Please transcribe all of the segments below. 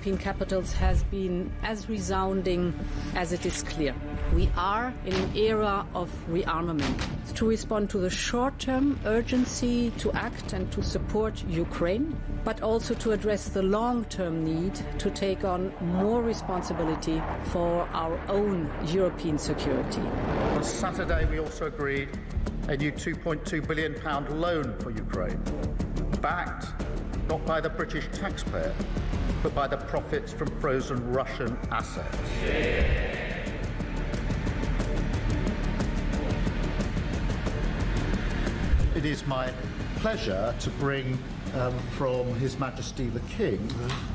European capitals has been as resounding as it is clear. We are in an era of rearmament to respond to the short-term urgency to act and to support Ukraine, but also to address the long-term need to take on more responsibility for our own European security. On Saturday, we also agreed a new £2.2 billion loan for Ukraine, backed not by the British taxpayer, but by the profits from frozen Russian assets. It is my pleasure to bring from His Majesty the King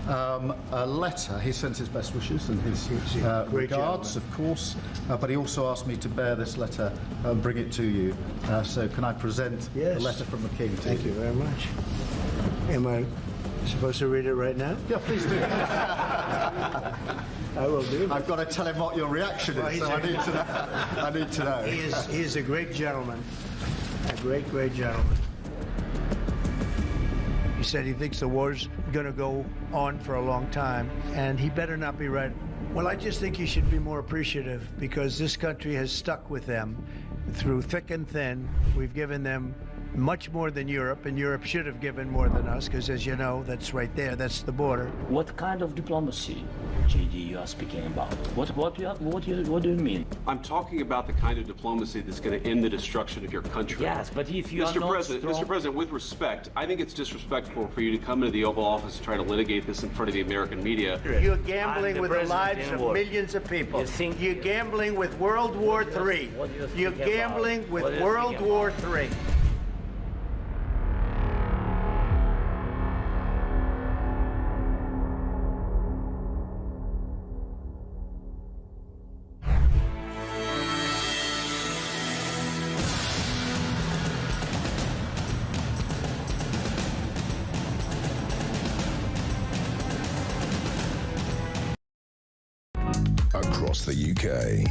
a letter. He sends his best wishes and his regards, of course, but he also asked me to bear this letter and bring it to you. So can I present the letter from the King to you? Thank you very much. Am I supposed to read it right now? Yeah, please do. I will do. I've got to tell him what your reaction is, so I need to know. I need to know. He is a great gentleman. A great, great gentleman. He said he thinks the war's going to go on for a long time, and he better not be right. Well, I just think he should be more appreciative, because this country has stuck with them through thick and thin. We've given them much more than Europe, and Europe should have given more than us, because as you know, that's right there, that's the border. What kind of diplomacy, JD, you are speaking about? What do you mean? I'm talking about the kind of diplomacy that's going to end the destruction of your country. Yes, but if you are not Mr. President, with respect, I think it's disrespectful for you to come into the Oval Office and try to litigate this in front of the American media. You're gambling with the lives of millions of people. You're gambling with World War III. You're gambling with World War III. Across the UK,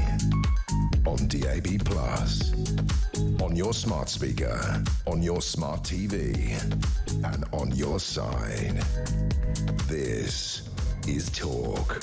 on DAB+, on your smart speaker, on your smart TV, and on your side. This is Talk.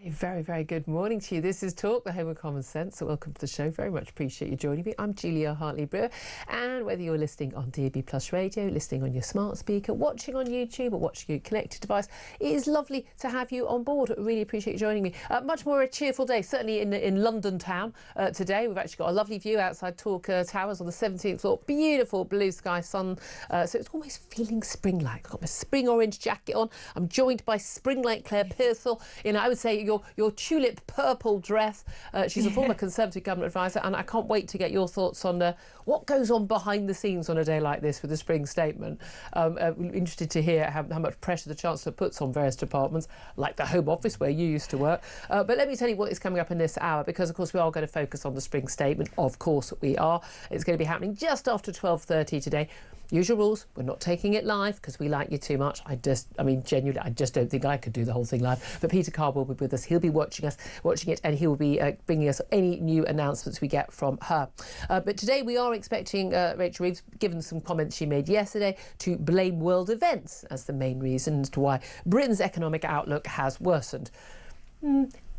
Very, very good morning to you. This is Talk, the home of common sense. So welcome to the show. Very much appreciate you joining me. I'm Julia Hartley-Brewer. And whether you're listening on DAB Plus radio, listening on your smart speaker, watching on YouTube or watching your connected device, it is lovely to have you on board. I really appreciate you joining me. Much more a cheerful day, certainly in London town today. We've actually got a lovely view outside Talk Towers on the 17th floor. Beautiful blue sky, sun. So it's almost feeling spring-like. I've got my spring orange jacket on. I'm joined by spring-like Claire Pearsall in, I would say, your tulip purple dress. She's a former Conservative government advisor, and I can't wait to get your thoughts on what goes on behind the scenes on a day like this with the spring statement. Interested to hear how much pressure the Chancellor puts on various departments, like the Home Office where you used to work. But let me tell you what is coming up in this hour, because of course we are going to focus on the spring statement. Of course we are. It's going to be happening just after 12:30 today. Usual rules, we're not taking it live because we like you too much. Genuinely, I just don't think I could do the whole thing live. But Peter Carr will be with us. He'll be watching it, and he will be bringing us any new announcements we get from her. But today we are expecting Rachel Reeves, given some comments she made yesterday, to blame world events as the main reason as to why Britain's economic outlook has worsened.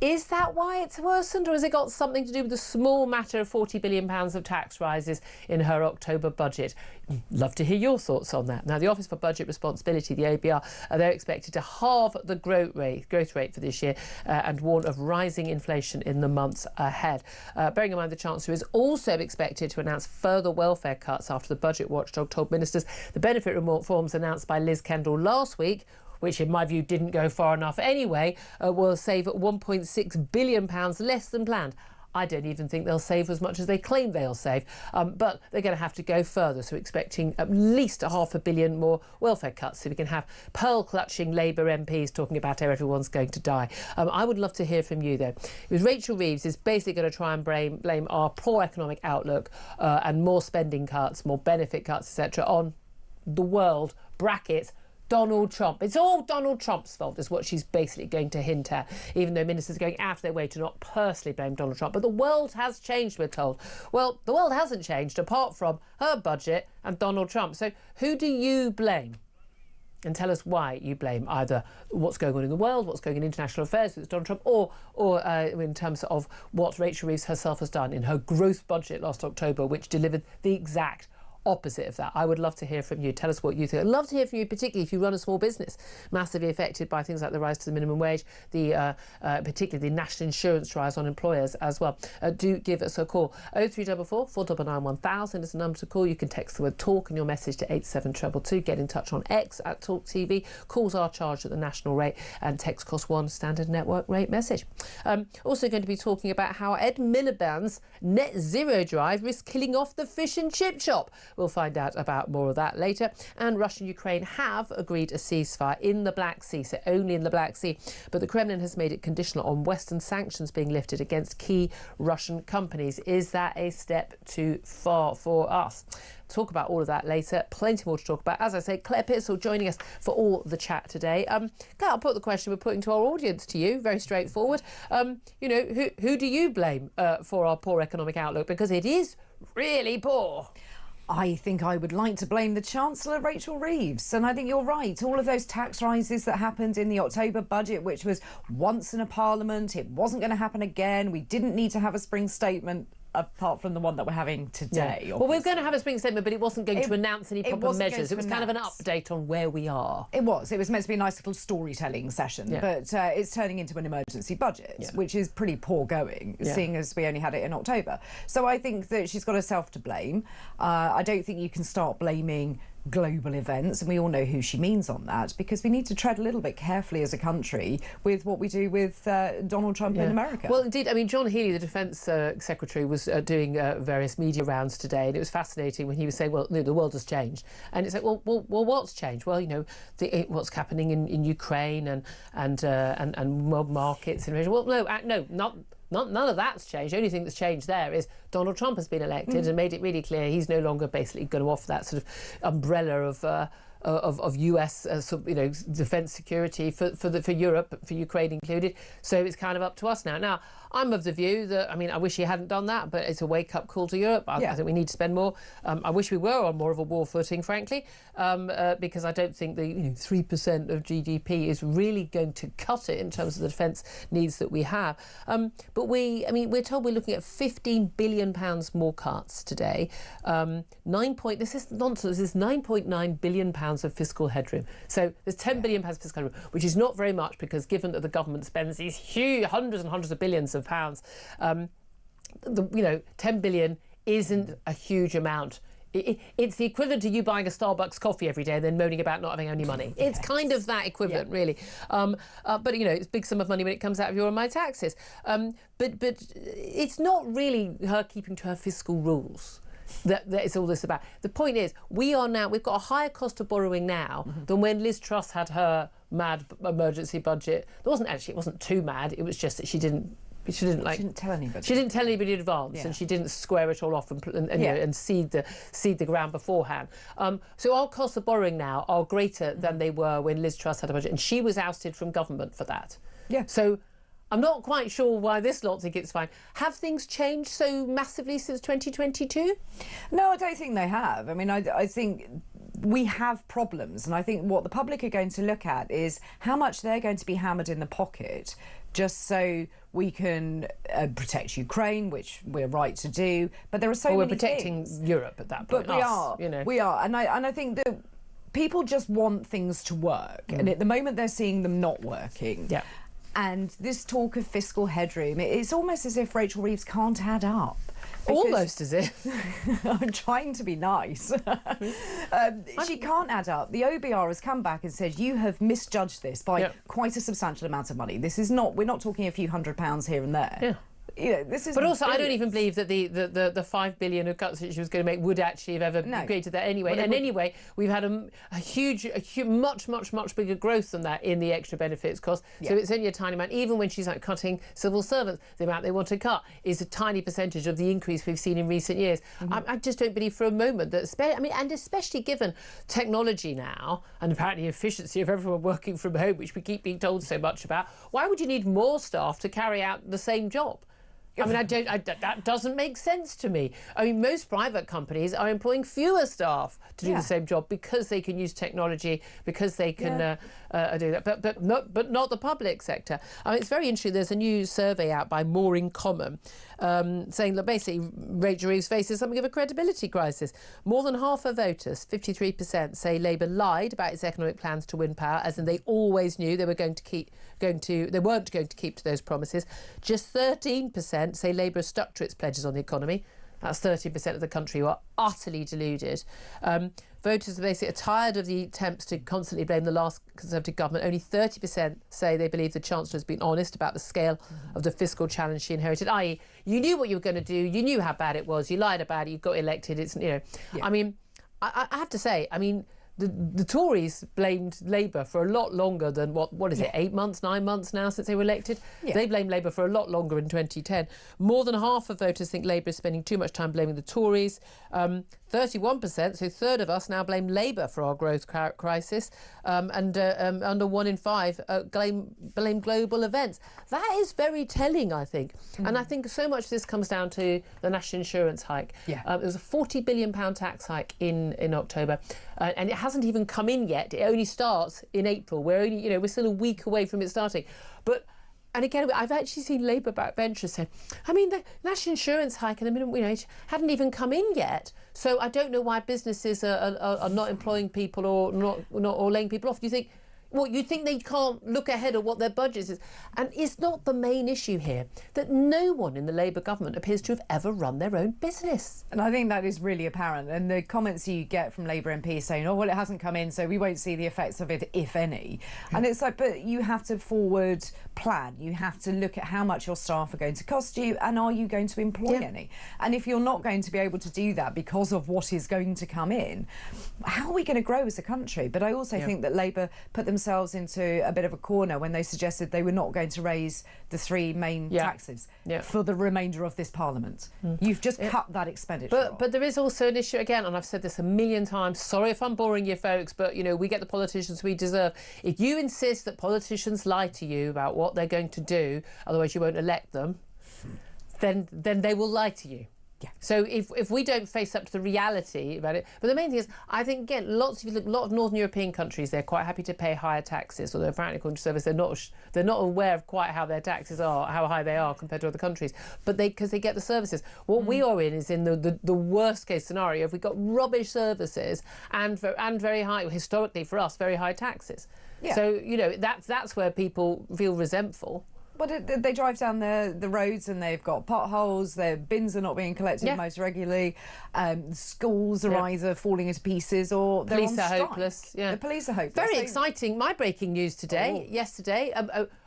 Is that why it's worsened, or has it got something to do with the small matter of £40 billion of tax rises in her October budget? Love to hear your thoughts on that. Now, the Office for Budget Responsibility, the ABR, they're expected to halve the growth rate for this year and warn of rising inflation in the months ahead. Bearing in mind the Chancellor is also expected to announce further welfare cuts after the budget watchdog told ministers the benefit reforms announced by Liz Kendall last week, which in my view didn't go far enough anyway, will save £1.6 billion less than planned. I don't even think they'll save as much as they claim they'll save, but they're going to have to go further. So expecting at least £500 million more welfare cuts, so we can have pearl-clutching Labour MPs talking about how everyone's going to die. I would love to hear from you, though. Because Rachel Reeves is basically going to try and blame our poor economic outlook and more spending cuts, more benefit cuts, etc., on the world, brackets, Donald Trump. It's all Donald Trump's fault, is what she's basically going to hint at, even though ministers are going out of their way to not personally blame Donald Trump. But the world has changed, we're told. Well, the world hasn't changed apart from her budget and Donald Trump. So who do you blame? And tell us why you blame either what's going on in the world, what's going on in international affairs with Donald Trump, or in terms of what Rachel Reeves herself has done in her growth budget last October, which delivered the exact opposite of that. I would love to hear from you. Tell us what you think. I'd love to hear from you, particularly if you run a small business massively affected by things like the rise to the minimum wage, particularly the national insurance rise on employers as well. Do give us a call. 0344 499 1000 is the number to call. You can text the word talk and your message to 87222. Get in touch on X at Talk TV. Calls are charged at the national rate and text cost one standard network rate message. Also going to be talking about how Ed Miliband's net zero drive risks killing off the fish and chip shop. We'll find out about more of that later. And Russia and Ukraine have agreed a ceasefire in the Black Sea, so only in the Black Sea. But the Kremlin has made it conditional on Western sanctions being lifted against key Russian companies. Is that a step too far for us? Talk about all of that later. Plenty more to talk about. As I say, Claire Pitzel joining us for all the chat today. I'll put the question we're putting to our audience to you. Very straightforward. Who do you blame for our poor economic outlook? Because it is really poor. I think I would like to blame the Chancellor, Rachel Reeves. And I think you're right. All of those tax rises that happened in the October budget, which was once in a parliament, it wasn't going to happen again. We didn't need to have a spring statement, apart from the one that we're having today. Yeah. Well, we're going to have a spring statement, but it wasn't going to announce any proper measures. It was kind of an update on where we are. It was meant to be a nice little storytelling session, but it's turning into an emergency budget, which is pretty poor going, seeing as we only had it in October. So I think that she's got herself to blame. I don't think you can start blaming global events, and we all know who she means on that, because we need to tread a little bit carefully as a country with what we do with Donald Trump in America. Well, indeed, I mean, John Healey, the Defence Secretary, was doing various media rounds today, and it was fascinating when he was saying, well, no, the world has changed. And it's like, well, what's changed? Well, what's happening in Ukraine and mob markets. And well, no, none of that's changed. The only thing that's changed there is Donald Trump has been elected and made it really clear he's no longer basically going to offer that sort of umbrella of US defence security for Europe, for Ukraine included. So it's kind of up to us now. Now, I'm of the view that, I mean, I wish he hadn't done that, but it's a wake-up call to Europe. I think we need to spend more. I wish we were on more of a war footing, frankly, because I don't think the 3% of GDP is really going to cut it in terms of the defence needs that we have. But we're told we're looking at £15 billion more cuts today. This is nonsense. There's £9.9 billion of fiscal headroom. So there's £10 billion of fiscal headroom, which is not very much, because given that the government spends these huge hundreds and hundreds of billions of pounds, 10 billion isn't a huge amount. It's the equivalent to you buying a Starbucks coffee every day and then moaning about not having any money. It's kind of that equivalent, really. But it's a big sum of money when it comes out of your and my taxes. But it's not really her keeping to her fiscal rules that is all this about. The point is, we've got a higher cost of borrowing now than when Liz Truss had her mad emergency budget. It wasn't too mad. It was just that she didn't tell anybody. She didn't tell anybody in advance, and she didn't square it all off and seed the ground beforehand. So our costs of borrowing now are greater than they were when Liz Truss had a budget, and she was ousted from government for that. Yeah. So I'm not quite sure why this lot think it's fine. Have things changed so massively since 2022? No, I don't think they have. I mean, I think we have problems, and I think what the public are going to look at is how much they're going to be hammered in the pocket just so we can protect Ukraine, which we're right to do. But there are so many we're protecting things. Europe at that point. But we are, and I think that people just want things to work, and at the moment they're seeing them not working. Yeah. And this talk of fiscal headroom, it's almost as if Rachel Reeves can't add up. Almost as if. I'm trying to be nice. She can't add up. The OBR has come back and said, you have misjudged this by quite a substantial amount of money. We're not talking a few £100 here and there. Yeah. this is. But also, I don't even believe that the 5 billion of cuts that she was going to make would actually have ever created that anyway. And anyway, we've had a huge, much bigger growth than that in the extra benefits cost. So it's only a tiny amount. Even when she's cutting civil servants, the amount they want to cut is a tiny percentage of the increase we've seen in recent years. I just don't believe for a moment that, and especially given technology now and apparently efficiency of everyone working from home, which we keep being told so much about, why would you need more staff to carry out the same job? I mean, that doesn't make sense to me. I mean, most private companies are employing fewer staff to do the same job because they can use technology, because they can do that. But not the public sector. I mean, it's very interesting. There's a new survey out by More in Common saying that basically Rachel Reeves faces something of a credibility crisis. More than half of voters, 53%, say Labour lied about its economic plans to win power, as in they always knew they were they weren't going to keep to those promises. Just 13% say Labour has stuck to its pledges on the economy. That's 30% of the country who are utterly deluded. Voters basically are tired of the attempts to constantly blame the last Conservative government. Only 30% say they believe the Chancellor has been honest about the scale of the fiscal challenge she inherited, i.e. you knew what you were going to do, you knew how bad it was, you lied about it, you got elected. It's, I mean, I have to say, I mean, the Tories blamed Labour for a lot longer than what is it, 8 months, 9 months now since they were elected? They blamed Labour for a lot longer in 2010. More than half of voters think Labour is spending too much time blaming the Tories. 31%, so a third of us, now blame Labour for our growth crisis, and under 1 in 5 blame global events. That is very telling, I think. And I think so much of this comes down to the national insurance hike. There was a £40 billion tax hike in October, and it hasn't even come in yet. It only starts in April. We're still a week away from it starting. And again, I've actually seen Labour backbenchers say, I mean, the national insurance hike and the minimum wage hadn't even come in yet. So I don't know why businesses are not employing people or laying people off. Do you think, you think they can't look ahead at what their budget is? And it's not the main issue here that no one in the Labour government appears to have ever run their own business. And I think that is really apparent. And the comments you get from Labour MPs saying, oh, well, it hasn't come in, so we won't see the effects of it, if any. And it's like, but you have to forward plan. You have to look at how much your staff are going to cost you, and are you going to employ any? And if you're not going to be able to do that because of what is going to come in, how are we going to grow as a country? But I also think that Labour put themselves into a bit of a corner when they suggested they were not going to raise the 3 main taxes for the remainder of this Parliament. You've just cut that expenditure. But there is also an issue, again, and I've said this a million times, sorry if I'm boring you folks, but, we get the politicians we deserve. If you insist that politicians lie to you about what they're going to do, otherwise you won't elect them, then they will lie to you. So if we don't face up to the reality about it, but the main thing is, I think, again, a lot of Northern European countries, they're quite happy to pay higher taxes, although apparently according to service they're not aware of quite how their taxes are, how high they are compared to other countries, but because they get the services. What we are in is in the worst case scenario. If we've got rubbish services and very high, historically for us, very high taxes. So that's where people feel resentful. But they drive down the roads and they've got potholes, their bins are not being collected most regularly, schools are either falling into pieces or they're police on are strike. Hopeless. The police are hopeless. Very exciting. My breaking news yesterday,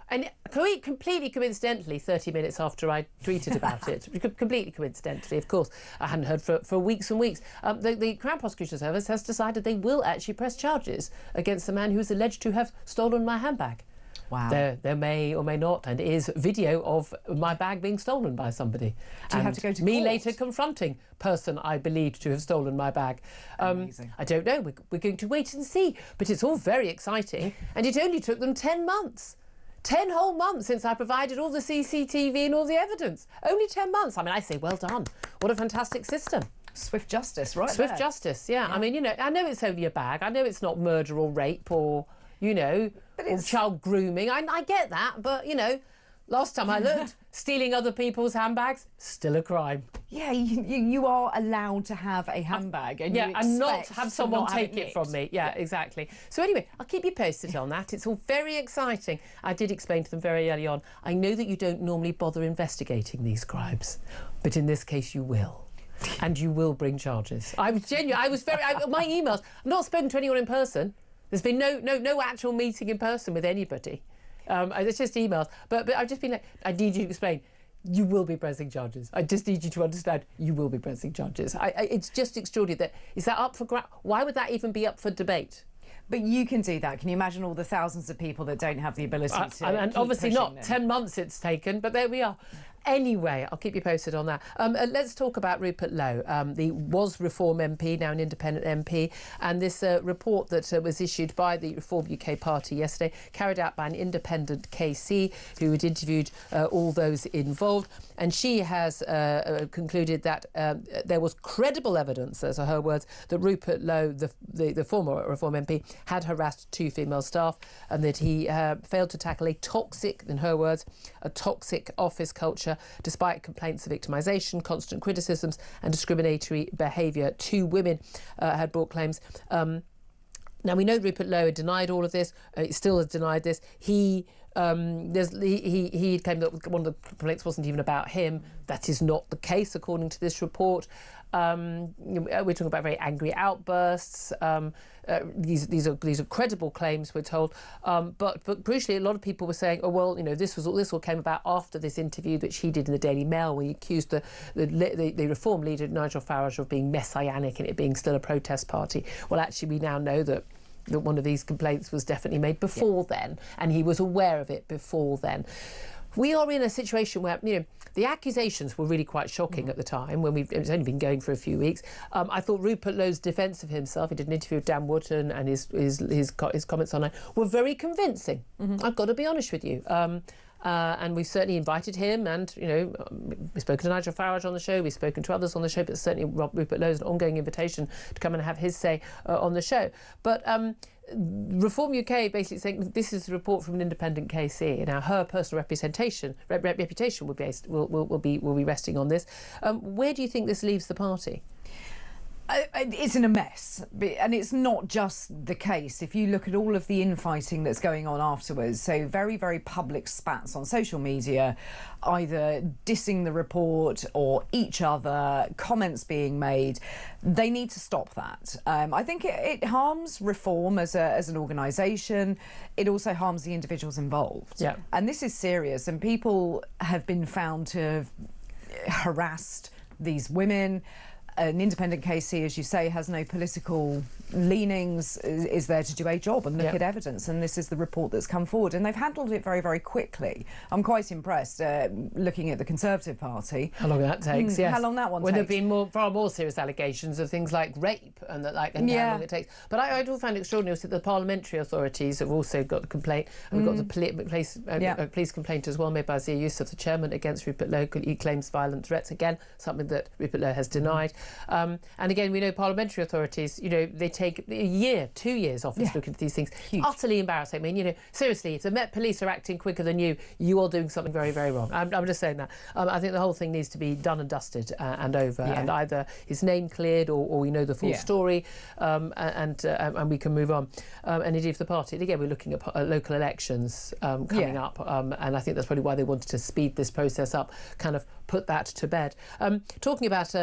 and completely coincidentally, 30 minutes after I tweeted about it, completely coincidentally, of course, I hadn't heard for weeks and weeks, the Crown Prosecution Service has decided they will actually press charges against the man who is alleged to have stolen my handbag. Wow. There may or may not, and is video of my bag being stolen by somebody. Do you have to go to me court? later confronting person I believed to have stolen my bag. Amazing. I don't know. We're going to wait and see. But it's all very exciting, and it only took them 10 months. 10 whole months since I provided all the CCTV and all the evidence. Only 10 months. I mean, I say well done. What a fantastic system. Swift justice, right? Swift justice, yeah. I mean, I know it's only a bag. I know it's not murder or rape or, or child grooming. I get that, but, last time I looked, stealing other people's handbags, still a crime. Yeah, you are allowed to have a handbag and and not have someone take it from me. Yeah, exactly. So anyway, I'll keep you posted on that. It's all very exciting. I did explain to them very early on, I know that you don't normally bother investigating these crimes, but in this case you will. And you will bring charges. I was genuine. My emails, I've not spoken to anyone in person. There's been no actual meeting in person with anybody. It's just emails. But I've just been like, I need you to explain. you will be pressing charges. I just need you to understand you will be pressing charges. It's just extraordinary. Is that up for why would that even be up for debate? But you can do that. Can you imagine all the thousands of people that don't have the ability to and keep obviously not them? 10 months it's taken, but there we are. Anyway, I'll keep you posted on that. Let's talk about Rupert Lowe. The was Reform MP, now an independent MP, and this report that was issued by the Reform UK Party yesterday, carried out by an independent KC who had interviewed all those involved, and she has concluded that there was credible evidence, those are her words, that Rupert Lowe, the former Reform MP, had harassed 2 female staff, and that he failed to tackle a toxic, in her words, a toxic office culture, despite complaints of victimisation, constant criticisms and discriminatory behaviour. 2 women had brought claims. Now, we know Rupert Lowe had denied all of this. He still has denied this. He claimed that one of the complaints wasn't even about him. That is not the case, according to this report. We're talking about very angry outbursts. These are credible claims, we're told. But crucially, a lot of people were saying, oh well, this all came about after this interview that she did in the Daily Mail, where he accused the Reform leader Nigel Farage of being messianic and it being still a protest party. Well, actually, we now know that one of these complaints was definitely made before then, and he was aware of it before then. We are in a situation where, the accusations were really quite shocking at the time when it's only been going for a few weeks. I thought Rupert Lowe's defence of himself, he did an interview with Dan Wootton, and his comments online were very convincing. I've got to be honest with you. And we've certainly invited him, and we've spoken to Nigel Farage on the show, we've spoken to others on the show, but certainly Rupert Lowe's an ongoing invitation to come and have his say on the show. But Reform UK basically saying this is a report from an independent KC. Now her personal reputation will be resting on this. Where do you think this leaves the party? It's in a mess, and it's not just the case. If you look at all of the infighting that's going on afterwards, so very, very public spats on social media, either dissing the report or each other, comments being made, they need to stop that. I think it harms Reform as an organisation. It also harms the individuals involved. Yeah. And this is serious, and people have been found to have harassed these women. An independent KC, as you say, has no political leanings, is there to do a job and look at evidence, and this is the report that's come forward, and they've handled it very, very quickly. I'm quite impressed looking at the Conservative Party. How long that takes, yes. How long that one when takes. There have been far more serious allegations of things like rape and how long it takes. But I do find it extraordinary that the parliamentary authorities have also got a complaint, and we've got the police complaint as well made by Zia Youssef, the chairman, against Rupert Lowe. He claims violent threats, again, something that Rupert Lowe has denied. And again, we know parliamentary authorities, they take a year, 2 years often to look into these things. Huge. Utterly embarrassing. I mean, seriously, if the Met Police are acting quicker than you are doing something very, very wrong. I'm just saying that. I think the whole thing needs to be done and dusted and over, and either his name cleared or we know the full story, and we can move on. And indeed, for the party, again, we're looking at local elections coming up, and I think that's probably why they wanted to speed this process up, kind of put that to bed. Talking about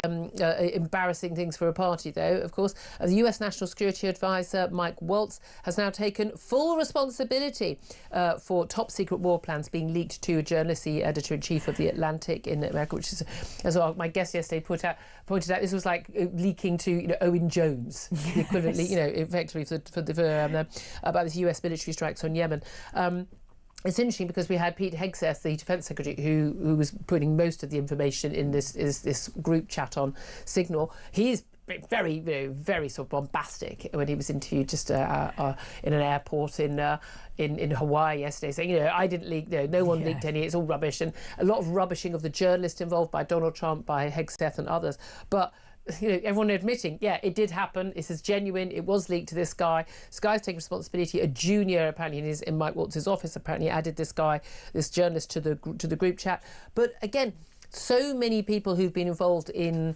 embarrassing things for a party, though, of course, the US National Security Advisor Mike Waltz has now taken full responsibility for top secret war plans being leaked to a journalist, the editor-in-chief of The Atlantic in America, which is, as well, my guest yesterday pointed out, this was like leaking to Owen Jones, the equivalent, effectively about this US military strikes on Yemen. It's interesting because we had Pete Hegseth, the Defence Secretary, who was putting most of the information in this group chat on Signal. He's very, very sort of bombastic when he was interviewed just in an airport in Hawaii yesterday, saying, I didn't leak, no one leaked any, it's all rubbish, and a lot of rubbishing of the journalist involved by Donald Trump, by Hegseth and others. But everyone admitting, it did happen. This is genuine. It was leaked to this guy. This guy's taking responsibility. A junior, apparently, in Mike Waltz's office, apparently added this journalist to the group chat. But again, so many people who've been involved in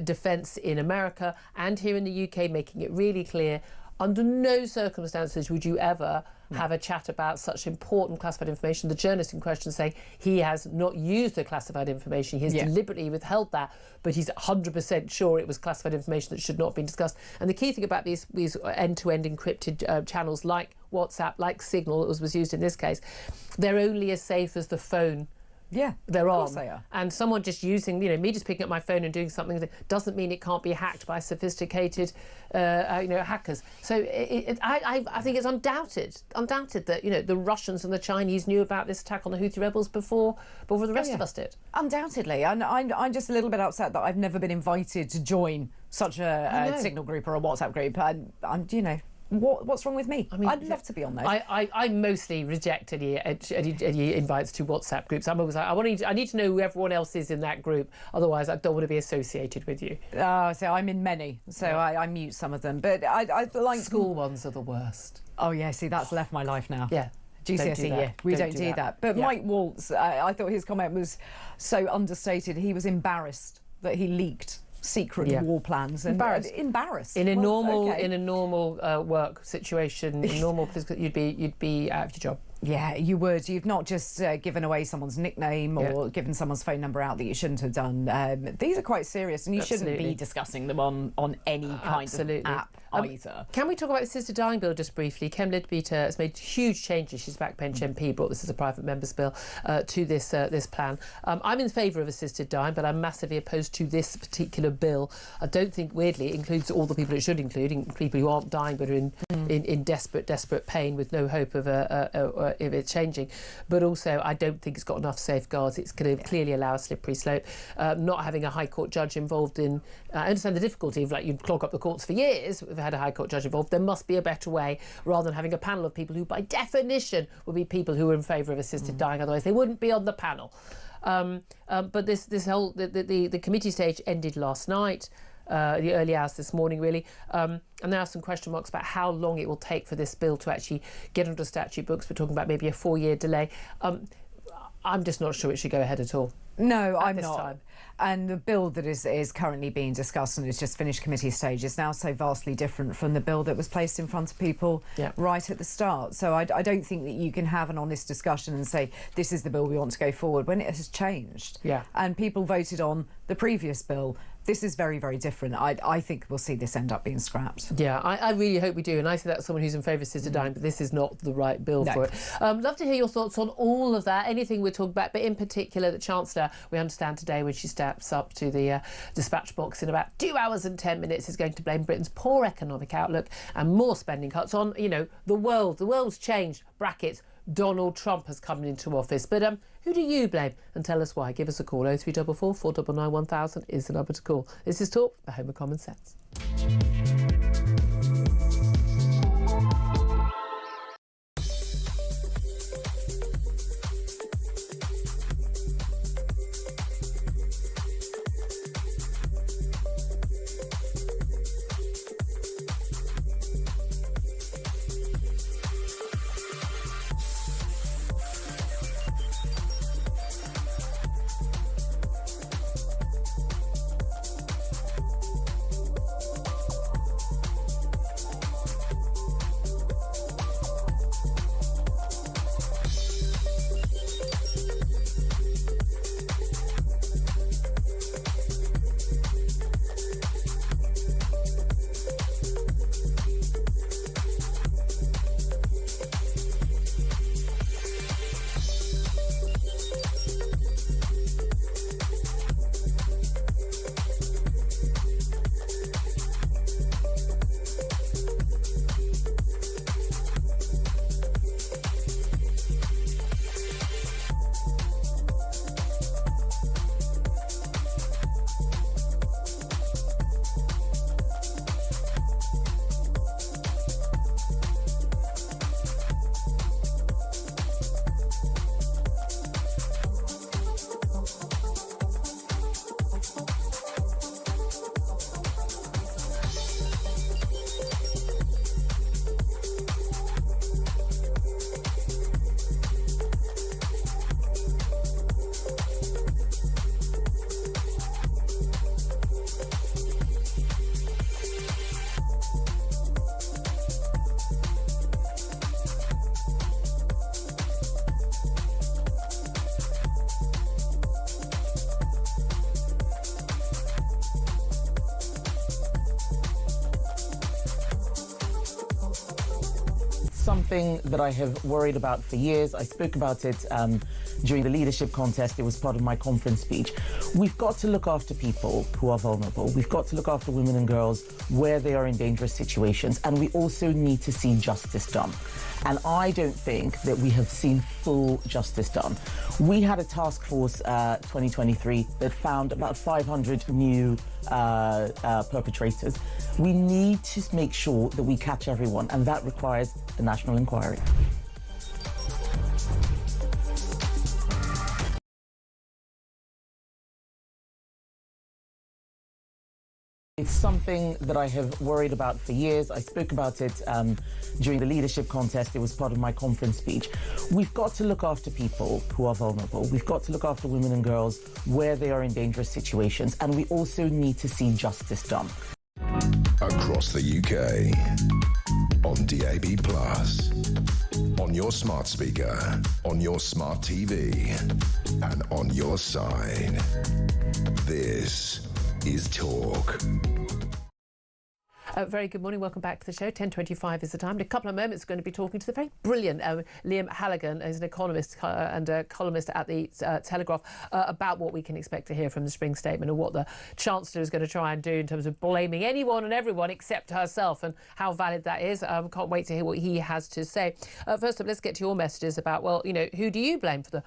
defence in America and here in the UK, making it really clear, under no circumstances would you ever have a chat about such important classified information. The journalist in question saying he has not used the classified information. He has deliberately withheld that, but he's 100% sure it was classified information that should not have been discussed. And the key thing about these end-to-end encrypted channels like WhatsApp, like Signal, that was used in this case, they're only as safe as the phone they're of on. course they are. And someone just using, me just picking up my phone and doing something that doesn't mean it can't be hacked by sophisticated, hackers. So I think it's undoubted that the Russians and the Chinese knew about this attack on the Houthi rebels before the rest of us did. Undoubtedly, and I'm just a little bit upset that I've never been invited to join such a signal group or a WhatsApp group. And what's wrong with me? I'd love to be on those. I mostly reject any invites to WhatsApp groups. I'm always like, I need to know who everyone else is in that group. Otherwise, I don't want to be associated with you. So I'm in many, so I mute some of them. But I like school ones are the worst. Oh yeah, see, that's left my life now. Yeah. GCSE year. We don't do that. But Mike Waltz, I thought his comment was so understated. He was embarrassed that he leaked secret war plans and embarrassed. In a normal work situation, in normal political, you'd be out of your job. Yeah, you would. You've not just given away someone's nickname or given someone's phone number out that you shouldn't have done. These are quite serious, and you shouldn't be discussing them on any kind of app either. Can we talk about the assisted dying bill just briefly? Kem Leadbeater has made huge changes. She's backbench MP, brought this as a private member's bill to this plan. I'm in favour of assisted dying, but I'm massively opposed to this particular bill. I don't think, weirdly, it includes all the people it should include, people who aren't dying but are in desperate pain with no hope of if it's changing. But also, I don't think it's got enough safeguards. It's going to clearly allow a slippery slope. Not having a High Court judge involved in... I understand the difficulty of, you'd clog up the courts for years if we had a High Court judge involved. There must be a better way, rather than having a panel of people who, by definition, would be people who are in favour of assisted dying. Otherwise, they wouldn't be on the panel. But this whole... The committee stage ended last night. The early hours this morning, really. And there are some question marks about how long it will take for this bill to actually get onto statute books. We're talking about maybe a 4-year delay. I'm just not sure it should go ahead at all. No, I'm not. And the bill that is currently being discussed and has just finished committee stage is now so vastly different from the bill that was placed in front of people right at the start. So I don't think that you can have an honest discussion and say, this is the bill we want to go forward, when it has changed. Yeah. And people voted on the previous bill. This is very, very different. I think we'll see this end up being scrapped. Yeah, I really hope we do. And I say that's someone who's in favour of assisted dying, but this is not the right bill for it. Love to hear your thoughts on all of that, anything we're talking about, but in particular the Chancellor, we understand today when she steps up to the dispatch box in about 2 hours and 10 minutes, is going to blame Britain's poor economic outlook and more spending cuts on, the world. The world's changed, brackets, Donald Trump has come into office. But who do you blame? And tell us why. Give us a call. 0344 499 1000 is the number to call. This is Talk, the home of common sense. Something that I have worried about for years. I spoke about it during the leadership contest. It was part of my conference speech. We've got to look after people who are vulnerable. We've got to look after women and girls where they are in dangerous situations, and we also need to see justice done. And I don't think that we have seen full justice done. We had a task force 2023 that found about 500 new perpetrators. We need to make sure that we catch everyone, and that requires a national inquiry. It's something that I have worried about for years. I spoke about it during the leadership contest. It was part of my conference speech. We've got to look after people who are vulnerable. We've got to look after women and girls where they are in dangerous situations, and we also need to see justice done. Across the UK, on DAB+, on your smart speaker, on your smart TV, and on your side. This is Talk. Very good morning. Welcome back to the show. 10:25 is the time. In a couple of moments, we're going to be talking to the very brilliant Liam Halligan, who's an economist and a columnist at the Telegraph, about what we can expect to hear from the spring statement and what the Chancellor is going to try and do in terms of blaming anyone and everyone except herself, and how valid that is. Can't wait to hear what he has to say. First up, let's get to your messages about, well, you know, who do you blame for the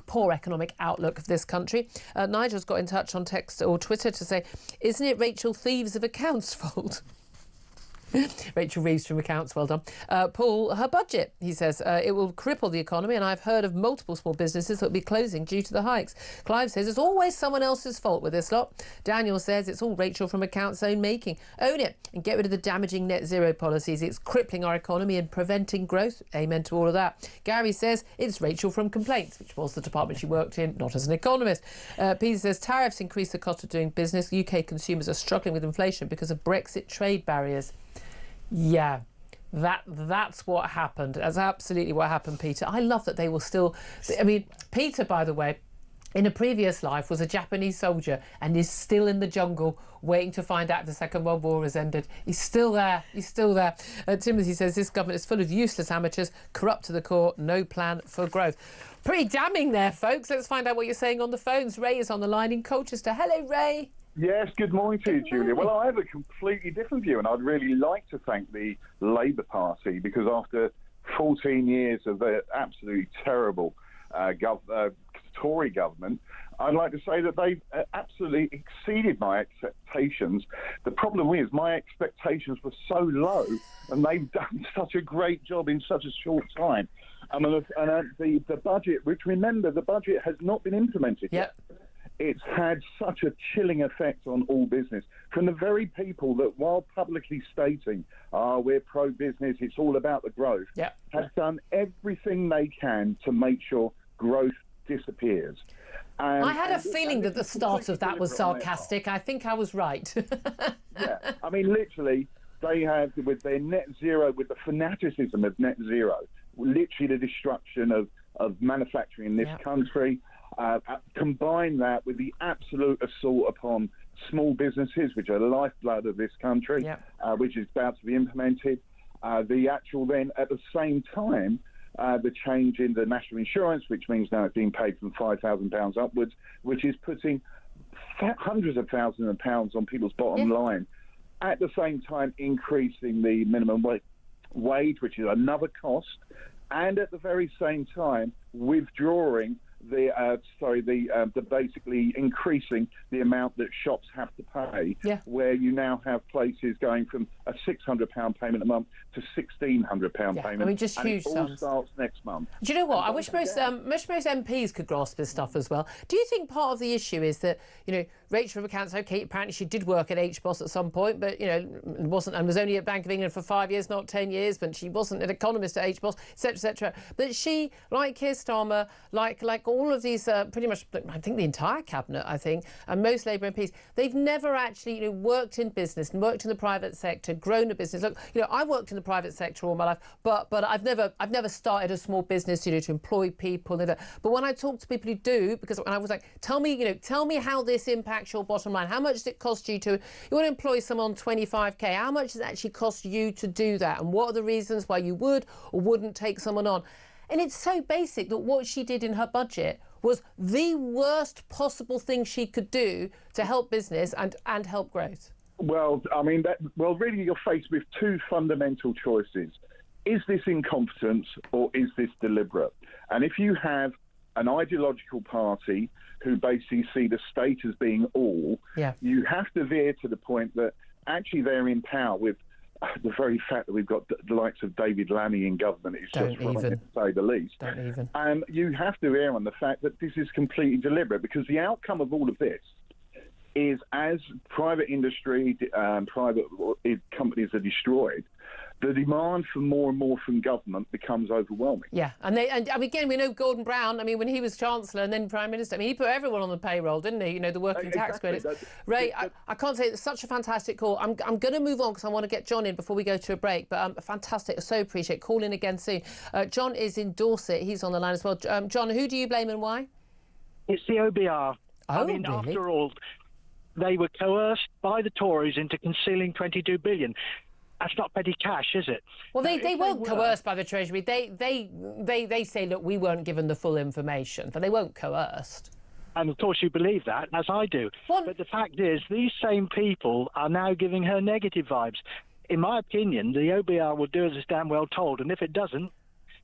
poor economic outlook of this country? Nigel's got in touch on text or Twitter to say, isn't it Rachel Thieves of Accounts' fault? Rachel Reeves from Accounts, well done. Paul, her budget, he says, it will cripple the economy, and I've heard of multiple small businesses that will be closing due to the hikes. Clive says it's always someone else's fault with this lot. Daniel says it's all Rachel from Accounts' own making. Own it and get rid of the damaging net zero policies. It's crippling our economy and preventing growth. Amen to all of that. Gary says it's Rachel from Complaints, which was the department she worked in, not as an economist. Peter says tariffs increase the cost of doing business. UK consumers are struggling with inflation because of Brexit trade barriers. Yeah, that's what happened. That's absolutely what happened, Peter. I love that they will still... I mean, Peter, by the way, in a previous life was a Japanese soldier and is still in the jungle waiting to find out if the Second World War has ended. He's still there. He's still there. Timothy says this government is full of useless amateurs, corrupt to the core, no plan for growth. Pretty damning there, folks. Let's find out what you're saying on the phones. Ray is on the line in Colchester. Hello, Ray. Yes, good morning to you, Julia. Well, I have a completely different view, and I'd really like to thank the Labour Party, because after 14 years of the absolutely terrible Tory government, I'd like to say that they've absolutely exceeded my expectations. The problem is my expectations were so low, and they've done such a great job in such a short time. And the budget, which, remember, the budget has not been implemented yet. It's had such a chilling effect on all business, from the very people that, while publicly stating, we're pro-business, it's all about the growth, have done everything they can to make sure growth disappears. I had a feeling that the start of that was sarcastic. I think I was right. Yeah, I mean, literally, they have, with their net zero, with the fanaticism of net zero, literally the destruction of manufacturing in this country. Combine that with the absolute assault upon small businesses, which are the lifeblood of this country, which is about to be implemented. The actual then, at the same time, the change in the national insurance, which means now it's being paid from £5,000 upwards, which is putting hundreds of thousands of pounds on people's bottom line. At the same time, increasing the minimum wage, which is another cost, and at the very same time, withdrawing basically increasing the amount that shops have to pay, where you now have places going from a £600 payment a month to £1,600 payment. I mean, just huge sums. It all sums. starts next month. Do you know what? I wish most MPs could grasp this stuff as well. Do you think part of the issue is that, you know, Rachel from Accounts, okay, apparently she did work at HBOS at some point, but, you know, was only at Bank of England for 5 years, not 10 years, but she wasn't an economist at HBOS, etc., etc. But she, like Keir Starmer, like all of these, pretty much, I think the entire cabinet, I think, and most Labour MPs, they've never actually, you know, worked in business and worked in the private sector, grown a business. Look, you know, I worked in the private sector all my life, but I've never started a small business, you know, to employ people. But when I talk to people who do, because when I was like, tell me how this impacts your bottom line. How much does it cost you want to employ someone on 25k? How much does it actually cost you to do that? And what are the reasons why you would or wouldn't take someone on? And it's so basic that what she did in her budget was the worst possible thing she could do to help business and help growth. Well, I mean, really you're faced with two fundamental choices. Is this incompetence or is this deliberate? And if you have an ideological party who basically see the state as being all, you have to veer to the point that actually they're in power with the very fact that we've got the likes of David Lammy in government is just wrong, to say the least. Don't even. And you have to err on the fact that this is completely deliberate, because the outcome of all of this is, as private industry, private companies are destroyed, the demand for more and more from government becomes overwhelming. Yeah, and again, we know Gordon Brown, I mean, when he was Chancellor and then Prime Minister, I mean, he put everyone on the payroll, didn't he? You know, the working tax credits. Ray, I can't say it's such a fantastic call. I'm going to move on because I want to get John in before we go to a break, but fantastic. I so appreciate it. Call in again soon. John is in Dorset. He's on the line as well. John, who do you blame and why? It's the OBR. Oh, I mean, really? After all, they were coerced by the Tories into concealing 22 billion. That's not petty cash, is it? Well, they weren't coerced by the Treasury. They say, look, we weren't given the full information, but they weren't coerced. And of course you believe that, as I do. But the fact is, these same people are now giving her negative vibes. In my opinion, the OBR will do as it's damn well told, and if it doesn't...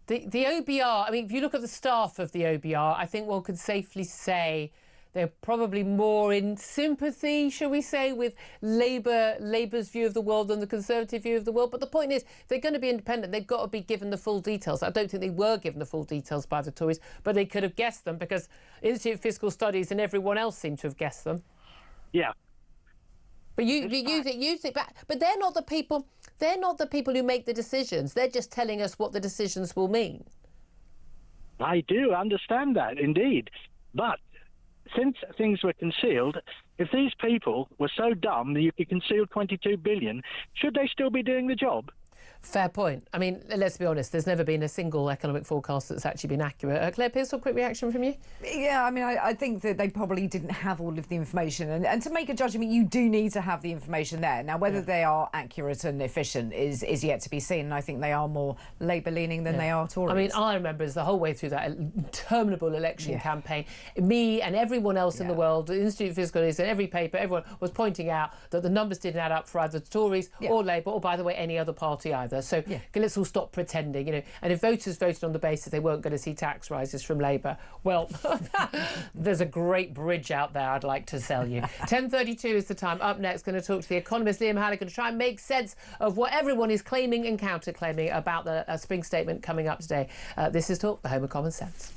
The OBR, I mean, if you look at the staff of the OBR, I think one could safely say they're probably more in sympathy, shall we say, with Labour's view of the world than the Conservative view of the world. But the point is, if they're going to be independent, they've got to be given the full details. I don't think they were given the full details by the Tories, but they could have guessed them, because Institute of Fiscal Studies and everyone else seemed to have guessed them. Yeah. But you think, but they're not the people. They're not the people who make the decisions. They're just telling us what the decisions will mean. I do understand that, indeed. But since things were concealed, if these people were so dumb that you could conceal 22 billion, should they still be doing the job? Fair point. I mean, let's be honest, there's never been a single economic forecast that's actually been accurate. Claire Pearsall, quick reaction from you? Yeah, I mean, I think that they probably didn't have all of the information. And to make a judgment, you do need to have the information there. Now, whether they are accurate and efficient is yet to be seen. And I think they are more Labour-leaning than they are Tories. I mean, I remember the whole way through that interminable election campaign, me and everyone else in the world, the Institute of Fiscal Studies and every paper, everyone was pointing out that the numbers didn't add up for either the Tories or Labour, or, by the way, any other party either. So let's all stop pretending, you know. And if voters voted on the basis they weren't going to see tax rises from Labour, well, there's a great bridge out there I'd like to sell you. 10:32 is the time. Up next, going to talk to the economist Liam Halligan to try and make sense of what everyone is claiming and counter-claiming about the spring statement coming up today. This is Talk, the home of common sense.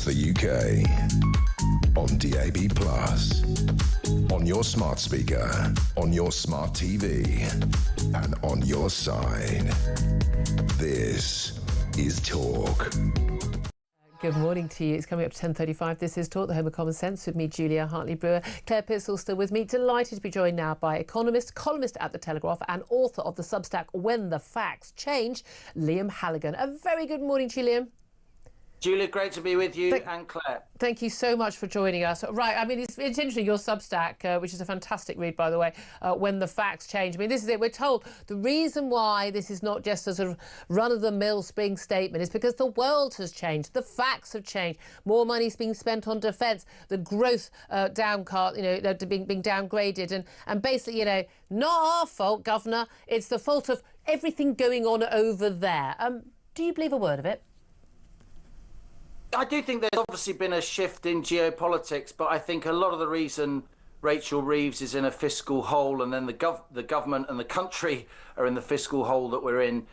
the UK. On DAB+, on your smart speaker, on your smart TV, and on your side. This is Talk. Good morning to you. It's coming up to 10:35. This is Talk, the home of common sense, with me, Julia Hartley-Brewer. Claire Pistol still with me. Delighted to be joined now by economist, columnist at The Telegraph, and author of the Substack When the Facts Change, Liam Halligan. A very good morning to you, Liam. Julia, great to be with you, and Claire. Thank you so much for joining us. Right, I mean, it's interesting, your Substack, which is a fantastic read, by the way, When the Facts Change. I mean, this is it. We're told the reason why this is not just a sort of run-of-the-mill spring statement is because the world has changed. The facts have changed. More money's being spent on defence. The growth being downgraded. And basically, not our fault, Governor. It's the fault of everything going on over there. Do you believe a word of it? I do think there's obviously been a shift in geopolitics, but I think a lot of the reason Rachel Reeves is in a fiscal hole and then the government and the country are in the fiscal hole that we're in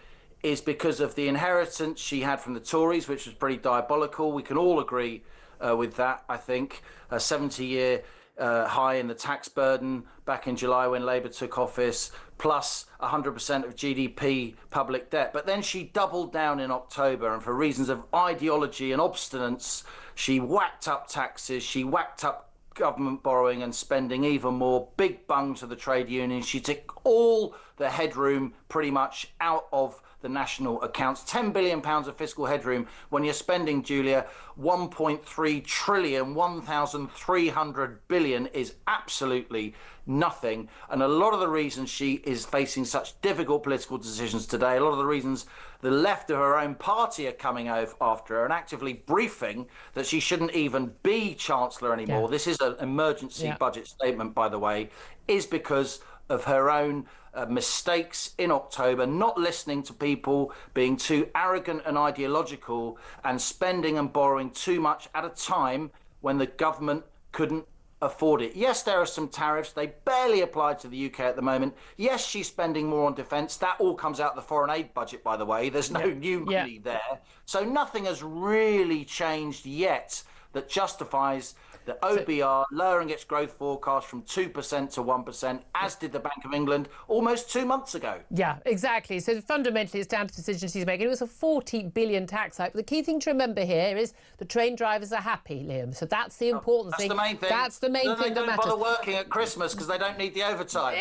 is because of the inheritance she had from the Tories, which was pretty diabolical. We can all agree with that, I think. A 70-year high in the tax burden back in July when Labour took office, plus 100% of GDP public debt. But then she doubled down in October, and for reasons of ideology and obstinance, she whacked up taxes, she whacked up government borrowing and spending even more, big bung to the trade unions. She took all the headroom pretty much out of the national accounts. £10 billion of fiscal headroom when you're spending, Julia, 1.3 trillion, 1,300 billion is absolutely nothing. And a lot of the reasons she is facing such difficult political decisions today, a lot of the reasons the left of her own party are coming after her and actively briefing that she shouldn't even be Chancellor anymore. Yeah. This is an emergency budget statement, by the way, is because of her own mistakes in October, not listening to people, being too arrogant and ideological, and spending and borrowing too much at a time when the government couldn't afford it. Yes, there are some tariffs. They barely apply to the UK at the moment. Yes, she's spending more on defence. That all comes out of the foreign aid budget, by the way. There's no new money there. So nothing has really changed yet that justifies the OBR lowering its growth forecast from 2% to 1%, as did the Bank of England almost 2 months ago. Yeah, exactly. So fundamentally, it's down to decisions she's making. It was a 40 billion tax hike. But the key thing to remember here is the train drivers are happy, Liam. So that's the important thing. That's the main thing. That's the main thing that matters. They don't bother working at Christmas because they don't need the overtime.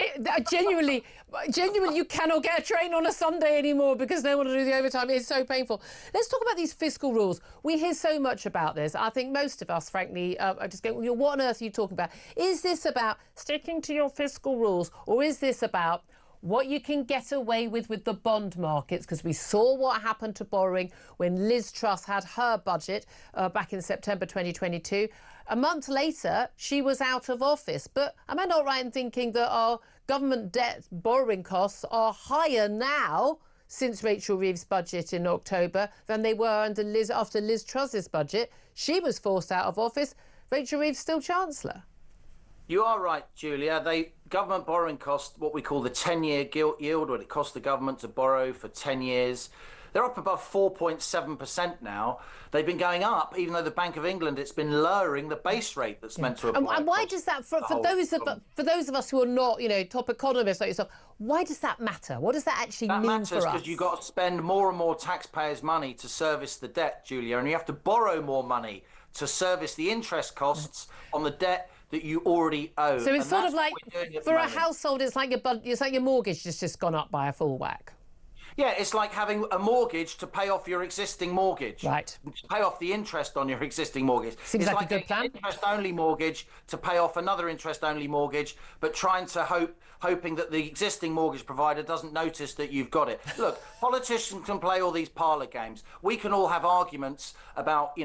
Genuinely, you cannot get a train on a Sunday anymore because no one will do the overtime. It's so painful. Let's talk about these fiscal rules. We hear so much about this. I think most of us, frankly, are just going, what on earth are you talking about? Is this about sticking to your fiscal rules, or is this about what you can get away with the bond markets? Because we saw what happened to borrowing when Liz Truss had her budget back in September 2022. A month later, she was out of office. But am I not right in thinking that our government debt borrowing costs are higher now since Rachel Reeves' budget in October than they were after Liz Truss's budget? She was forced out of office. Rachel Reeves still Chancellor. You are right, Julia. Government borrowing costs what we call the 10-year gilt yield, what it costs the government to borrow for 10 years. They're up above 4.7% now. They've been going up, even though the Bank of England, it's been lowering the base rate that's meant to apply. And why does that, for those of us who are not, top economists like yourself, why does that matter? What does that actually mean for us? That matters because you've got to spend more and more taxpayers' money to service the debt, Julia, and you have to borrow more money to service the interest costs on the debt that you already owe. So it's sort of like, for a household, it's like your mortgage has just gone up by a full whack. Yeah, it's like having a mortgage to pay off your existing mortgage. Right. To pay off the interest on your existing mortgage. Seems like a good plan. It's like an interest-only mortgage to pay off another interest-only mortgage, but trying to hoping that the existing mortgage provider doesn't notice that you've got it. Look, politicians can play all these parlour games. We can all have arguments about,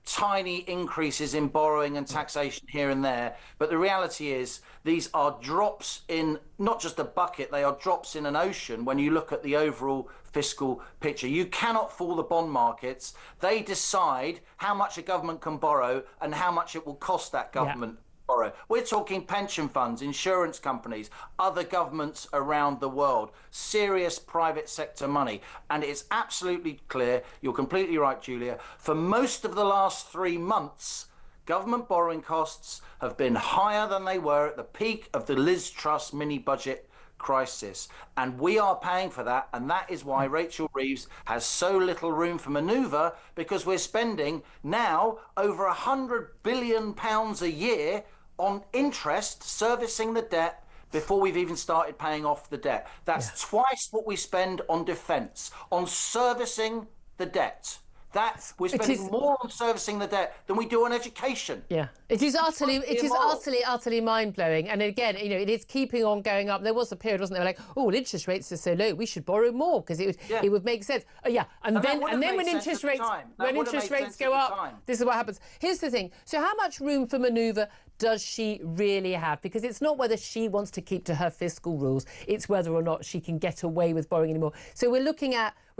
tiny increases in borrowing and taxation here and there. But the reality is these are drops in not just a bucket, they are drops in an ocean when you look at the overall fiscal picture. You cannot fool the bond markets. They decide how much a government can borrow and how much it will cost that government borrow. We're talking pension funds, insurance companies, other governments around the world, serious private sector money. And it's absolutely clear, you're completely right, Julia, for most of the last 3 months, government borrowing costs have been higher than they were at the peak of the Liz Truss mini-budget crisis. And we are paying for that. And that is why Rachel Reeves has so little room for manoeuvre, because we're spending now over £100 billion a year on interest servicing the debt before we've even started paying off the debt. That's twice what we spend on defence, on servicing the debt. That we're spending more on servicing the debt than we do on education. Yeah, it is utterly mind-blowing. And again, you know, it is keeping on going up. There was a period, wasn't there, like, oh, interest rates are so low, we should borrow more because it would make sense. And then when interest rates go up, this is what happens. Here's the thing. So how much room for manoeuvre does she really have? Because it's not whether she wants to keep to her fiscal rules, it's whether or not she can get away with borrowing anymore. So we're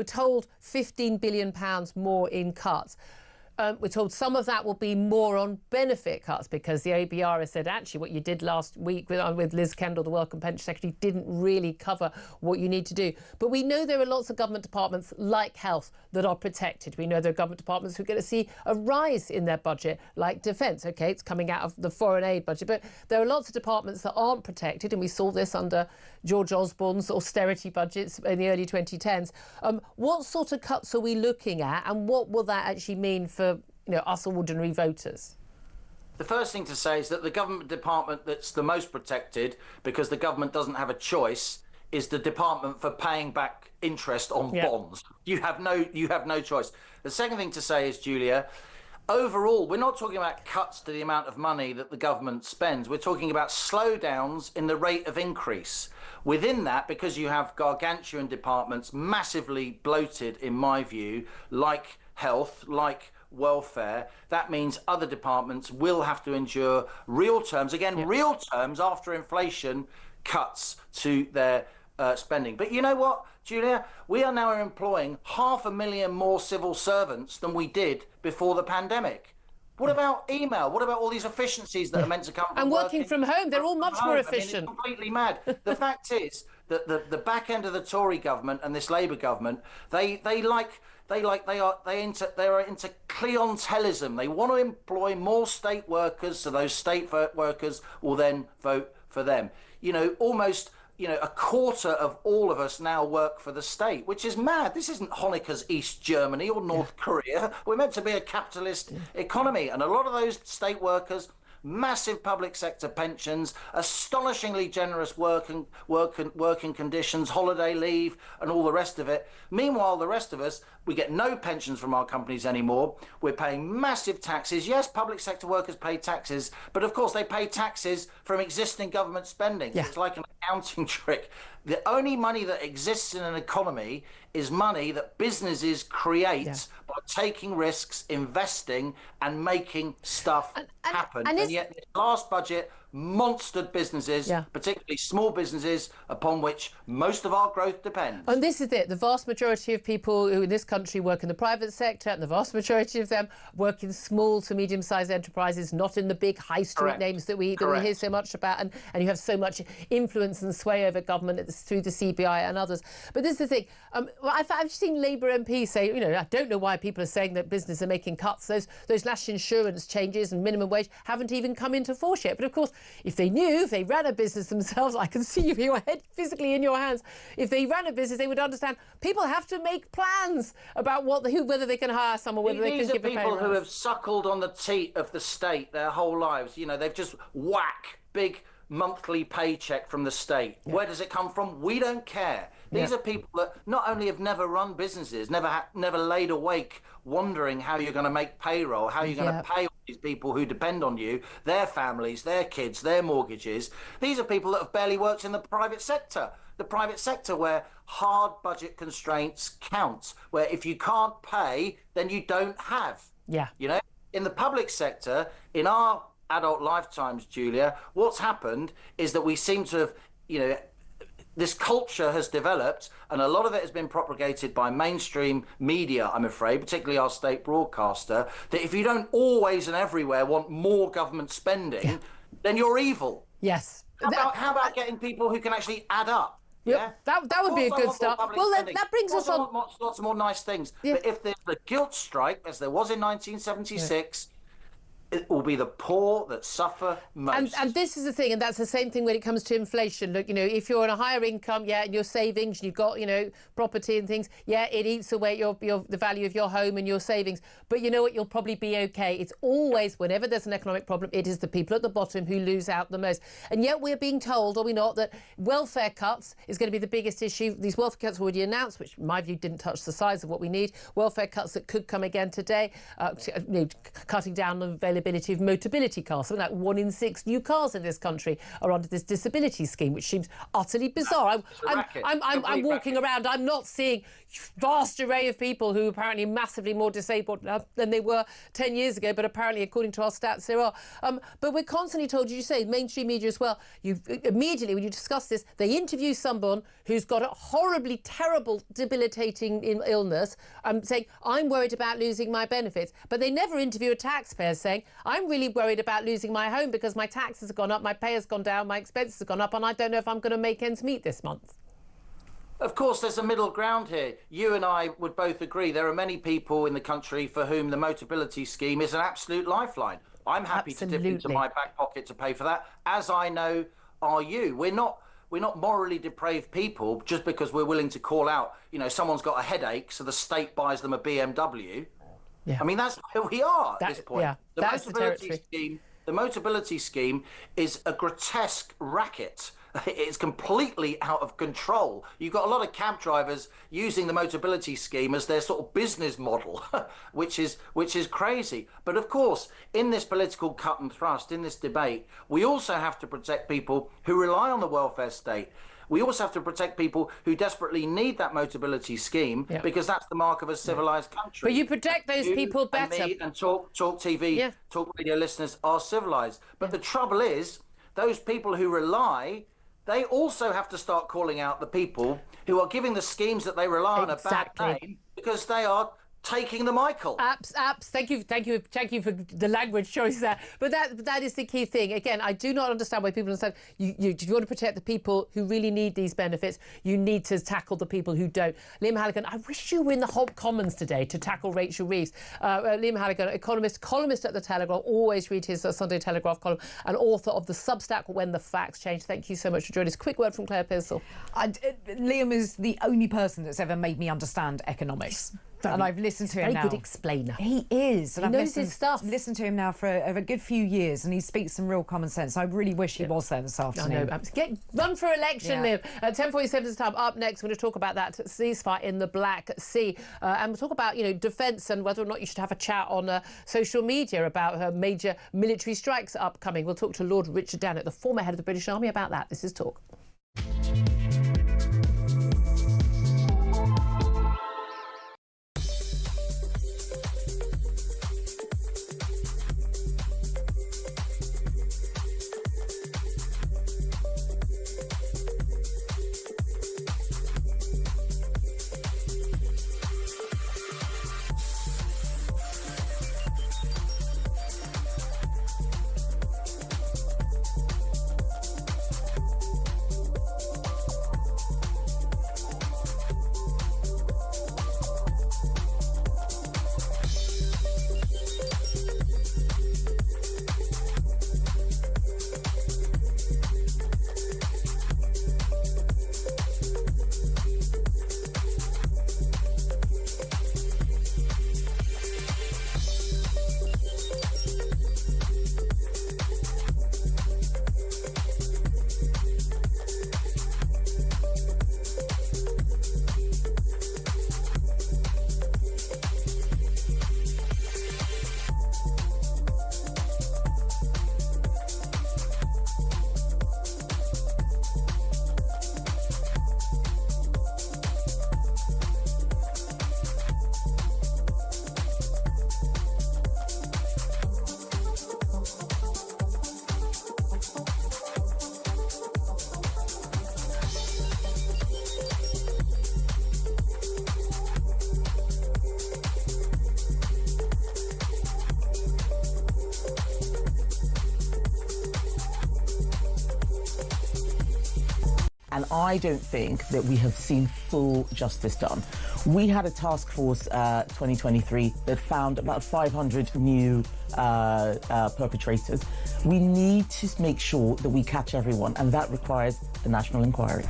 told £15 billion more in cuts. We're told some of that will be more on benefit cuts because the ABR has said, actually, what you did last week with Liz Kendall, the Welcome Pension Secretary, didn't really cover what you need to do. But we know there are lots of government departments like health that are protected. We know there are government departments who are going to see a rise in their budget, like defence. OK, it's coming out of the foreign aid budget. But there are lots of departments that aren't protected. And we saw this under George Osborne's austerity budgets in the early 2010s. What sort of cuts are we looking at? And what will that actually mean for us ordinary voters? The first thing to say is that the government department that's the most protected, because the government doesn't have a choice, is the department for paying back interest on bonds. You have no choice. The second thing to say is, Julia, overall, we're not talking about cuts to the amount of money that the government spends. We're talking about slowdowns in the rate of increase. Within that, because you have gargantuan departments, massively bloated, in my view, like health, like welfare, that means other departments will have to endure real terms after inflation cuts to their spending. But you know what, Julia? We are now employing 500,000 more civil servants than we did before the pandemic. What about email? What about all these efficiencies that are meant to come from and working from home? They're all much more efficient. I mean, it's completely mad. The fact is that the back end of the Tory government and this Labour government, they are into clientelism. They want to employ more state workers, so those state workers will then vote for them. Almost a quarter of all of us now work for the state, which is mad. This isn't Honecker's East Germany or North Korea. We're meant to be a capitalist economy, and a lot of those state workers, massive public sector pensions, astonishingly generous working conditions, holiday leave, and all the rest of it. Meanwhile, the rest of us, we get no pensions from our companies anymore. We're paying massive taxes. Yes, public sector workers pay taxes, but of course they pay taxes from existing government spending. So it's like an accounting trick. The only money that exists in an economy is money that businesses create by taking risks, investing, and making stuff happen. And yet, this last budget monstered businesses, particularly small businesses, upon which most of our growth depends. And this is it. The vast majority of people who in this country work in the private sector, and the vast majority of them work in small to medium-sized enterprises, not in the big high street names that we hear so much about. And you have so much influence and sway over government through the CBI and others. But this is the thing. I've seen Labour MPs say, I don't know why people are saying that business are making cuts. Those national insurance changes and minimum wage haven't even come into force yet. But of course, if they ran a business themselves, I can see your head physically in your hands. If they ran a business, they would understand people have to make plans about whether they can hire someone, whether they can give a pay rise. These are people who have suckled on the teat of the state their whole lives. They've just big monthly paycheck from the state. Where does it come from? We don't care. These are people that not only have never run businesses, never laid awake wondering how you're going to make payroll, how you're going to pay all these people who depend on you, their families, their kids, their mortgages. These are people that have barely worked in the private sector. The private sector where hard budget constraints count, where if you can't pay, then you don't have. In the public sector, in our adult lifetimes, Julia, what's happened is that we seem to have, this culture has developed, and a lot of it has been propagated by mainstream media, I'm afraid, particularly our state broadcaster, that if you don't always and everywhere want more government spending, then you're evil. Yes. How about getting people who can actually add up? Yeah, that would be a good start. Well, that brings us on. Lots of more nice things. Yeah. But if there's a guilt strike, as there was in 1976, it will be the poor that suffer most. And this is the thing, and that's the same thing when it comes to inflation. Look, if you're on a higher income, and your savings, and you've got, property and things, it eats away the value of your home and your savings. But you know what? You'll probably be okay. It's always, whenever there's an economic problem, it is the people at the bottom who lose out the most. And yet we're being told, are we not, that welfare cuts is going to be the biggest issue. These welfare cuts were already announced, which in my view didn't touch the size of what we need. Welfare cuts that could come again today, cutting down on availability of Motability cars. Something like 1 in 6 new cars in this country are under this disability scheme, which seems utterly bizarre. I'm walking around, I'm not seeing vast array of people who are apparently massively more disabled now than they were 10 years ago, but apparently, according to our stats, there are. But we're constantly told, you say, mainstream media as well, immediately when you discuss this, they interview someone who's got a horribly terrible, debilitating illness, saying, I'm worried about losing my benefits. But they never interview a taxpayer saying, I'm really worried about losing my home because my taxes have gone up, my pay has gone down, my expenses have gone up, and I don't know if I'm going to make ends meet this month. Of course, there's a middle ground here. You and I would both agree there are many people in the country for whom the Motability scheme is an absolute lifeline. I'm happy to dip into my back pocket to pay for that, as I know are you. We're not morally depraved people just because we're willing to call out, someone's got a headache, so the state buys them a BMW. Yeah. I mean, that's where we are at this point. Yeah, the Motability scheme is a grotesque racket. It's completely out of control. You've got a lot of cab drivers using the Motability scheme as their sort of business model, which is crazy. But of course, in this political cut and thrust, in this debate, we also have to protect people who rely on the welfare state. We also have to protect people who desperately need that Motability scheme because that's the mark of a civilized country. But you protect those people better. And me and Talk TV, Talk Radio listeners are civilized. But the trouble is, those people who rely, they also have to start calling out the people who are giving the schemes that they rely on a bad name because they are taking the Michael. Apps. Thank you for the language choice there. But that is the key thing. Again, I do not understand why people understand. If you want to protect the people who really need these benefits, you need to tackle the people who don't. Liam Halligan, I wish you were in the Hob Commons today to tackle Rachel Reeves. Liam Halligan, columnist at the Telegraph, always read his Sunday Telegraph column, and author of the Substack When the Facts Change. Thank you so much for joining us. Quick word from Claire Pearsall. Liam is the only person that's ever made me understand economics. And I've listened to him now. Very good explainer. He is. And he knows his stuff. I've listened to him now for a good few years, and he speaks some real common sense. I really wish he was there this afternoon. I know. Run for election, Liv. 10:47 is the time. Up next, we're going to talk about that ceasefire in the Black Sea. And we'll talk about, defence and whether or not you should have a chat on social media about major military strikes upcoming. We'll talk to Lord Richard Dannett, the former head of the British Army, about that. This is Talk. And I don't think that we have seen full justice done. We had a task force 2023 that found about 500 new perpetrators. We need to make sure that we catch everyone, and that requires a national inquiry.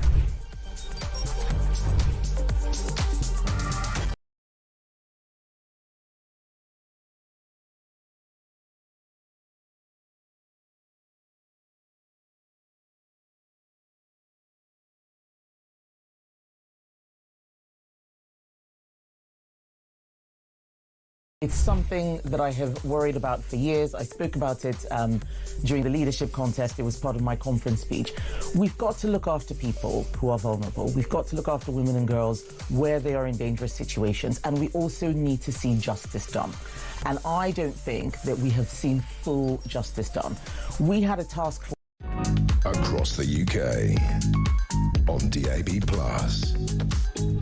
It's something that I have worried about for years. I spoke about it during the leadership contest. It was part of my conference speech. We've got to look after people who are vulnerable. We've got to look after women and girls where they are in dangerous situations. And we also need to see justice done. And I don't think that we have seen full justice done. We had a task force across the UK, on DAB+,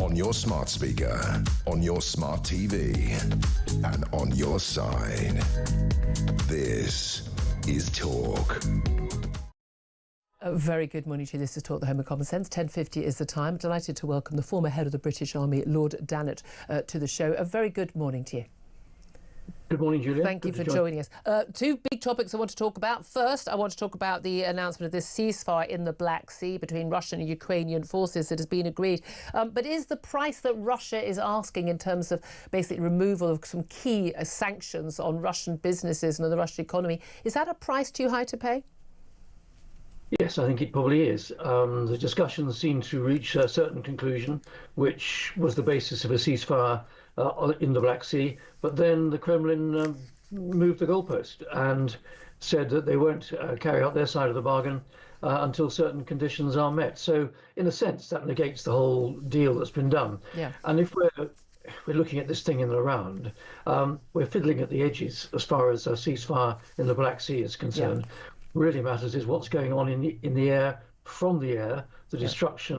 on your smart speaker, on your smart TV, and on your side. This is Talk. A very good morning to you. This is Talk, the Home of Common Sense. 10:50 is the time. Delighted to welcome the former head of the British Army, Lord Dannatt, to the show. A very good morning to you. Good morning, Julia. Thank you for joining us. Two big topics I want to talk about. First, I want to talk about the announcement of this ceasefire in the Black Sea between Russian and Ukrainian forces that has been agreed. But is the price that Russia is asking in terms of basically removal of some key sanctions on Russian businesses and on the Russian economy, is that a price too high to pay? Yes, I think it probably is. The discussions seem to reach a certain conclusion, which was the basis of a ceasefire in the Black Sea. But then the Kremlin moved the goalpost and said that they won't carry out their side of the bargain until certain conditions are met. So, in a sense, that negates the whole deal that's been done. Yeah. And if we're looking at this thing in the round, we're fiddling at the edges as far as a ceasefire in the Black Sea is concerned. Yeah. Really matters is what's going on in the air, from the air, the destruction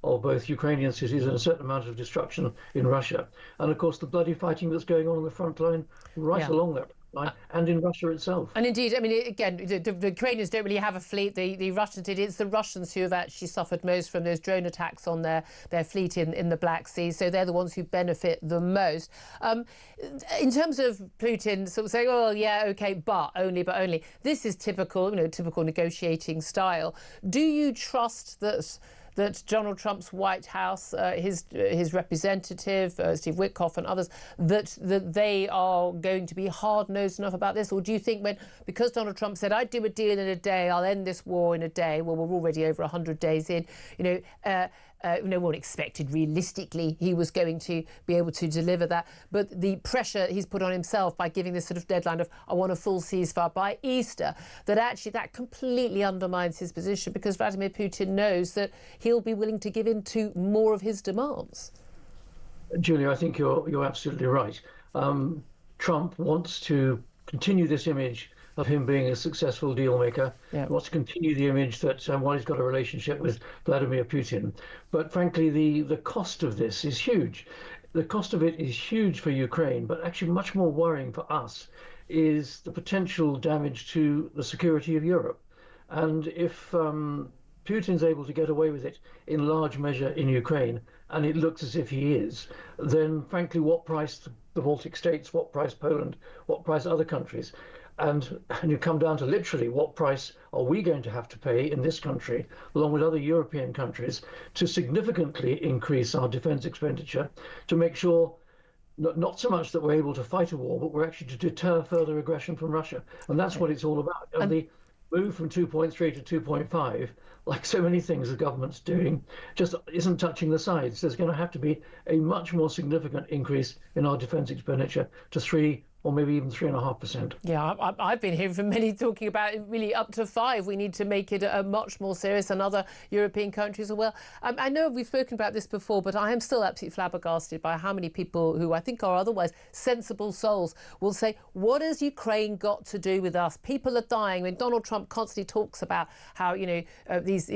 of both Ukrainian cities and a certain amount of destruction in Russia. And of course, the bloody fighting that's going on the front line, along that line, and in Russia itself. And indeed, I mean, again, the Ukrainians don't really have a fleet. The Russians did. It's the Russians who have actually suffered most from those drone attacks on their fleet in the Black Sea. So they're the ones who benefit the most. In terms of Putin sort of saying, oh, yeah, OK, but only. This is typical negotiating style. Do you trust that Donald Trump's White House, his representative, Steve Witkoff and others, that they are going to be hard-nosed enough about this? Or do you think because Donald Trump said, I'd do a deal in a day, I'll end this war in a day, well, we're already over 100 days in, no one expected realistically he was going to be able to deliver that. But the pressure he's put on himself by giving this sort of deadline of, I want a full ceasefire by Easter, that completely undermines his position, because Vladimir Putin knows that he'll be willing to give in to more of his demands. Julia, I think you're absolutely right. Trump wants to continue this image of him being a successful deal maker. Yeah. He wants to continue the image that he's got a relationship with Vladimir Putin. But frankly, the cost of this is huge. The cost of it is huge for Ukraine, but actually much more worrying for us is the potential damage to the security of Europe. And if Putin's able to get away with it in large measure in Ukraine, and it looks as if he is, then frankly, what price the Baltic states, what price Poland, what price other countries? And you come down to literally what price are we going to have to pay in this country, along with other European countries, to significantly increase our defence expenditure to make sure not so much that we're able to fight a war, but we're actually to deter further aggression from Russia. And that's what it's all about. And the move from 2.3 to 2.5, like so many things the government's doing, just isn't touching the sides. There's going to have to be a much more significant increase in our defence expenditure to 3 or maybe even 3.5%. Yeah, I've been hearing from many talking about really up to 5. We need to make it much more serious, and other European countries as well. I know we've spoken about this before, but I am still absolutely flabbergasted by how many people who I think are otherwise sensible souls will say, what has Ukraine got to do with us? People are dying. I mean, Donald Trump constantly talks about how, these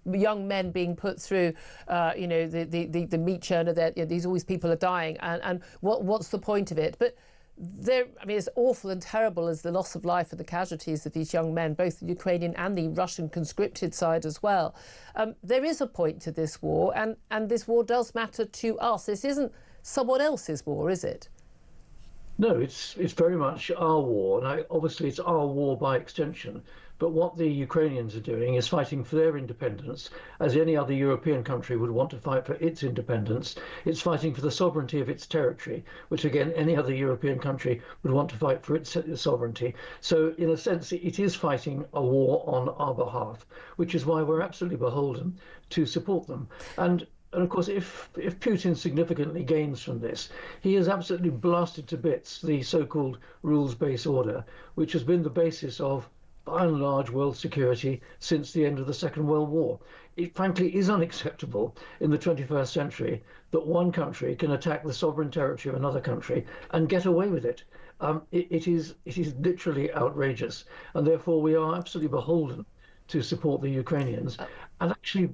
young men being put through, the meat churner, that these always people are dying. And what's the point of it? But As awful and terrible as the loss of life and the casualties of these young men, both the Ukrainian and the Russian conscripted side as well. There is a point to this war, and this war does matter to us. This isn't someone else's war, is it? No, it's very much our war, and obviously it's our war by extension. But what the Ukrainians are doing is fighting for their independence, as any other European country would want to fight for its independence. It's fighting for the sovereignty of its territory, which again, any other European country would want to fight for its sovereignty. So in a sense, it is fighting a war on our behalf, which is why we're absolutely beholden to support them. And of course, if Putin significantly gains from this, he has absolutely blasted to bits the so-called rules-based order, which has been the basis of, by and large, world security since the end of the Second World War. It frankly is unacceptable in the 21st century that one country can attack the sovereign territory of another country and get away with it. It is literally outrageous, and therefore we are absolutely beholden to support the Ukrainians and actually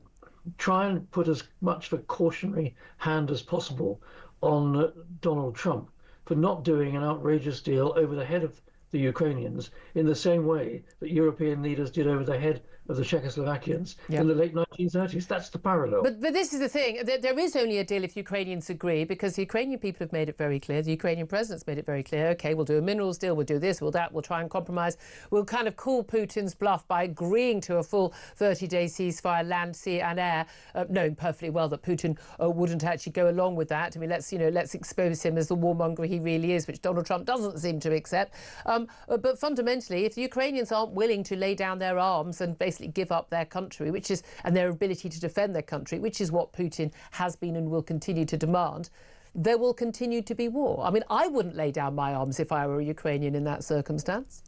try and put as much of a cautionary hand as possible on Donald Trump for not doing an outrageous deal over the head of the Ukrainians in the same way that European leaders did over the head of the Czechoslovakians in the late 1930s. That's the parallel. But this is the thing. There is only a deal if Ukrainians agree, because the Ukrainian people have made it very clear. The Ukrainian president's made it very clear. OK, we'll do a minerals deal. We'll do this. We'll that. We'll try and compromise. We'll kind of call Putin's bluff by agreeing to a full 30-day ceasefire, land, sea and air, knowing perfectly well that Putin wouldn't actually go along with that. I mean, let's expose him as the warmonger he really is, which Donald Trump doesn't seem to accept. But fundamentally, if the Ukrainians aren't willing to lay down their arms and basically give up their country, and their ability to defend their country, which is what Putin has been and will continue to demand, there will continue to be war. I mean, I wouldn't lay down my arms if I were a Ukrainian in that circumstance.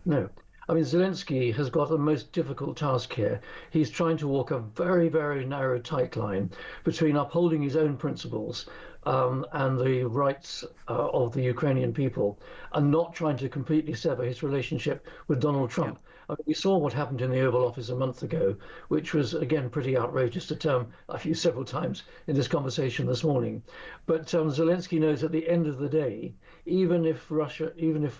No. I mean, Zelensky has got the most difficult task here. He's trying to walk a very, very narrow, tight line between upholding his own principles and the rights of the Ukrainian people, and not trying to completely sever his relationship with Donald Trump. I mean, we saw what happened in the Oval Office a month ago, which was, again, pretty outrageous, a term I've used several times in this conversation this morning. But Zelensky knows at the end of the day, even if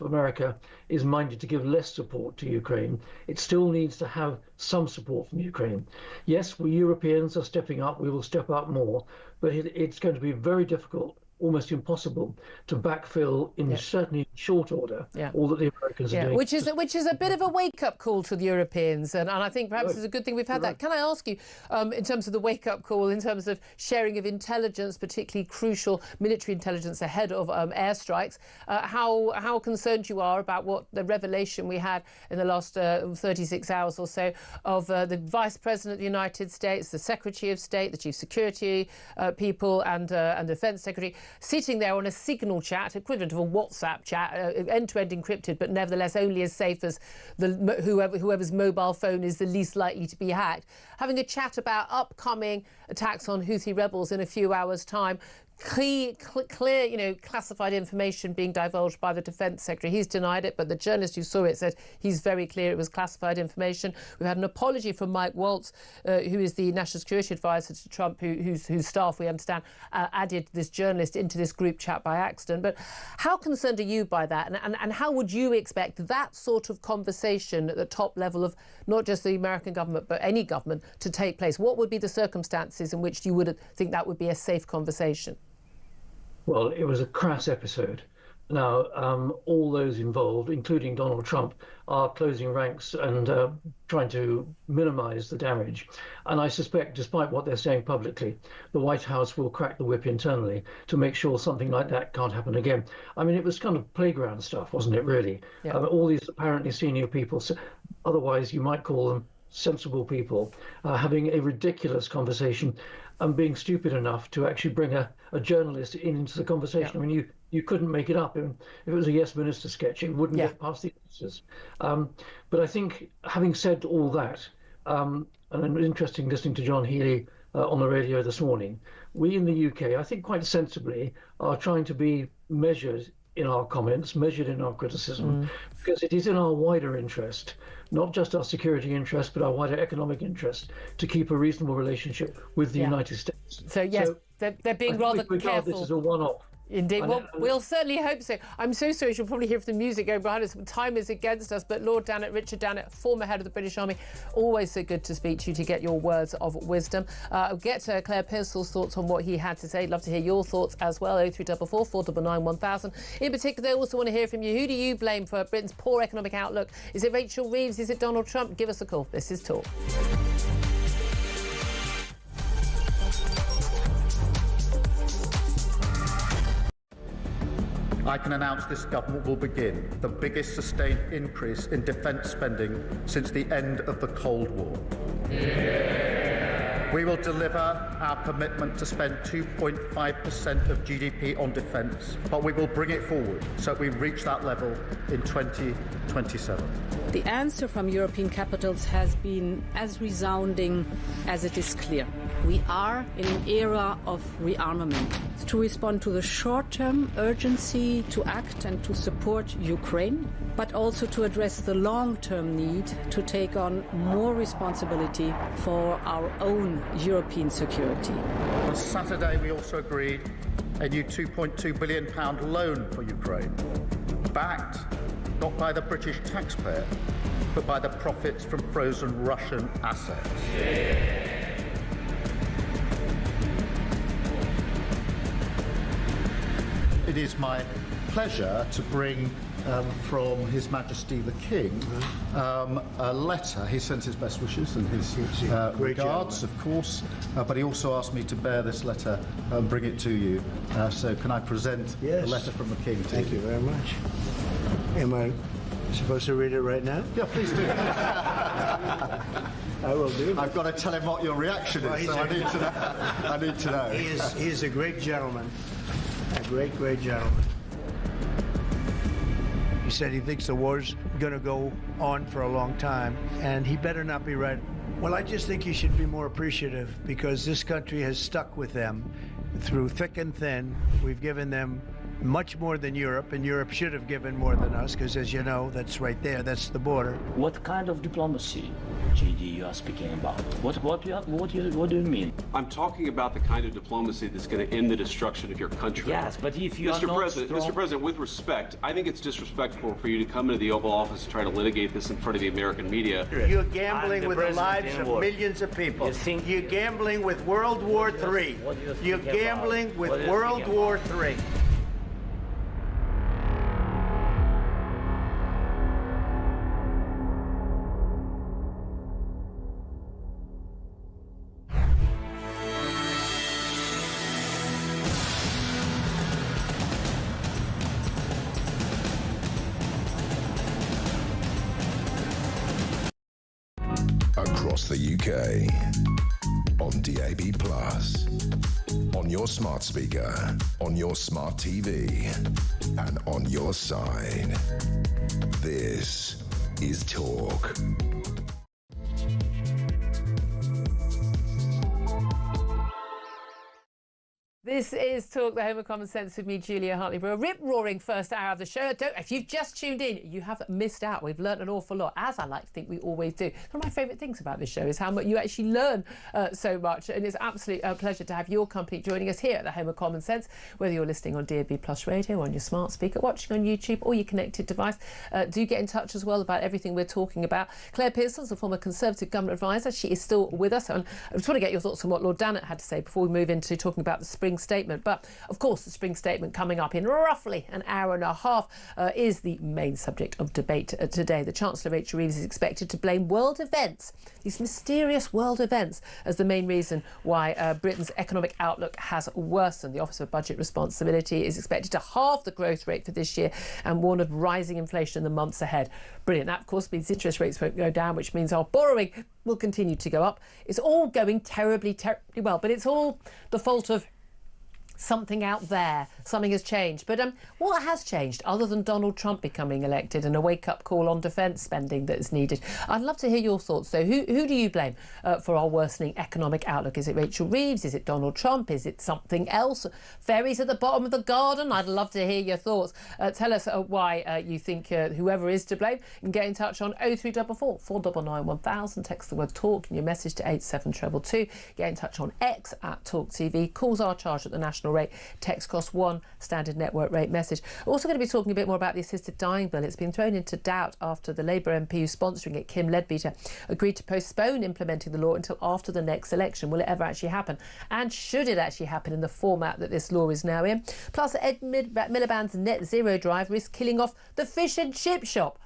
America is minded to give less support to Ukraine, it still needs to have some support from Ukraine. Yes, we Europeans are stepping up. We will step up more. But it's going to be very difficult, almost impossible, to backfill in certainly short order all that the Americans are doing. Which is a bit of a wake-up call to the Europeans, and I think perhaps it's a good thing we've had that. Can I ask you, in terms of the wake-up call, in terms of sharing of intelligence, particularly crucial military intelligence ahead of airstrikes, how concerned you are about what the revelation we had in the last 36 hours or so of the Vice President of the United States, the Secretary of State, the Chief Security people and Defence Secretary sitting there on a signal chat, equivalent of a WhatsApp chat, end-to-end encrypted, but nevertheless only as safe as whoever's mobile phone is the least likely to be hacked, having a chat about upcoming attacks on Houthi rebels in a few hours' time. Clear, classified information being divulged by the Defence Secretary. He's denied it, but the journalist who saw it said he's very clear it was classified information. We've had an apology from Mike Waltz, who is the National Security Advisor to Trump, whose staff, we understand, added this journalist into this group chat by accident. But how concerned are you by that? And how would you expect that sort of conversation at the top level of not just the American government, but any government to take place? What would be the circumstances in which you would think that would be a safe conversation? Well, it was a crass episode. Now, all those involved, including Donald Trump, are closing ranks and trying to minimize the damage. And I suspect, despite what they're saying publicly, the White House will crack the whip internally to make sure something like that can't happen again. I mean, it was kind of playground stuff, wasn't it, really? Yeah. All these apparently senior people, otherwise you might call them sensible people, having a ridiculous conversation and being stupid enough to actually bring a journalist into the conversation. Yeah. I mean, you couldn't make it up. If it was a Yes Minister sketch, it wouldn't get past the answers. But I think, having said all that, and it was interesting listening to John Healey on the radio this morning, we in the UK, I think quite sensibly, are trying to be measured in our comments, measured in our criticism, because it is in our wider interest, not just our security interest, but our wider economic interest, to keep a reasonable relationship with the United States. So yes, they're being rather careful. This is a one-off. Indeed. Well, we'll certainly hope so. I'm so sorry, you'll probably hear the music going behind us. Time is against us, but Lord Dannatt, Richard Dannatt, former head of the British Army, always so good to speak to you to get your words of wisdom. Get Claire Pearsall's thoughts on what he had to say. Love to hear your thoughts as well. 0344 499 1000. In particular, they also want to hear from you. Who do you blame for Britain's poor economic outlook? Is it Rachel Reeves? Is it Donald Trump? Give us a call. This is Talk. I can announce this government will begin the biggest sustained increase in defence spending since the end of the Cold War. We will deliver our commitment to spend 2.5% of GDP on defence, but we will bring it forward so we reach that level in 2027. The answer from European capitals has been as resounding as it is clear. We are in an era of rearmament. To respond to the short-term urgency to act and to support Ukraine, but also to address the long-term need to take on more responsibility for our own European security. On Saturday, we also agreed a new £2.2 billion loan for Ukraine, backed not by the British taxpayer, but by the profits from frozen Russian assets. It is my pleasure to bring from His Majesty the King a letter. He sends his best wishes and his regards, of course, but he also asked me to bear this letter and bring it to you. So can I present the letter from the King to you? Thank you very much. Am I supposed to read it right now? Yeah, please do. I will do. I've got to tell him what your reaction is, so I need to know. I need to know. He is a great gentleman. A great, great gentleman. He said he thinks the war's going to go on for a long time, and he better not be right. Well, I just think he should be more appreciative, because this country has stuck with them through thick and thin. We've given them much more than Europe, and Europe should have given more than us, because as you know, that's right there, that's the border. What kind of diplomacy, JD, you are speaking about? What do you mean? I'm talking about the kind of diplomacy that's going to end the destruction of your country. Yes, but if you Mr. are not President, strong... Mr. President, with respect, I think it's disrespectful for you to come into the Oval Office and try to litigate this in front of the American media. You're gambling with the lives of millions of people. You're gambling with World War III. You're gambling with World War III. Across the UK, on DAB+, on your smart speaker, on your smart TV, and on your side. This is Talk. This is Talk, the home of common sense, with me, Julia Hartley-Brewer. Rip-roaring first hour of the show. If you've just tuned in, you have missed out. We've learnt an awful lot, as I like to think we always do. One of my favourite things about this show is how much you actually learn so much, and it's absolutely a pleasure to have your company joining us here at the home of common sense, whether you're listening on DAB+ radio, on your smart speaker, watching on YouTube, or your connected device. Do get in touch as well about everything we're talking about. Claire Pearsall is a former Conservative government advisor. She is still with us, and I just want to get your thoughts on what Lord Dannatt had to say before we move into talking about the spring statement. But of course, the spring statement coming up in roughly an hour and a half is the main subject of debate today. The Chancellor, Rachel Reeves, is expected to blame world events, these mysterious world events, as the main reason why Britain's economic outlook has worsened. The Office for Budget Responsibility is expected to halve the growth rate for this year and warn of rising inflation in the months ahead. Brilliant. That, of course, means interest rates won't go down, which means our borrowing will continue to go up. It's all going terribly, terribly well, but it's all the fault of something out there. Something has changed. But what has changed other than Donald Trump becoming elected and a wake-up call on defence spending that is needed? I'd love to hear your thoughts, though. Who do you blame for our worsening economic outlook? Is it Rachel Reeves? Is it Donald Trump? Is it something else? Fairies at the bottom of the garden? I'd love to hear your thoughts. Tell us why you think whoever is to blame. You can get in touch on 0344 499 1000. Text the word TALK in your message to 87222. Get in touch on X at Talk TV. Calls are charged at the national rate. Text costs £1. one standard network rate message. We're also going to be talking a bit more about the assisted dying bill. It's been thrown into doubt after the Labour MP who's sponsoring it, Kim Leadbeater, agreed to postpone implementing the law until after the next election. Will it ever actually happen? And should it actually happen in the format that this law is now in? Plus, Ed Miliband's net zero drive risks killing off the fish and chip shop.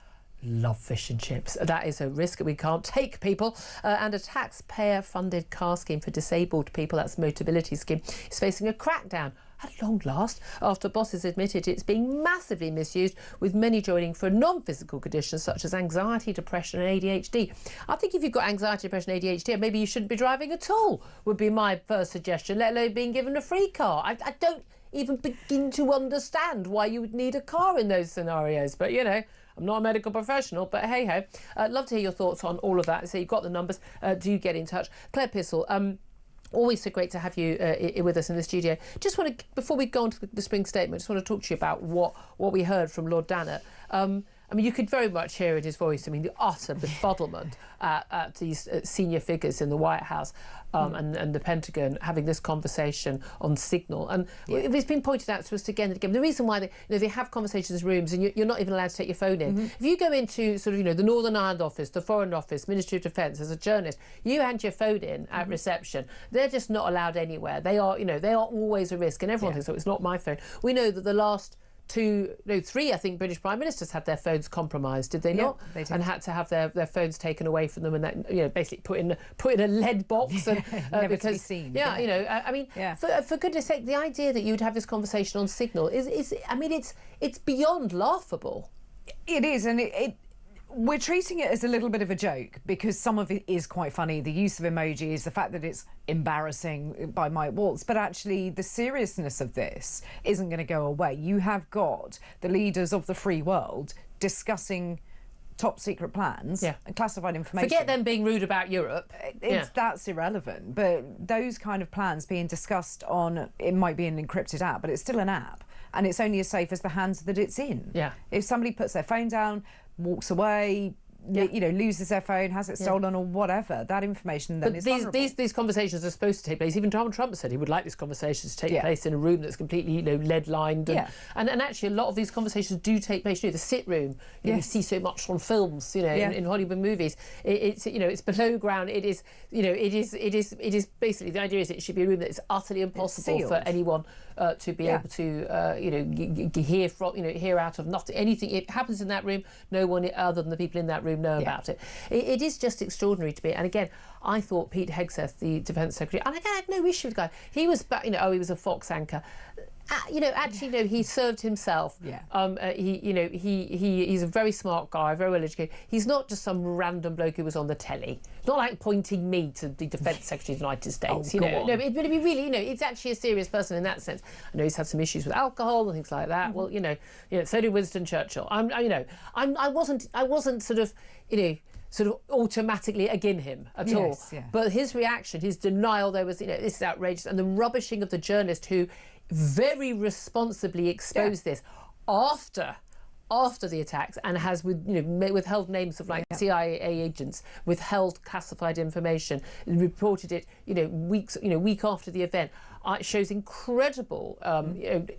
Love fish and chips. That is a risk we can't take, people. And a taxpayer-funded car scheme for disabled people, that's Motability scheme, is facing a crackdown at long last after bosses admitted it's being massively misused, with many joining for non-physical conditions such as anxiety, depression and ADHD. I think if you've got anxiety, depression and ADHD, maybe you shouldn't be driving at all, would be my first suggestion, let alone being given a free car. I don't even begin to understand why you would need a car in those scenarios, but you know, I'm not a medical professional, but hey-ho. Love to hear your thoughts on all of that. So you've got the numbers. Do get in touch. Claire Pissell, always so great to have you with us in the studio. Just want to, before we go on to the spring statement, just want to talk to you about what we heard from Lord Dannatt. I mean, you could very much hear in his voice, I mean, the utter befuddlement at these senior figures in the White House and the Pentagon having this conversation on Signal. And it's been pointed out to us again and again. The reason why they have conversations in rooms and you're not even allowed to take your phone in. If you go into sort of, the Northern Ireland office, the Foreign Office, Ministry of Defence, as a journalist, you hand your phone in at reception. They're just not allowed anywhere. They are always a risk. And everyone thinks, oh, it's not my phone. We know that the last three, I think, British Prime Ministers had their phones compromised, did they not? They did. And had to have their phones taken away from them and that, basically put in a lead box and never to be seen. I mean, for goodness sake, the idea that you'd have this conversation on Signal is I mean, it's beyond laughable. It is, and we're treating it as a little bit of a joke because some of it is quite funny. The use of emojis, the fact that it's embarrassing by Mike Waltz, but actually the seriousness of this isn't going to go away. You have got the leaders of the free world discussing top secret plans and classified information. Forget them being rude about Europe. That's irrelevant. But those kind of plans being discussed on, it might be an encrypted app, but it's still an app. And it's only as safe as the hands that it's in. Yeah. If somebody puts their phone down, walks away, loses their phone, has it stolen or whatever, that information then is vulnerable. These conversations are supposed to take place. Even Donald Trump said he would like these conversations to take place in a room that's completely lead-lined. And actually a lot of these conversations do take place. The sit room, you see so much on films, in Hollywood movies. It's below ground. It is basically, the idea is it should be a room that is utterly impossible for anyone to be able to hear out of nothing. Anything it happens in that room, no one other than the people in that room know about it. It is just extraordinary to be. And again, I thought Pete Hegseth, the Defence Secretary, and again, I had no issue with the guy. He was, he was a Fox anchor. He served himself. He's a very smart guy, very well educated. He's not just some random bloke who was on the telly. It's not like pointing me to the Defence Secretary of the United States. But it'd be really, it's actually a serious person in that sense. I know he's had some issues with alcohol and things like that. Well, so did Winston Churchill. I wasn't sort of automatically against him at all. But his reaction, his denial, there was, this is outrageous, and the rubbishing of the journalist who very responsibly exposed this after the attacks and has withheld names of CIA agents, withheld classified information, and reported it week after the event. It shows incredible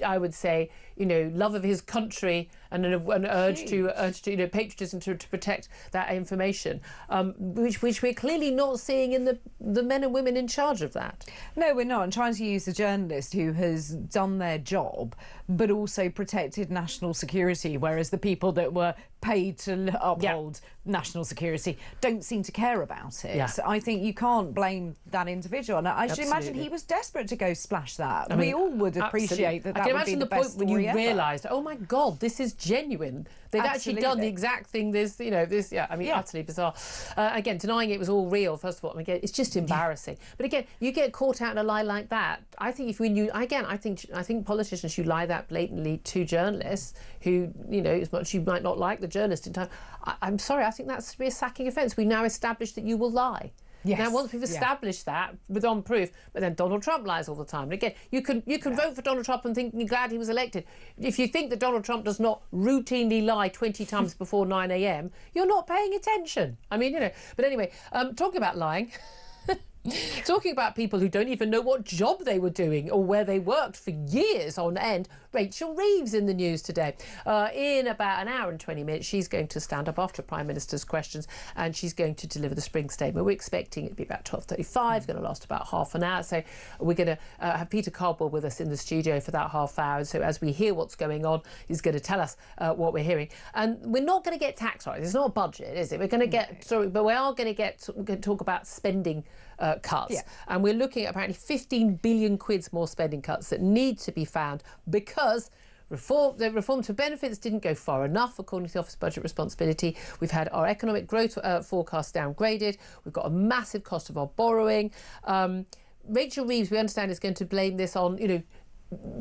I would say love of his country and an urge to patriotism to protect that information, which we're clearly not seeing in the men and women in charge of that. No, we're not. And trying to use a journalist who has done their job but also protected national security, whereas the people that were paid to uphold national security don't seem to care about it. So I think you can't blame that individual. And I should imagine he was desperate to go splash that. We all would appreciate that would be the best story ever. I can imagine the point when you realised, oh my God, this is genuine. They've actually done the exact thing. Utterly bizarre. Again, denying it was all real. First of all, again, it's just embarrassing. But again, you get caught out in a lie like that. I think if we knew, again, I think politicians should lie that blatantly to journalists who, as much as you might not like the journalist in time. I'm sorry, I think that's to be a sacking offence. We now established that you will lie. Now, once we've established that with on proof, but then Donald Trump lies all the time. And again, you can vote for Donald Trump and think you're glad he was elected. If you think that Donald Trump does not routinely lie 20 times before 9 a.m, you're not paying attention. But anyway, talking about lying. Talking about people who don't even know what job they were doing or where they worked for years on end, Rachel Reeves in the news today. In about an hour and 20 minutes, she's going to stand up after Prime Minister's questions and she's going to deliver the spring statement. We're expecting it to be about 12:35, going to last about half an hour. So we're going to have Peter Cardwell with us in the studio for that half hour. So as we hear what's going on, he's going to tell us what we're hearing. And we're not going to get tax rights. It's not a budget, is it? We're going to get, but we are going to talk about spending cuts, and we're looking at apparently 15 billion quid's more spending cuts that need to be found because the reform to benefits didn't go far enough, according to the Office of Budget Responsibility. We've had our economic growth forecast downgraded. We've got a massive cost of our borrowing. Rachel Reeves, we understand, is going to blame this on,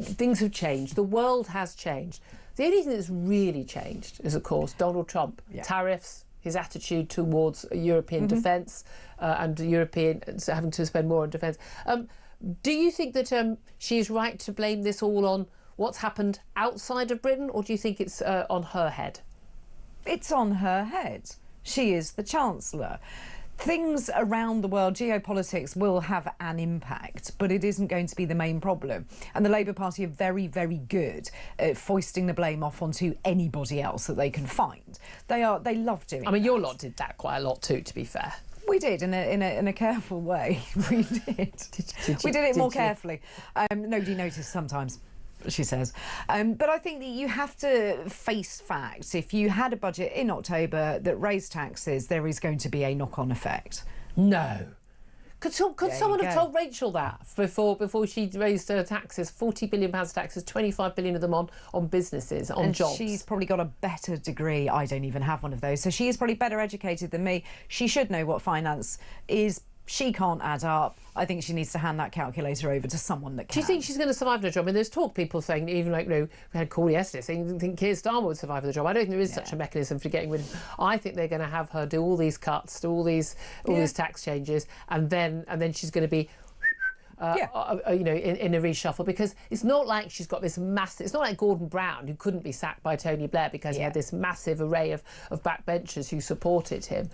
things have changed. The world has changed. The only thing that's really changed is, of course, Donald Trump, tariffs, his attitude towards European defence and Europeans having to spend more on defence. Do you think that she's right to blame this all on what's happened outside of Britain, or do you think it's on her head? It's on her head. She is the Chancellor. Things around the world, geopolitics, will have an impact, but it isn't going to be the main problem. And the Labour Party are very, very good at foisting the blame off onto anybody else that they can find. They love doing. I mean, your lot did that quite a lot too, to be fair. We did in a careful way. We did. We did it more carefully. Nobody noticed sometimes, she says. But I think that you have to face facts. If you had a budget in October that raised taxes, there is going to be a knock-on effect. No. Could someone have told Rachel that before she raised her taxes? £40 billion taxes, 25 billion of them on businesses, on jobs. She's probably got a better degree. I don't even have one of those. So she is probably better educated than me. She should know what finance is. She can't add up. I think she needs to hand that calculator over to someone that can. Do you think she's going to survive the job? I mean, there's people saying, even we had a call yesterday saying they think Keir Starmer would survive the job. I don't think there is such a mechanism for getting rid of. I think they're going to have her do all these cuts, do all these tax changes, and then she's going to be in a reshuffle, because it's not like she's got this massive. It's not like Gordon Brown, who couldn't be sacked by Tony Blair because he had this massive array of backbenchers who supported him.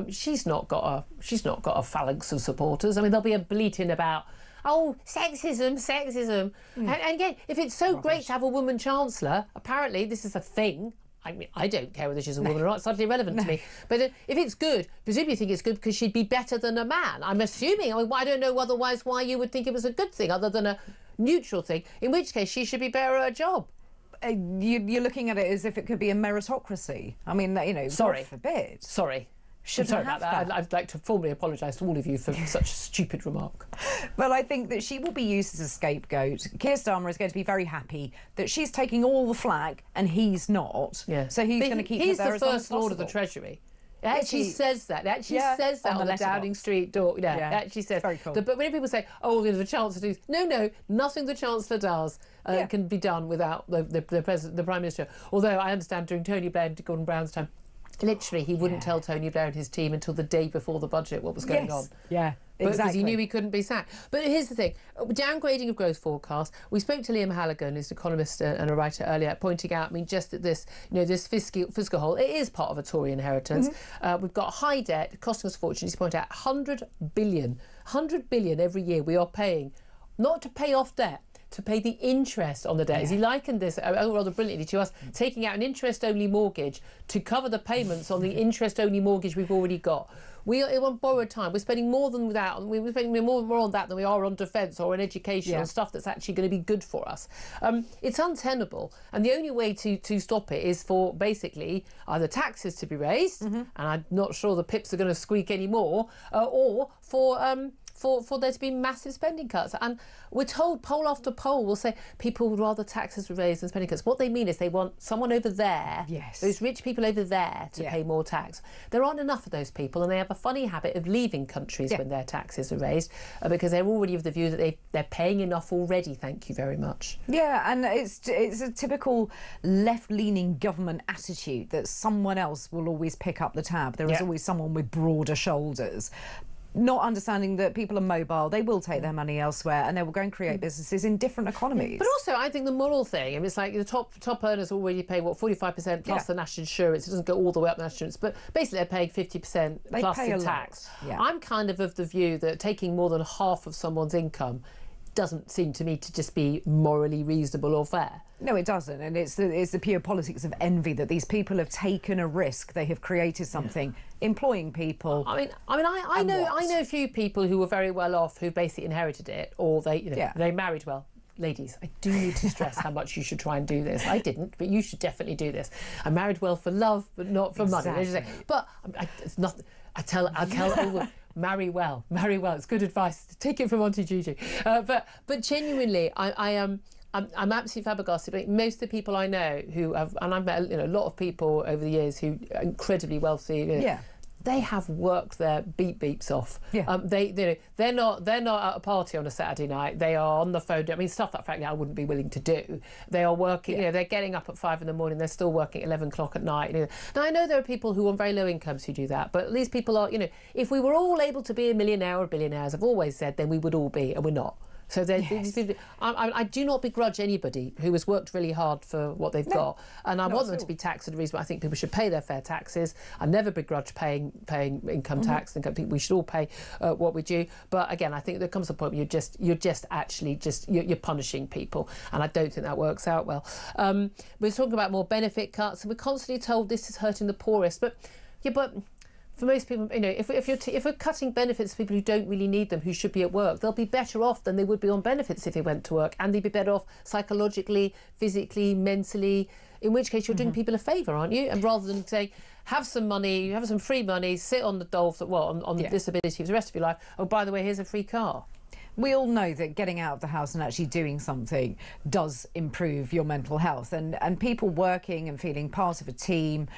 She's not got a phalanx of supporters. I mean, there'll be a bleating about, oh, sexism. And again, if it's so great to have a woman chancellor, apparently this is a thing. I mean, I don't care whether she's a woman or not. It's utterly irrelevant to me. But if it's good, presumably you think it's good because she'd be better than a man. I'm assuming. I mean, I don't know otherwise why you would think it was a good thing other than a neutral thing, in which case she should be better at her job. You're looking at it as if it could be a meritocracy. I mean, Sorry. God forbid. Sorry. Sorry about that. I'd like to formally apologise to all of you for such a stupid remark. Well, I think that she will be used as a scapegoat. Keir Starmer is going to be very happy that she's taking all the flak and he's not. Yeah. So he's going to keep her there as long as possible. He's the First Lord of the Treasury. It actually says that. It actually says that on the Downing Street door. Yeah, it actually says. Very cool. But when people say, "Oh, the Chancellor does," no, nothing the Chancellor does can be done without the President, the Prime Minister. Although I understand during Tony Blair and Gordon Brown's time, literally, he wouldn't tell Tony Blair and his team until the day before the budget what was going on. Yeah, because he knew he couldn't be sacked. But here's the thing, downgrading of growth forecast. We spoke to Liam Halligan, who's an economist and a writer earlier, pointing out, I mean, just that this, this fiscal hole, it is part of a Tory inheritance. We've got high debt, costing us a fortune. He's pointed out 100 billion every year we are paying, not to pay off debt, to pay the interest on the debt. As he likened this rather brilliantly to us taking out an interest-only mortgage to cover the payments on the interest-only mortgage we've already got. We are on borrowed time. We're spending more than that. We're spending more on that than we are on defence or on education or stuff that's actually going to be good for us. It's untenable, and the only way to stop it is for basically either taxes to be raised, and I'm not sure the pips are going to squeak anymore, or for there to be massive spending cuts. And we're told, poll after poll will say people would rather taxes were raised than spending cuts. What they mean is they want someone over there, those rich people over there, to pay more tax. There aren't enough of those people, and they have a funny habit of leaving countries when their taxes are raised because they're already of the view that they're paying enough already, thank you very much. Yeah, and it's a typical left-leaning government attitude that someone else will always pick up the tab. There is always someone with broader shoulders. not understanding that people are mobile, they will take their money elsewhere, and they will go and create businesses in different economies. But also, I think the moral thing, I mean, it's like the top earners already pay, what, 45% plus the national insurance. It doesn't go all the way up the national insurance, but basically they're paying 50% plus in tax. Yeah. I'm kind of the view that taking more than half of someone's income doesn't seem to me to just be morally reasonable or fair. No, it doesn't, and it's the pure politics of envy that these people have taken a risk. They have created something, employing people. I know a few people who were very well off who basically inherited it, or they married well. Ladies, I do need to stress how much you should try and do this. I didn't, but you should definitely do this. I married well for love, but not for money. But it's not. I'll tell all the. Marry well. It's good advice. Take it from Auntie Gigi. But genuinely, I'm absolutely flabbergasted. Most of the people I know who have, and I've met a lot of people over the years who are incredibly wealthy. They have worked their beeps off. Yeah. They're not at a party on a Saturday night. They are on the phone. I mean, stuff that frankly I wouldn't be willing to do. They are working. They're getting up at 5 in the morning. They're still working at 11 o'clock at night. Now I know there are people who are on very low incomes who do that, but these people are. If we were all able to be a millionaire or billionaires, I've always said, then we would all be, and we're not. So I do not begrudge anybody who has worked really hard for what they've got, and I want them to be taxed at a reasonable. I think people should pay their fair taxes. I never begrudge paying income tax. I think we should all pay what we do. But again, I think there comes a point where you're punishing people, and I don't think that works out well. We're talking about more benefit cuts, and we're constantly told this is hurting the poorest. But for most people, if we're cutting benefits to people who don't really need them, who should be at work, they'll be better off than they would be on benefits if they went to work, and they'd be better off psychologically, physically, mentally. In which case, you're doing people a favour, aren't you? And rather than saying, have some money, have some free money, sit on the dole on the disability for the rest of your life. Oh, by the way, here's a free car. We all know that getting out of the house and actually doing something does improve your mental health, and people working and feeling part of a team,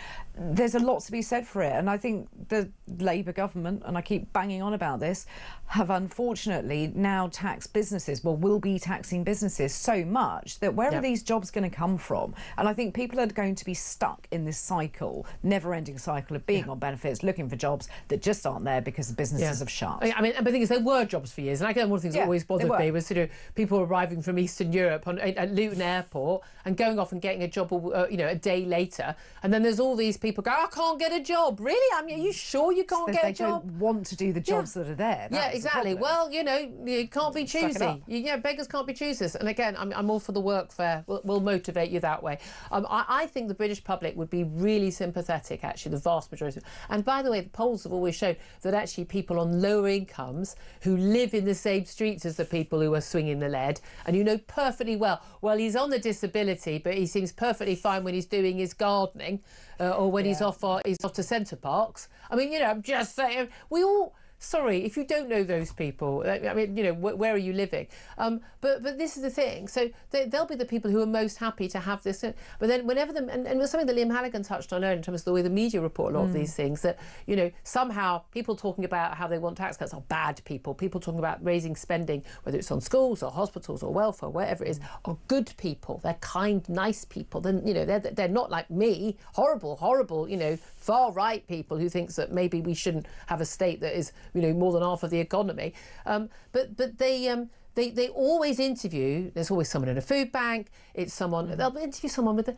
there's a lot to be said for it. And I think the Labour government, and I keep banging on about this, have unfortunately now taxed businesses, will be taxing businesses so much that where are these jobs going to come from? And I think people are going to be stuck in this cycle, never-ending cycle of being on benefits, looking for jobs that just aren't there because the businesses have shut. I mean, the thing is, there were jobs for years, and I get one of the things that always bothered me was people arriving from Eastern Europe at Luton Airport and going off and getting a job, a day later, and then there's all these people go, I can't get a job. Really? I mean, are you sure you can't get a job? They don't want to do the jobs that are there. Exactly. Well, you can't be choosy. Beggars can't be choosers. And again, I'm all for the workfare. We'll motivate you that way. I think the British public would be really sympathetic, actually, the vast majority. And by the way, the polls have always shown that actually people on lower incomes who live in the same streets as the people who are swinging the lead, and you know perfectly well, he's on the disability, but he seems perfectly fine when he's doing his gardening or when he's off to Centre Parks. I mean, I'm just saying, we all... Sorry, if you don't know those people, I mean, where are you living? But this is the thing. So they'll be the people who are most happy to have this. But then whenever them, and it was something that Liam Halligan touched on earlier in terms of the way the media report a lot of these things, that, somehow people talking about how they want tax cuts are bad people. People talking about raising spending, whether it's on schools or hospitals or welfare, whatever it is, are good people. They're kind, nice people. Then, they're not like me, horrible, far-right people who thinks that maybe we shouldn't have a state that is, more than half of the economy. But they always interview, there's always someone in a food bank, it's someone, they'll interview someone with a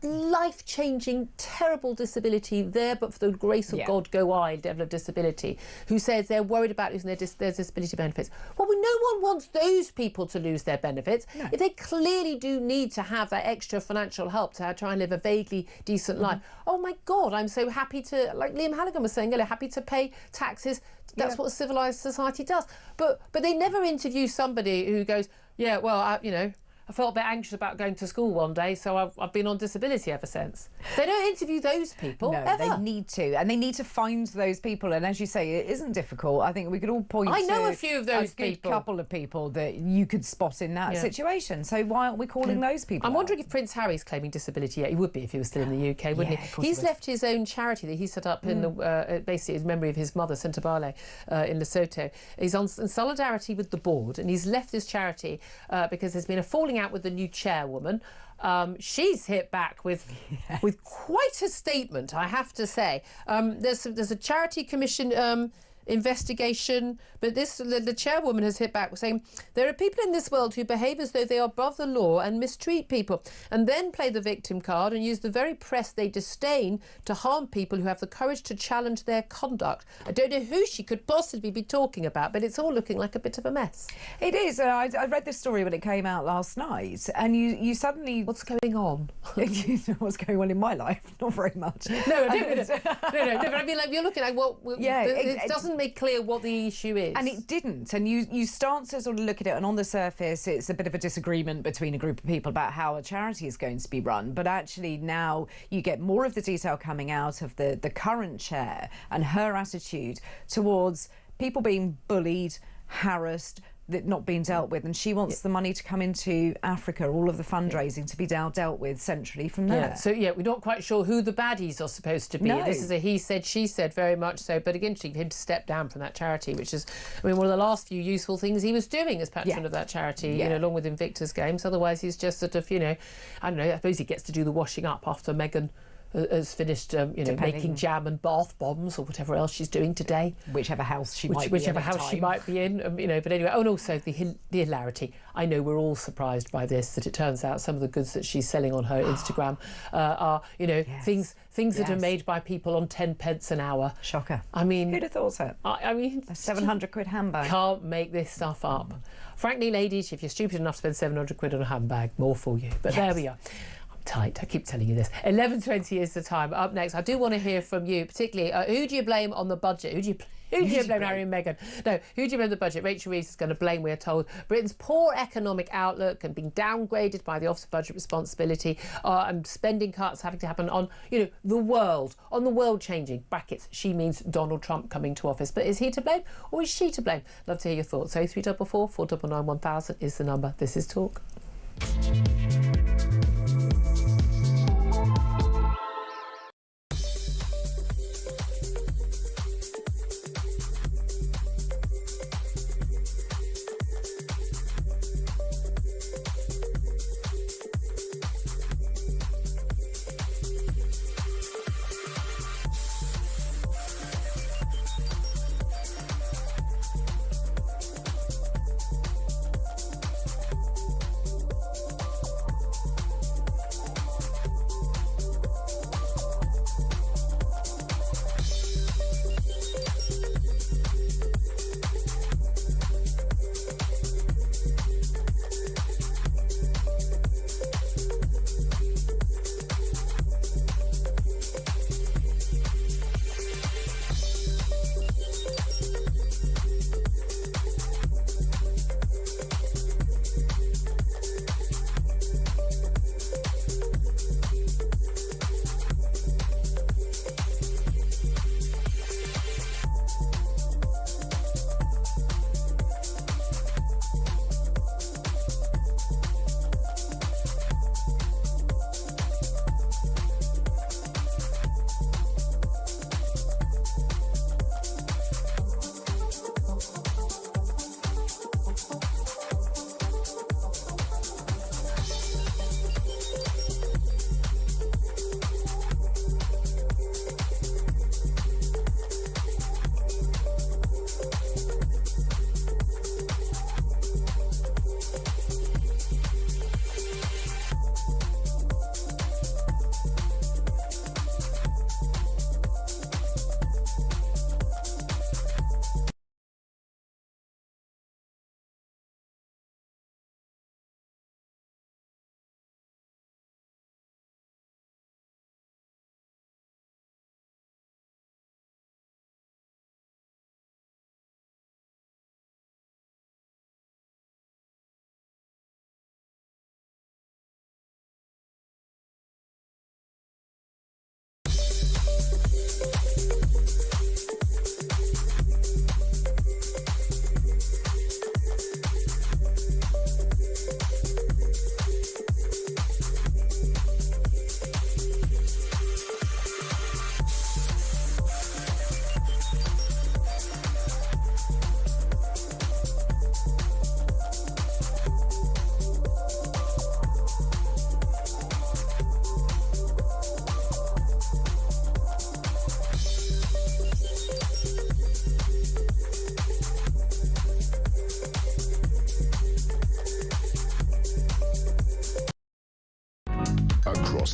life-changing, terrible disability there, but for the grace of God go I, level of disability, who says they're worried about losing their disability benefits. Well, no one wants those people to lose their benefits. No. If they clearly do need to have that extra financial help to try and live a vaguely decent life. Oh my God, I'm so happy to, like Liam Halligan was saying earlier, happy to pay taxes. That's what a civilised society does. But they never interview somebody who goes, I felt a bit anxious about going to school one day, so I've been on disability ever since. They don't interview those people, ever. They need to, and they need to find those people. And as you say, it isn't difficult. I think we could all point to... I know a few of those people. A couple of people that you could spot in that situation. So why aren't we calling those people I'm wondering if Prince Harry's claiming disability yet. He would be if he was still in the UK, wouldn't he? He's left his own charity that he set up in the, basically in memory of his mother, Sentabale, in Lesotho. He's in solidarity with the board, and he's left this charity because there's been a falling out with the new chairwoman. She's hit back with quite a statement, I have to say. There's a charity commission investigation. But the chairwoman has hit back saying there are people in this world who behave as though they are above the law and mistreat people and then play the victim card and use the very press they disdain to harm people who have the courage to challenge their conduct. I don't know who she could possibly be talking about, but it's all looking like a bit of a mess. It is. I read this story when it came out last night, and you suddenly... What's going on? You know what's going on in my life? Not very much. No, but I mean, like, you're looking at it doesn't make clear what the issue is. And it didn't. And you start to sort of look at it, and on the surface, it's a bit of a disagreement between a group of people about how a charity is going to be run. But actually now you get more of the detail coming out of the current chair and her attitude towards people being bullied, harassed, that not being dealt with, and she wants the money to come into Africa, all of the fundraising to be dealt with centrally from there. Yeah. So we're not quite sure who the baddies are supposed to be. No. This is a he said, she said, very much so. But again, for him to step down from that charity, which is, I mean, one of the last few useful things he was doing as patron of that charity, you know, along with Invictus Games. Otherwise, he's just sort of, you know, I don't know. I suppose he gets to do the washing up after Meghan has finished, you know, making jam and bath bombs or whatever else she's doing today. Whichever house she might be in, you know. But anyway, and also the hilarity. I know we're all surprised by this, that it turns out some of the goods that she's selling on her Instagram are, you know, things that are made by people on 10 pence an hour. Shocker. I mean, who'd have thought it? I mean, a 700 quid handbag. Can't make this stuff up. Frankly, ladies, if you're stupid enough to spend 700 quid on a handbag, more for you. But there we are. Tight. I keep telling you this. 11:20 is the time. Up next, I do want to hear from you, particularly who do you blame on the budget? Who do you blame Harry and Meghan? No, who do you blame the budget? Rachel Reeves is going to blame, we are told, Britain's poor economic outlook and being downgraded by the Office of Budget Responsibility, and spending cuts having to happen on, you know, the world changing. Brackets. She means Donald Trump coming to office. But is he to blame or is she to blame? Love to hear your thoughts. 0344 499 1000 is the number. This is Talk.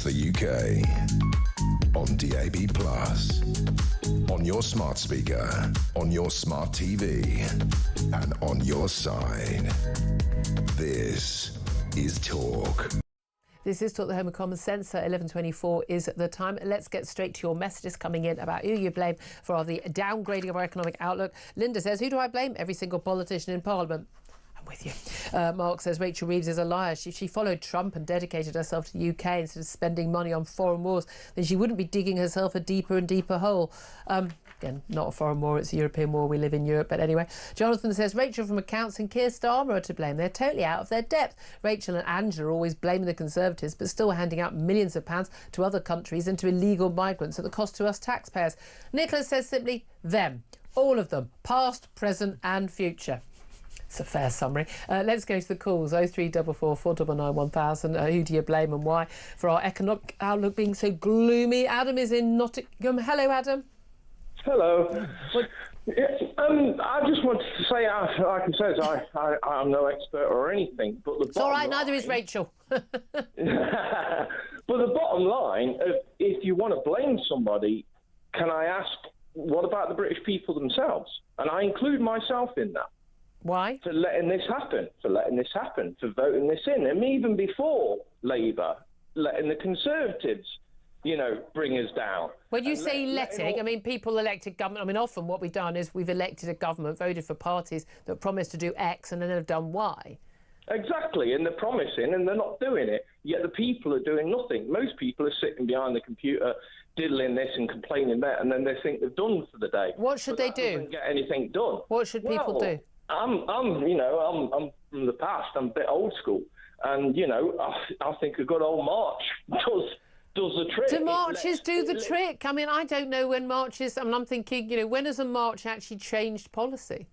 the UK. On DAB+, on your smart speaker, on your smart TV, and on your side. This is Talk. This is Talk, the Home of Common Sense. 11:24 is the time. Let's get straight to your messages coming in about who you blame for the downgrading of our economic outlook. Linda says, who do I blame? Every single politician in Parliament. With you. Mark says Rachel Reeves is a liar. She followed Trump and dedicated herself to the UK instead of spending money on foreign wars. Then she wouldn't be digging herself a deeper and deeper hole. Again, not a foreign war, it's a European war. We live in Europe. But anyway, Jonathan says Rachel from Accounts and Keir Starmer are to blame. They're totally out of their depth. Rachel and Angela are always blaming the Conservatives, but still handing out millions of pounds to other countries and to illegal migrants at the cost to us taxpayers. Nicholas says simply them. All of them. Past, present and future. It's a fair summary. Let's go to the calls. 0344 499 1000. Who do you blame and why for our economic outlook being so gloomy? Adam is in Nottingham. Hello, Adam. Hello. I just wanted to say, like I said, I'm no expert or anything, but it's all right. Neither is Rachel. But the bottom line, if you want to blame somebody, can I ask, what about the British people themselves? And I include myself in that. Why? For letting this happen, for voting this in. And even before Labour, letting the Conservatives, bring us down. When you say letting, I mean, people elected government. I mean, often what we've done is we've elected a government, voted for parties that promised to do X and then have done Y. Exactly, and they're promising and they're not doing it, yet the people are doing nothing. Most people are sitting behind the computer diddling this and complaining that, and then they think they've done for the day. What should they do? Doesn't get anything done. What should people do? I'm from the past. I'm a bit old school, and I think a good old march does the trick. Do marches do the trick? I mean, I don't know when marches. I mean, I'm thinking, when has a march actually changed policy?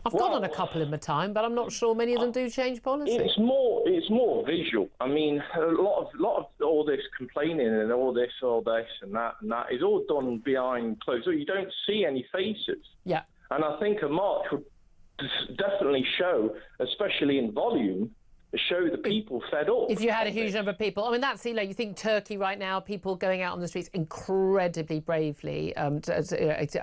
I've gone on a couple in my time, but I'm not sure many of them do change policy. It's more visual. I mean, a lot of all this complaining and all this and that is all done behind closed doors. You don't see any faces. Yeah. And I think a march would definitely show, especially in volume, show the people fed up. If you had a huge number of people, I mean, that's, you think Turkey right now, people going out on the streets incredibly bravely,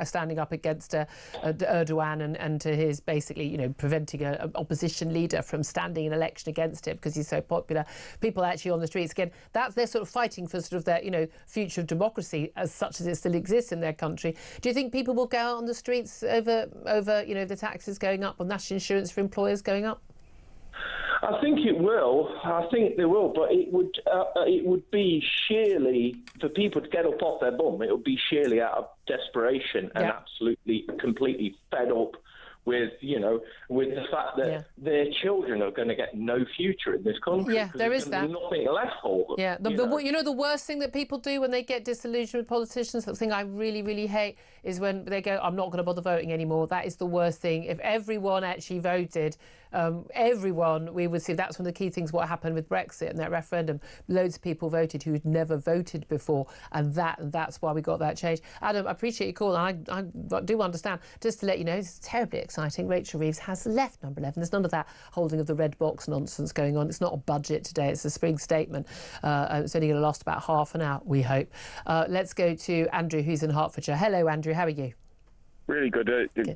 standing up against Erdogan and to his basically, preventing an opposition leader from standing an election against him because he's so popular. People actually on the streets, again, they're sort of fighting for sort of their, future of democracy as such as it still exists in their country. Do you think people will go out on the streets over the taxes going up or national insurance for employers going up? I think it will. I think they will, but it would be sheerly for people to get up off their bum. It would be sheerly out of desperation and absolutely, completely fed up with the fact that their children are going to get no future in this country. Yeah, there is that. Nothing left for them. Yeah, the worst thing that people do when they get disillusioned with politicians, the thing I really, really hate is when they go, I'm not going to bother voting anymore. That is the worst thing. If everyone actually voted, we would see that's one of the key things what happened with Brexit and that referendum. Loads of people voted who had never voted before, and that's why we got that change. Adam, I appreciate your call, and I do understand. Just to let you know, it's terribly exciting. Rachel Reeves has left Number 11. There's none of that holding of the red box nonsense going on. It's not a budget today. It's a spring statement. It's only going to last about half an hour, we hope. Let's go to Andrew, who's in Hertfordshire. Hello, Andrew. How are you? Really good.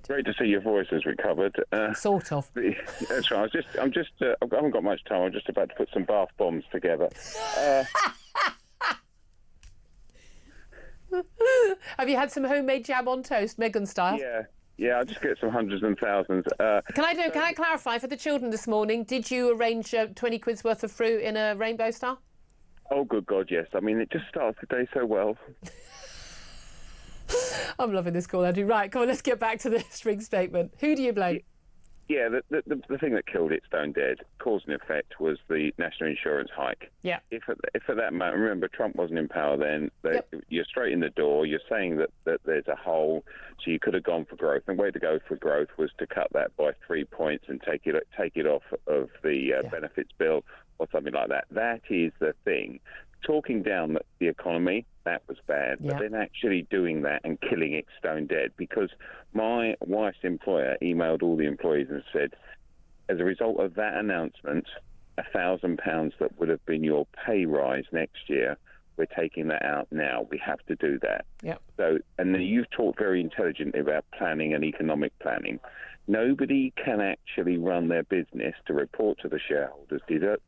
Great to see your voice has recovered. Sort of. That's right. I haven't got much time. I'm just about to put some bath bombs together. Have you had some homemade jam on toast, Meghan style? Yeah. I'll just get some hundreds and thousands. Can I clarify for the children this morning? Did you arrange 20 quid's worth of fruit in a rainbow style? Oh, good God, yes. I mean, it just starts the day so well. I'm loving this call, Andrew. Right, come on, let's get back to the spring statement. Who do you blame? Yeah, the thing that killed it stone dead, cause and effect, was the national insurance hike. Yeah. If at that moment, remember, Trump wasn't in power then, you're straight in the door, you're saying that there's a hole, so you could have gone for growth. And the way to go for growth was to cut that by 3 points and take it off of the benefits bill or something like that. That is the thing. Talking down the economy, that was bad. But then actually doing that and killing it stone dead, because my wife's employer emailed all the employees and said, as a result of that announcement, £1,000 that would have been your pay rise next year, we're taking that out now. We have to do that. Yep. So, and then you've talked very intelligently about planning and economic planning. Nobody can actually run their business to report to the shareholders,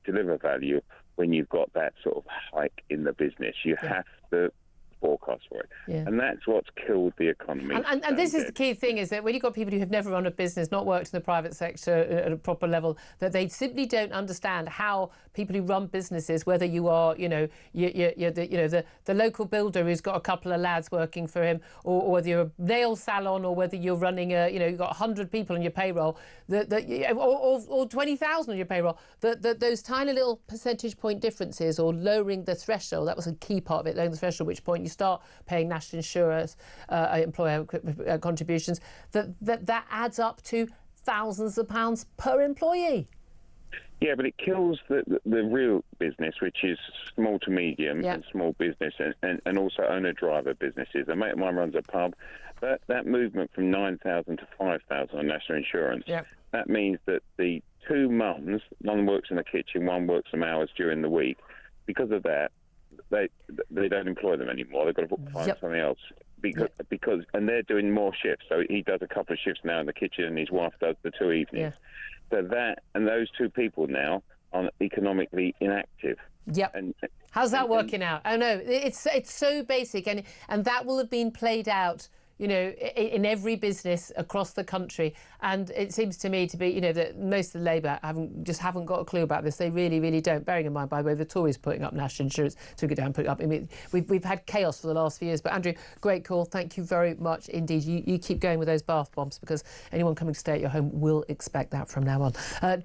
deliver value when you've got that sort of hike in the business. You have to forecast for it. Yeah. And that's what's killed the economy. And this is the key thing, is that when you've got people who have never run a business, not worked in the private sector at a proper level, that they simply don't understand how people who run businesses, whether you are, the local builder who's got a couple of lads working for him, or whether you're a nail salon, or whether you're running you've got 100 people on your payroll, or 20,000 on your payroll, that those tiny little percentage point differences, or lowering the threshold, that was a key part of it, lowering the threshold, at which point you start paying national insurance, employer contributions, that adds up to thousands of pounds per employee. Yeah, but it kills the real business, which is small to medium and small business, and also owner-driver businesses. A mate of mine runs a pub. That movement from 9,000 to 5,000 on national insurance, that means that the two mums, one works in the kitchen, one works some hours during the week. Because of that, they don't employ them anymore. They've got to find something else. Because and they're doing more shifts. So he does a couple of shifts now in the kitchen, and his wife does the 2 evenings. So that and those two people now are economically inactive. Yep. How's that working out? Oh no, it's so basic, and that will have been played out, in every business across the country. And it seems to me to be, that most of the Labour haven't got a clue about this. They really, really don't. Bearing in mind, by the way, the Tories putting up national insurance, took it down, put it up. I mean, we've had chaos for the last few years. But Andrew, great call. Thank you very much indeed. You keep going with those bath bombs, because anyone coming to stay at your home will expect that from now on.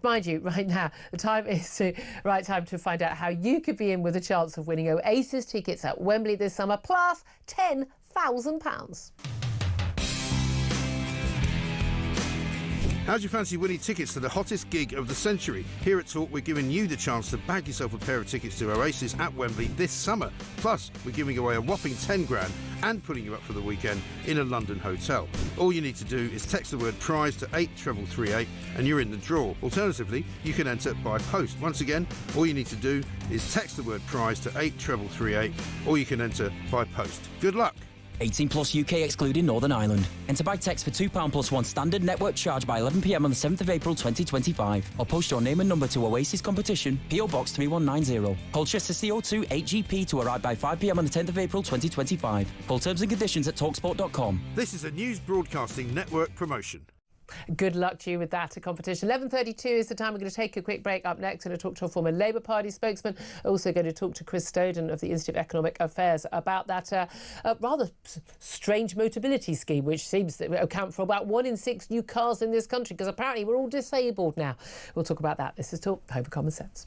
Mind you, right now, the time is the right time to find out how you could be in with a chance of winning Oasis tickets at Wembley this summer, plus £10,000. How do you fancy winning tickets to the hottest gig of the century? Here at Talk, we're giving you the chance to bag yourself a pair of tickets to Oasis at Wembley this summer. Plus, we're giving away a whopping 10 grand and putting you up for the weekend in a London hotel. All you need to do is text the word prize to 83338 and you're in the draw. Alternatively, you can enter by post. Once again, all you need to do is text the word prize to 83338 or you can enter by post. Good luck. 18 plus UK excluding Northern Ireland. Enter by text for £2 plus one standard network charge by 11 p.m. on the 7th of April 2025. Or post your name and number to Oasis Competition, PO Box 3190. Colchester CO2 8GP to arrive by 5 p.m. on the 10th of April 2025. Full terms and conditions at talksport.com. This is a News Broadcasting Network promotion. Good luck to you with that competition. 11:32 is the time. We're going to take a quick break. Up next, going to talk to a former Labour Party spokesman. Also going to talk to Chris Snowdon of the Institute of Economic Affairs about that rather strange Motability scheme, which seems to account for about 1 in 6 new cars in this country, because apparently we're all disabled now. We'll talk about that. This is Talk, Home of Common Sense.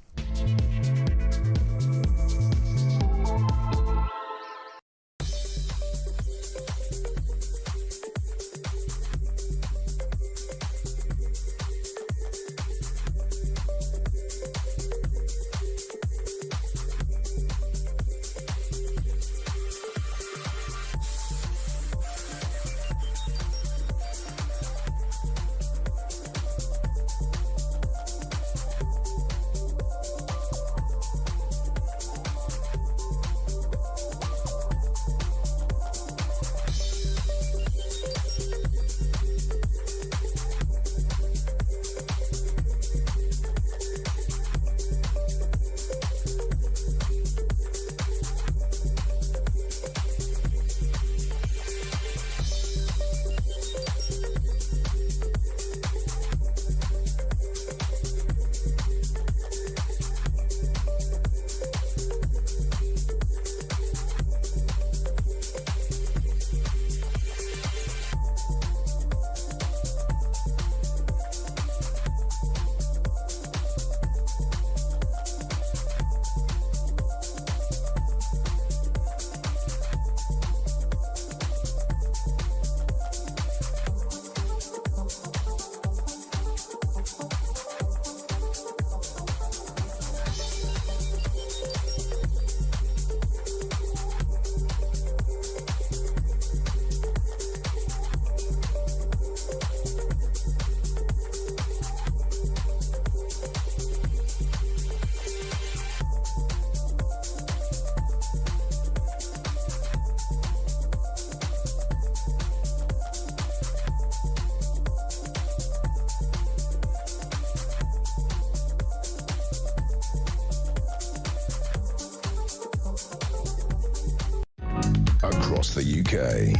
across the UK.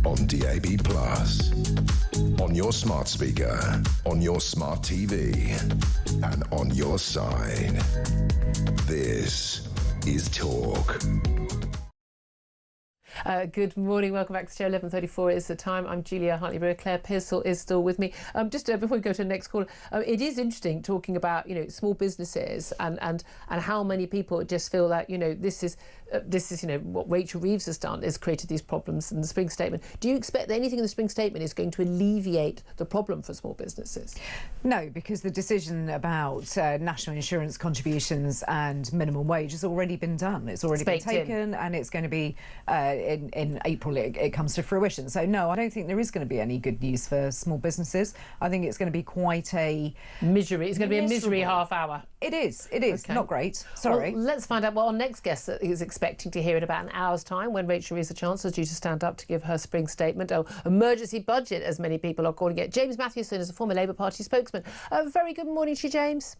On DAB+, on your smart speaker, on your smart TV, and on your side. This is Talk. Good morning, welcome back to show 11:34 is the time. I'm Julia Hartley-Brewer. Claire Pearsall is still with me. Just before we go to the next call, it is interesting talking about small businesses and how many people just feel that this is what Rachel Reeves has done is created these problems in the Spring Statement. Do you expect that anything in the Spring Statement is going to alleviate the problem for small businesses? No, because the decision about national insurance contributions and minimum wage has already been done. It's already been taken, and it's going to be in April it comes to fruition. So no, I don't think there is going to be any good news for small businesses. I think it's going to be quite a misery. It's going to be a misery half hour. It is. It is. Okay. Not great. Sorry. Well, let's find out what our next guest is expecting to hear in about an hour's time when Rachel Reeves, the Chancellor, is due to stand up to give her Spring Statement. Emergency budget, as many people are calling it. James Mathewson is a former Labour Party spokesman. Very good morning to you, James.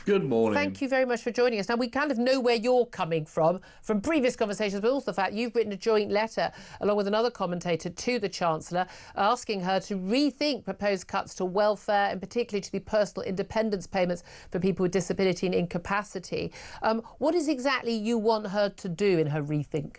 Good morning. Thank you very much for joining us. Now, we kind of know where you're coming from previous conversations, but also the fact you've written a joint letter, along with another commentator, to the Chancellor, asking her to rethink proposed cuts to welfare, and particularly to the personal independence payments for people with disability and incapacity. What is exactly you want her to do in her rethink?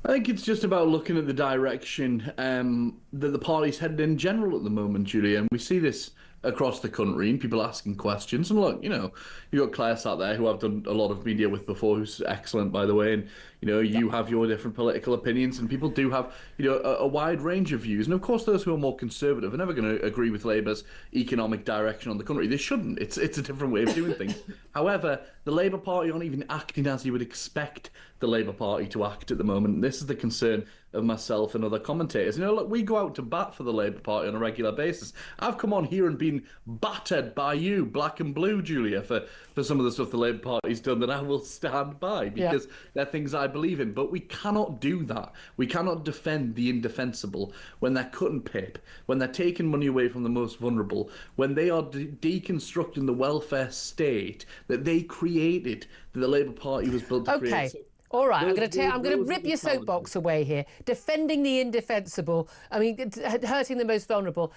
I think it's just about looking at the direction that the party's headed in general at the moment, Julia, and we see this across the country and people asking questions. And look, you've got Claire sat there, who I've done a lot of media with before, who's excellent, by the way, and you have your different political opinions, and people do have a wide range of views. And of course, those who are more conservative are never going to agree with Labour's economic direction on the country. They shouldn't. It's a different way of doing things. However, the Labour Party aren't even acting as you would expect the Labour Party to act at the moment. This is the concern of myself and other commentators. Look, we go out to bat for the Labour Party on a regular basis. I've come on here and been battered by you, black and blue, Julia, for some of the stuff the Labour Party's done that I will stand by, because they're things I believe in. But we cannot do that. We cannot defend the indefensible when they're cutting pip, when they're taking money away from the most vulnerable, when they are deconstructing the welfare state that they created, that the Labour Party was built to create. All right, I'm going to rip your soapbox away here. Defending the indefensible, hurting the most vulnerable.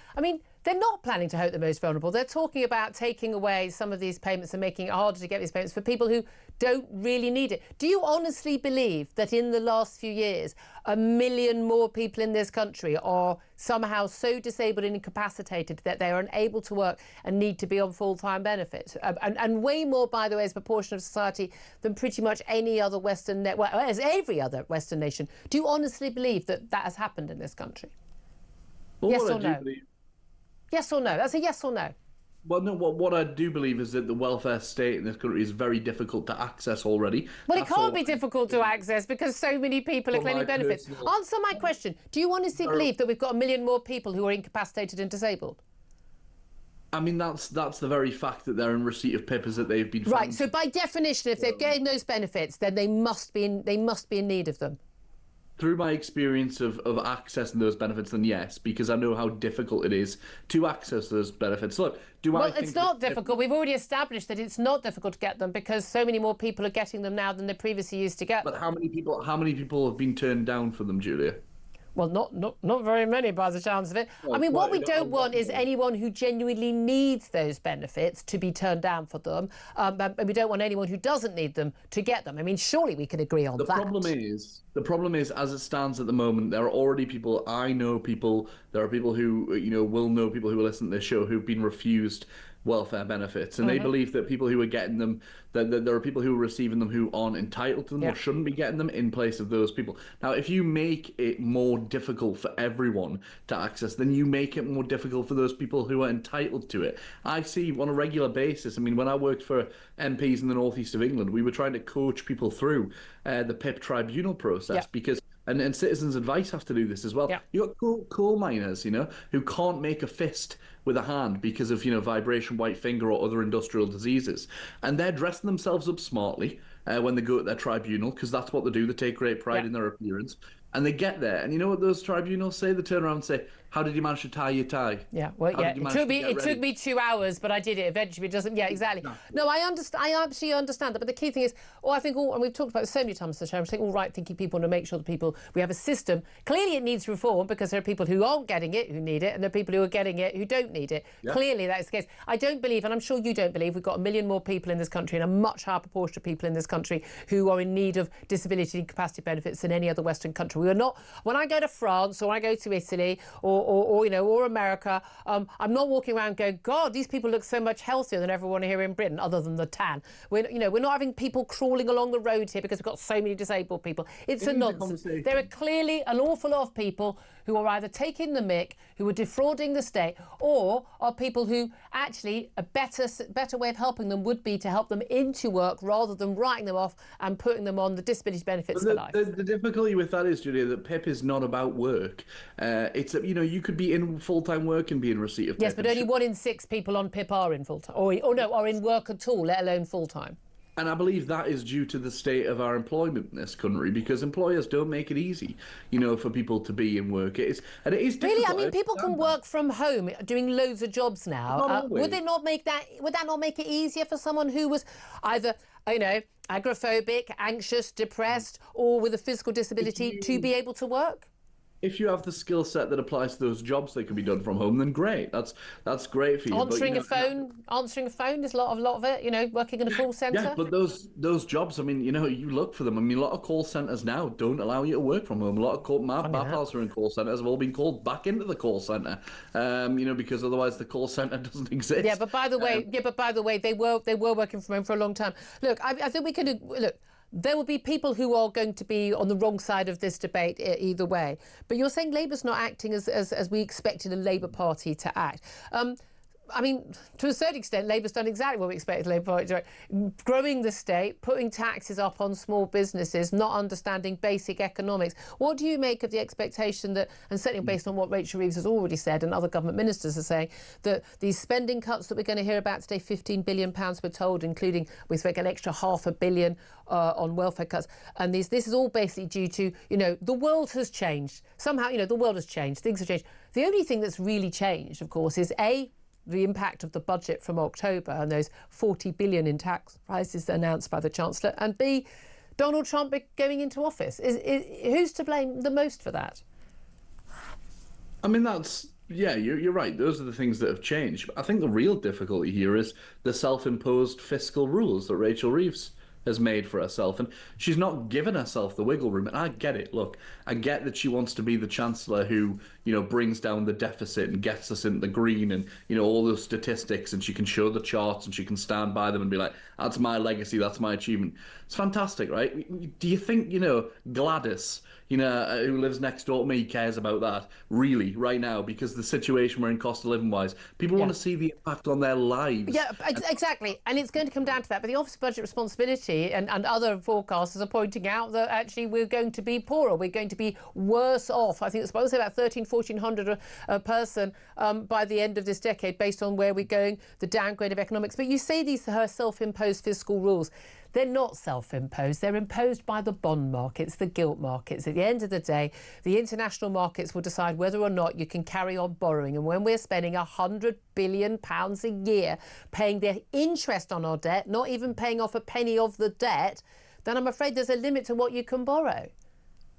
They're not planning to hurt the most vulnerable. They're talking about taking away some of these payments and making it harder to get these payments for people who don't really need it. Do you honestly believe that in the last few years, 1 million more people in this country are somehow so disabled and incapacitated that they are unable to work and need to be on full-time benefits? And way more, by the way, as a proportion of society than pretty much any other Western, as every other Western nation. Do you honestly believe that that has happened in this country? Well, yes or no? Yes or no? That's a yes or no. Well, no, what I do believe is that the welfare state in this country is very difficult to access already. Well, it can't be difficult to access because so many people are claiming benefits. Answer my question. Do you honestly believe that we've got 1 million more people who are incapacitated and disabled? That's the very fact that they're in receipt of papers that they've been found. Right, so by definition, if they're getting those benefits, then they must be in need of them. Through my experience of accessing those benefits, then yes, because I know how difficult it is to access those benefits. Look, it's not difficult. We've already established that it's not difficult to get them because so many more people are getting them now than they previously used to get them. But how many people have been turned down for them, Julia? Well, not very many by the sounds of it. What we don't want is anyone who genuinely needs those benefits to be turned down for them. And we don't want anyone who doesn't need them to get them. Surely we can agree on that. The problem is, as it stands at the moment, there are already people, I know people, there are people who, will know people who will listen to this show who've been refused welfare benefits, and they believe that people who are getting them, that there are people who are receiving them who aren't entitled to them or shouldn't be getting them in place of those people. Now, if you make it more difficult for everyone to access, then you make it more difficult for those people who are entitled to it. I see on a regular basis, when I worked for MPs in the northeast of England, we were trying to coach people through the PIP tribunal process because and citizens' advice has to do this as well. You've got coal miners, who can't make a fist with a hand because of, vibration, white finger or other industrial diseases. And they're dressing themselves up smartly when they go to their tribunal, because that's what they do. They take great pride in their appearance. And they get there, and you know what those tribunals say? They turn around and say, "How did you manage to tie your tie?" Yeah, well, it took me 2 hours, but I did it eventually. It doesn't, exactly. No, I understand. I absolutely understand that. But the key thing is, and we've talked about it so many times on the show, I'm saying all right-thinking people want to make sure that we have a system. Clearly, it needs reform because there are people who aren't getting it who need it, and there are people who are getting it who don't need it. Yeah. Clearly, that's the case. I don't believe, and I'm sure you don't believe, we've got 1 million more people in this country and a much higher proportion of people in this country who are in need of disability and capacity benefits than any other Western country. We are not. When I go to France or I go to Italy or America, I'm not walking around going, God, these people look so much healthier than everyone here in Britain, other than the tan. We're not having people crawling along the road here because we've got so many disabled people. It's a nonsense. There are clearly an awful lot of people who are either taking the mick, who are defrauding the state, or are people who actually a better way of helping them would be to help them into work rather than writing them off and putting them on the disability benefits for life. The difficulty with that is, Julia, that PIP is not about work. You could be in full-time work and be in receipt of PIP. Yes, but only 1 in 6 people on PIP are in full-time, are in work at all, let alone full-time. And I believe that is due to the state of our employment in this country, because employers don't make it easy, for people to be in work. It is difficult. Really, I mean, people can work from home doing loads of jobs now. Would that not make it easier for someone who was either, agoraphobic, anxious, depressed, or with a physical disability to be able to work? If you have the skill set that applies to those jobs that can be done from home, then great. That's great for you. Answering a phone is a lot of it. Working in a call centre. Yeah, but those jobs, I mean, you look for them. I mean, a lot of call centres now don't allow you to work from home. A lot of my pals who are in call centres have all been called back into the call centre, because otherwise the call centre doesn't exist. Yeah, but by the way, they were working from home for a long time. Look, I think we can look. There will be people who are going to be on the wrong side of this debate either way. But you're saying Labour's not acting as we expected a Labour Party to act. I mean, to a certain extent, Labour's done exactly what we expected the Labour Party to do. Growing the state, putting taxes up on small businesses, not understanding basic economics. What do you make of the expectation that, and certainly based on what Rachel Reeves has already said and other government ministers are saying, that these spending cuts that we're going to hear about today, £15 billion we're told, including we expect an extra £500 million on welfare cuts, and this is all basically due to, the world has changed. Somehow, the world has changed, things have changed. The only thing that's really changed, of course, is the impact of the budget from October and those 40 billion in tax rises announced by the Chancellor, and B, Donald Trump going into office. Who's to blame the most for that? I mean, you're right. Those are the things that have changed. But I think the real difficulty here is the self-imposed fiscal rules that Rachel Reeves has made for herself, and she's not given herself the wiggle room. And I get it. Look, I get that she wants to be the Chancellor who, brings down the deficit and gets us into the green and, all those statistics, and she can show the charts and she can stand by them and be like, that's my legacy, that's my achievement. It's fantastic, right? Do you think, Gladys, who lives next door to me, cares about that really right now? Because the situation we're in cost of living wise, people want to see the impact on their lives. Yeah, exactly. And it's going to come down to that. But the Office of Budget Responsibility and other forecasters are pointing out that actually we're going to be poorer. We're going to be worse off. I think it's supposed to be about 1,400 a person by the end of this decade, based on where we're going, the downgrade of economics. But you say these are her self-imposed fiscal rules. They're not self-imposed. They're imposed by the bond markets, the gilt markets. At the end of the day, the international markets will decide whether or not you can carry on borrowing. And when we're spending £100 billion a year paying the interest on our debt, not even paying off a penny of the debt, then I'm afraid there's a limit to what you can borrow.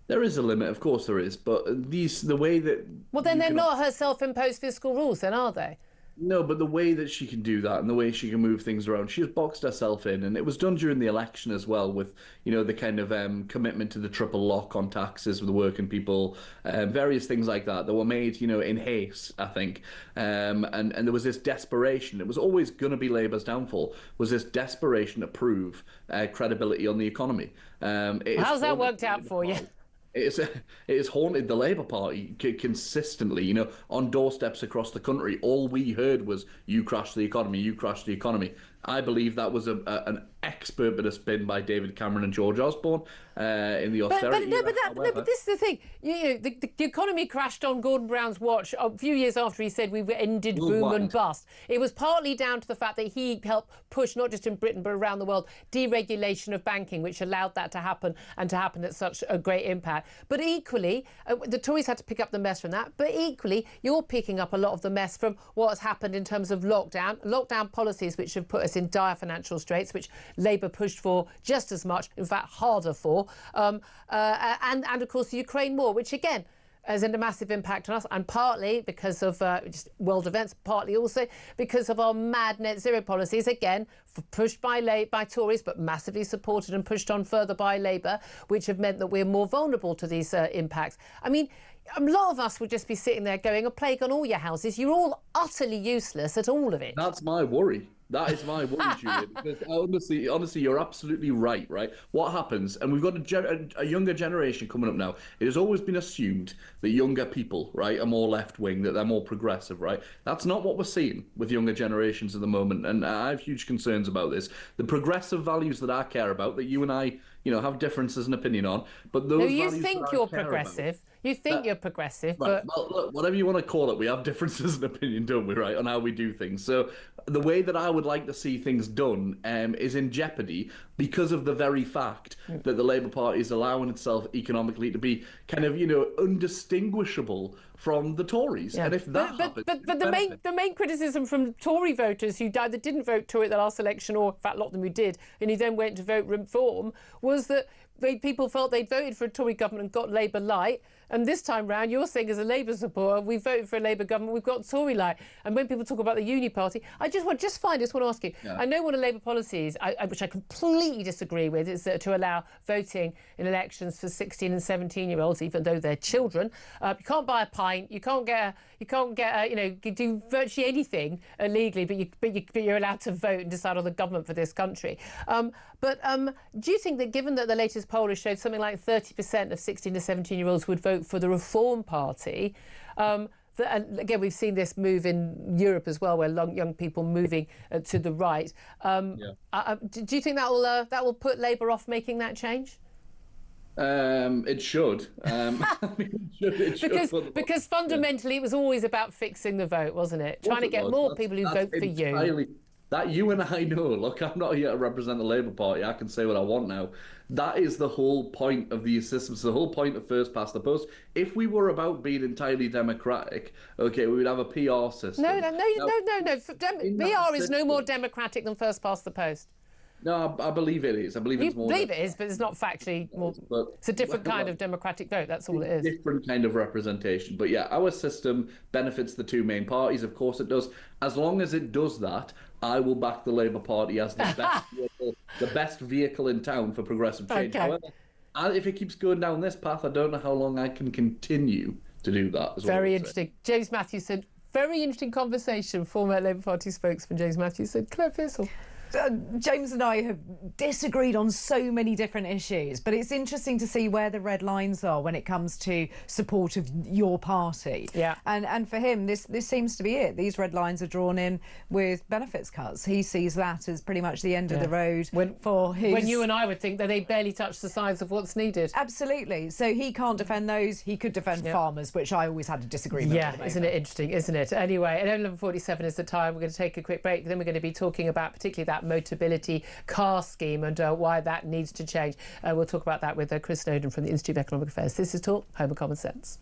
There is a limit, of course there is. But the way that... Well, then they're not her self-imposed fiscal rules, then, are they? No, but the way that she can do that and the way she can move things around, she has boxed herself in, and it was done during the election as well, with the kind of commitment to the triple lock on taxes with the working people, various things like that were made in haste, I think, and there was this desperation. It was always going to be Labour's downfall. Was this desperation to prove credibility on the economy? How's that worked out for you? It has haunted the Labour Party consistently, on doorsteps across the country. All we heard was, you crash the economy, you crash the economy. I believe that was an expert bit of spin by David Cameron and George Osborne in the austerity. But this is the thing. The economy crashed on Gordon Brown's watch a few years after he said we've ended boom and bust. It was partly down to the fact that he helped push, not just in Britain but around the world, deregulation of banking, which allowed that to happen and to happen at such a great impact. But equally, the Tories had to pick up the mess from that. But equally, you're picking up a lot of the mess from what has happened in terms of lockdown policies, which have put us in dire financial straits, which Labour pushed for just as much, in fact, harder for. And of course, the Ukraine war, which again has a massive impact on us, and partly because of just world events, partly also because of our mad net zero policies, again, pushed by Tories, but massively supported and pushed on further by Labour, which have meant that we're more vulnerable to these impacts. I mean, a lot of us would just be sitting there going, a plague on all your houses. You're all utterly useless at all of it. That's my worry. That is my worry, Julia. Because honestly, you're absolutely right. What happens, and we've got a younger generation coming up now. It has always been assumed that younger people, right, are more left-wing, that they're more progressive, right? That's not what we're seeing with younger generations at the moment, and I have huge concerns about this. The progressive values that I care about, that you and I, have differences in opinion on, but those values you think you're progressive. You think you're progressive, right, but... Well, look, whatever you want to call it, we have differences in opinion, don't we, right, on how we do things. So the way that I would like to see things done is in jeopardy because of the very fact that the Labour Party is allowing itself economically to be kind of, undistinguishable from the Tories. Yeah. And if that happens... But the main criticism from Tory voters who either didn't vote Tory at the last election, or in fact a lot of them who did, and who then went to vote Reform, was that people felt they'd voted for a Tory government and got Labour light. And this time round, you're saying as a Labour supporter, we voted for a Labour government, we've got Tory light. And when people talk about the Uni Party, I just want to ask you, I know one of Labour policies, which I completely disagree with, is to allow voting in elections for 16 and 17-year-olds, even though they're children. You can't buy a pint, you can't do virtually anything illegally, but you're allowed to vote and decide on the government for this country. But do you think that, given that the latest poll has showed something like 30% of 16 to 17-year-olds would vote for the Reform Party, and again, we've seen this move in Europe as well, where young people moving to the right. Do you think that will put Labour off making that change? It should. Because fundamentally, it was always about fixing the vote, wasn't it? Trying to get more people who vote for you. That you and I know. Look, I'm not here to represent the Labour Party. I can say what I want now. That is the whole point of the systems, the whole point of first past the post. If we were about being entirely democratic, okay, we would have a PR system. No. PR is no more democratic than first past the post. No, I believe it is. I believe it's more. You believe it is, but it's not factually more. It's a different kind of democratic vote. That's all it is. Different kind of representation. But yeah, our system benefits the two main parties. Of course, it does. As long as it does that, I will back the Labour Party as the best vehicle in town for progressive change. Okay. However, if it keeps going down this path, I don't know how long I can continue to do that. Very interesting. James Mathewson, very interesting conversation. Former Labour Party spokesman James Mathewson. Claire Fiscal. James and I have disagreed on so many different issues, but it's interesting to see where the red lines are when it comes to support of your party. Yeah. And for him, this seems to be it. These red lines are drawn in with benefits cuts. He sees that as pretty much the end of the road for his... When you and I would think that they barely touch the size of what's needed. Absolutely. So he can't defend those. He could defend farmers, which I always had a disagreement with. Yeah, isn't it interesting, isn't it? Anyway, at 11:47 is the time. We're going to take a quick break. Then we're going to be talking about particularly that Motability car scheme and why that needs to change. We'll talk about that with Chris Snowden from the Institute of Economic Affairs. This is Talk, Home of Common Sense.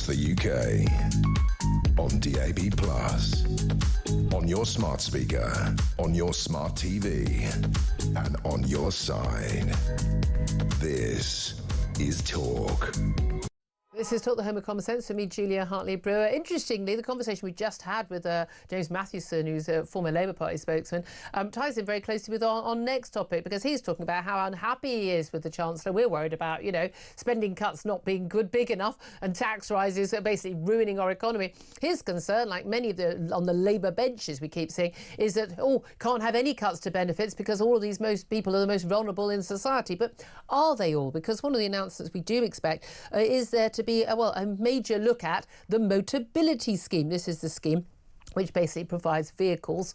across the UK. On DAB+, on your smart speaker, on your smart TV, and on your side. This is Talk. This is Talk, the Home of Common Sense, for me, Julia Hartley-Brewer. Interestingly, the conversation we just had with James Mathewson, who's a former Labour Party spokesman, ties in very closely with our next topic, because he's talking about how unhappy he is with the Chancellor. We're worried about, spending cuts not being big enough, and tax rises are basically ruining our economy. His concern, like many of on the Labour benches we keep seeing, is that, can't have any cuts to benefits because all of these most people are the most vulnerable in society. But are they all? Because one of the announcements we do expect is there to be a major look at the Motability scheme. This is the scheme which basically provides vehicles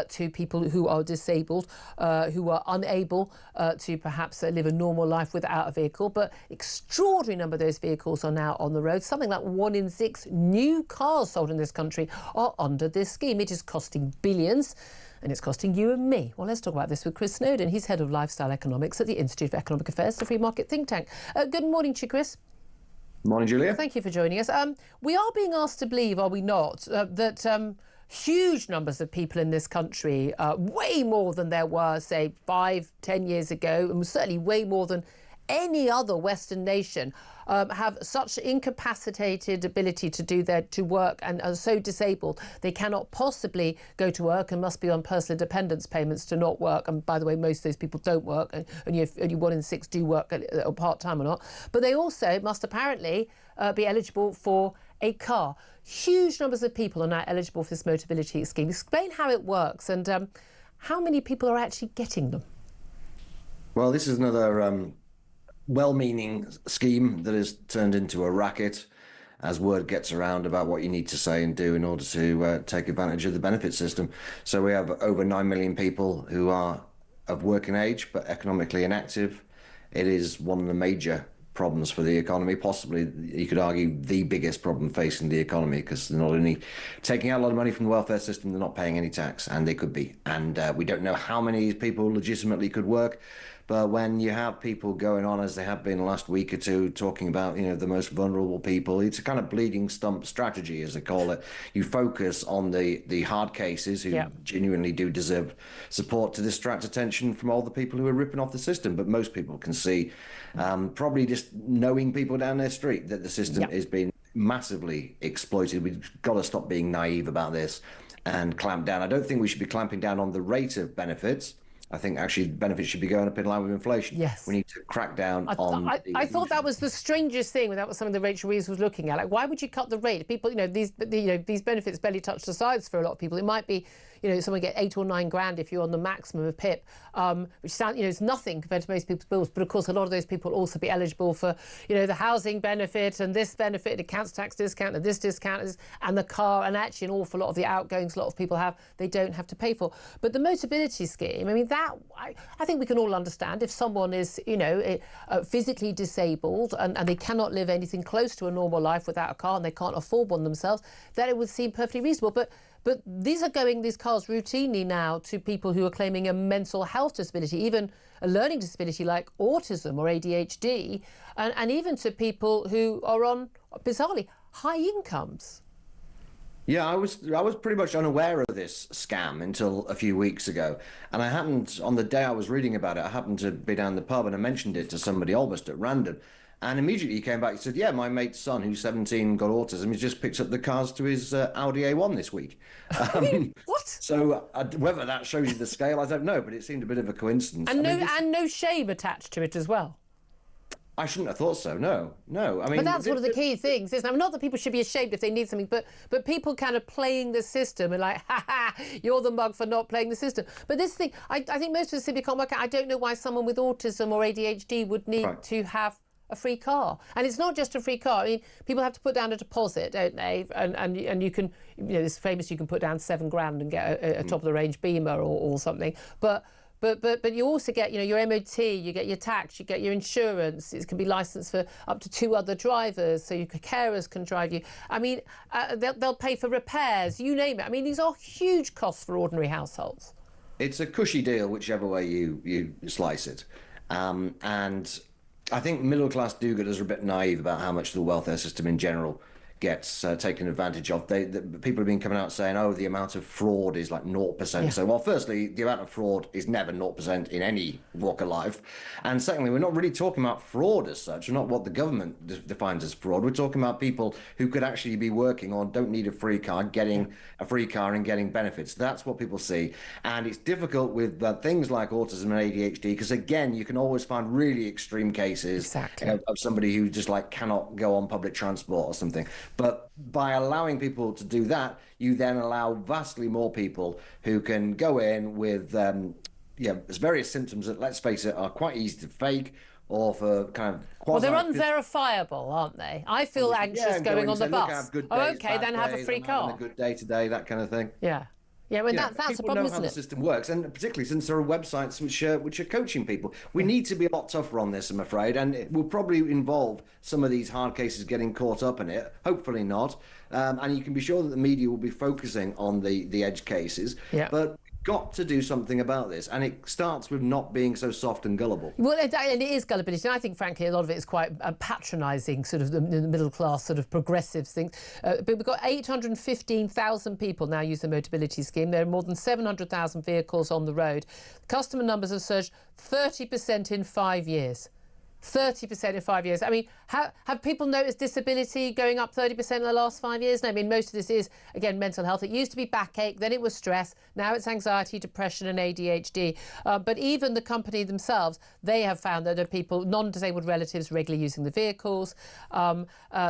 to people who are disabled, who are unable to perhaps live a normal life without a vehicle. But extraordinary number of those vehicles are now on the road. Something like 1 in 6 new cars sold in this country are under this scheme. It is costing billions. And it's costing you and me. Well, let's talk about this with Chris Snowdon. He's head of lifestyle economics at the Institute of Economic Affairs, the free market think tank. Good morning to you, Chris. Morning, Julia. Thank you for joining us. We are being asked to believe, are we not, that huge numbers of people in this country, way more than there were, say, 5-10 years ago, and certainly way more than any other Western nation, have such incapacitated ability to work and are so disabled they cannot possibly go to work and must be on personal dependence payments to not work. And by the way, most of those people don't work, and only 1 in 6 do work part-time or not. But they also must apparently be eligible for a car. Huge numbers of people are now eligible for this Motability scheme. Explain how it works and how many people are actually getting them. Well, this is another well-meaning scheme that has turned into a racket as word gets around about what you need to say and do in order to take advantage of the benefit system. So we have over 9 million people who are of working age but economically inactive. It is one of the major problems for the economy, possibly you could argue the biggest problem facing the economy, because they're not only taking out a lot of money from the welfare system, they're not paying any tax, and they could be. And we don't know how many people legitimately could work. But when you have people going on, as they have been last week or two, talking about, the most vulnerable people, it's a kind of bleeding stump strategy, as they call it. You focus on the hard cases who genuinely do deserve support to distract attention from all the people who are ripping off the system. But most people can see, probably just knowing people down their street, that the system is being massively exploited. We've got to stop being naive about this and clamp down. I don't think we should be clamping down on the rate of benefits. I think actually benefits should be going up in line with inflation. Yes. We need to crack down on... I thought that was the strangest thing. That was something that Rachel Reeves was looking at. Like, why would you cut the rate? People, these benefits barely touch the sides for a lot of people. It might be, someone get 8 or 9 grand if you're on the maximum of PIP, which sounds, is nothing compared to most people's bills. But of course, a lot of those people will also be eligible for, the housing benefit and this benefit, the council tax discount and this discount, and the car, and actually an awful lot of the outgoings a lot of people have, they don't have to pay for. But the Motability scheme, I mean, that I think we can all understand. If someone is, physically disabled and they cannot live anything close to a normal life without a car and they can't afford one themselves, then it would seem perfectly reasonable. But these cars routinely now to people who are claiming a mental health disability, even a learning disability like autism or ADHD, and even to people who are on, bizarrely, high incomes. Yeah, I was pretty much unaware of this scam until a few weeks ago. And I happened, on the day I was reading about it, I happened to be down the pub and I mentioned it to somebody almost at random. And immediately he came back and said, yeah, my mate's son, who's 17, got autism. He's just picked up the cars to his Audi A1 this week. What? So whether that shows you the scale, I don't know, but it seemed a bit of a coincidence. And no shame attached to it as well. I shouldn't have thought so. No. I mean, but that's one of the key things, isn't it? Not that people should be ashamed if they need something, but people kind of playing the system and like, you're the mug for not playing the system. But this thing, I think most of us simply can't work out. I don't know why someone with autism or ADHD would need to have a free car. And it's not just a free car. I mean, people have to put down a deposit, don't they? And you can, it's famous, you can put down 7 grand and get a top of the range Beamer or something. But you also get, your MOT, you get your tax, you get your insurance. It can be licensed for up to 2 other drivers, so carers can drive you. I mean, they'll pay for repairs, you name it. I mean, these are huge costs for ordinary households. It's a cushy deal, whichever way you slice it. And I think middle-class do-gooders are a bit naive about how much the welfare system in general gets taken advantage of. People have been coming out saying, oh, the amount of fraud is like 0%. So, well, firstly, the amount of fraud is never 0% in any walk of life. And secondly, we're not really talking about fraud as such, not what the government defines as fraud. We're talking about people who could actually be working or don't need a free car, getting a free car and getting benefits. That's what people see. And it's difficult with things like autism and ADHD, because, again, you can always find really extreme cases of somebody who just like cannot go on public transport or something. But by allowing people to do that, you then allow vastly more people who can go in with there's various symptoms that, let's face it, are quite easy to fake or for kind of well, they're unverifiable, aren't they? I feel anxious going on the bus. Then have a free car. A good day today, that kind of thing. Yeah. Yeah, well, that's the problem, isn't it? People know how the system works, and particularly since there are websites which are coaching people. We need to be a lot tougher on this, I'm afraid, and it will probably involve some of these hard cases getting caught up in it. Hopefully not. And you can be sure that the media will be focusing on the edge cases. Yeah. But got to do something about this, and it starts with not being so soft and gullible. Well, and it is gullibility, and I think, frankly, a lot of it is quite patronising, sort of the middle class, sort of progressive things. But we've got 815,000 people now use the Motability scheme. There are more than 700,000 vehicles on the road. Customer numbers have surged 30% in 5 years. 30% in 5 years. I mean, have people noticed disability going up 30% in the last 5 years? No, I mean, most of this is, again, mental health. It used to be backache, then it was stress, now it's anxiety, depression and ADHD. But even the company themselves, they have found that there are people, non-disabled relatives, regularly using the vehicles. They're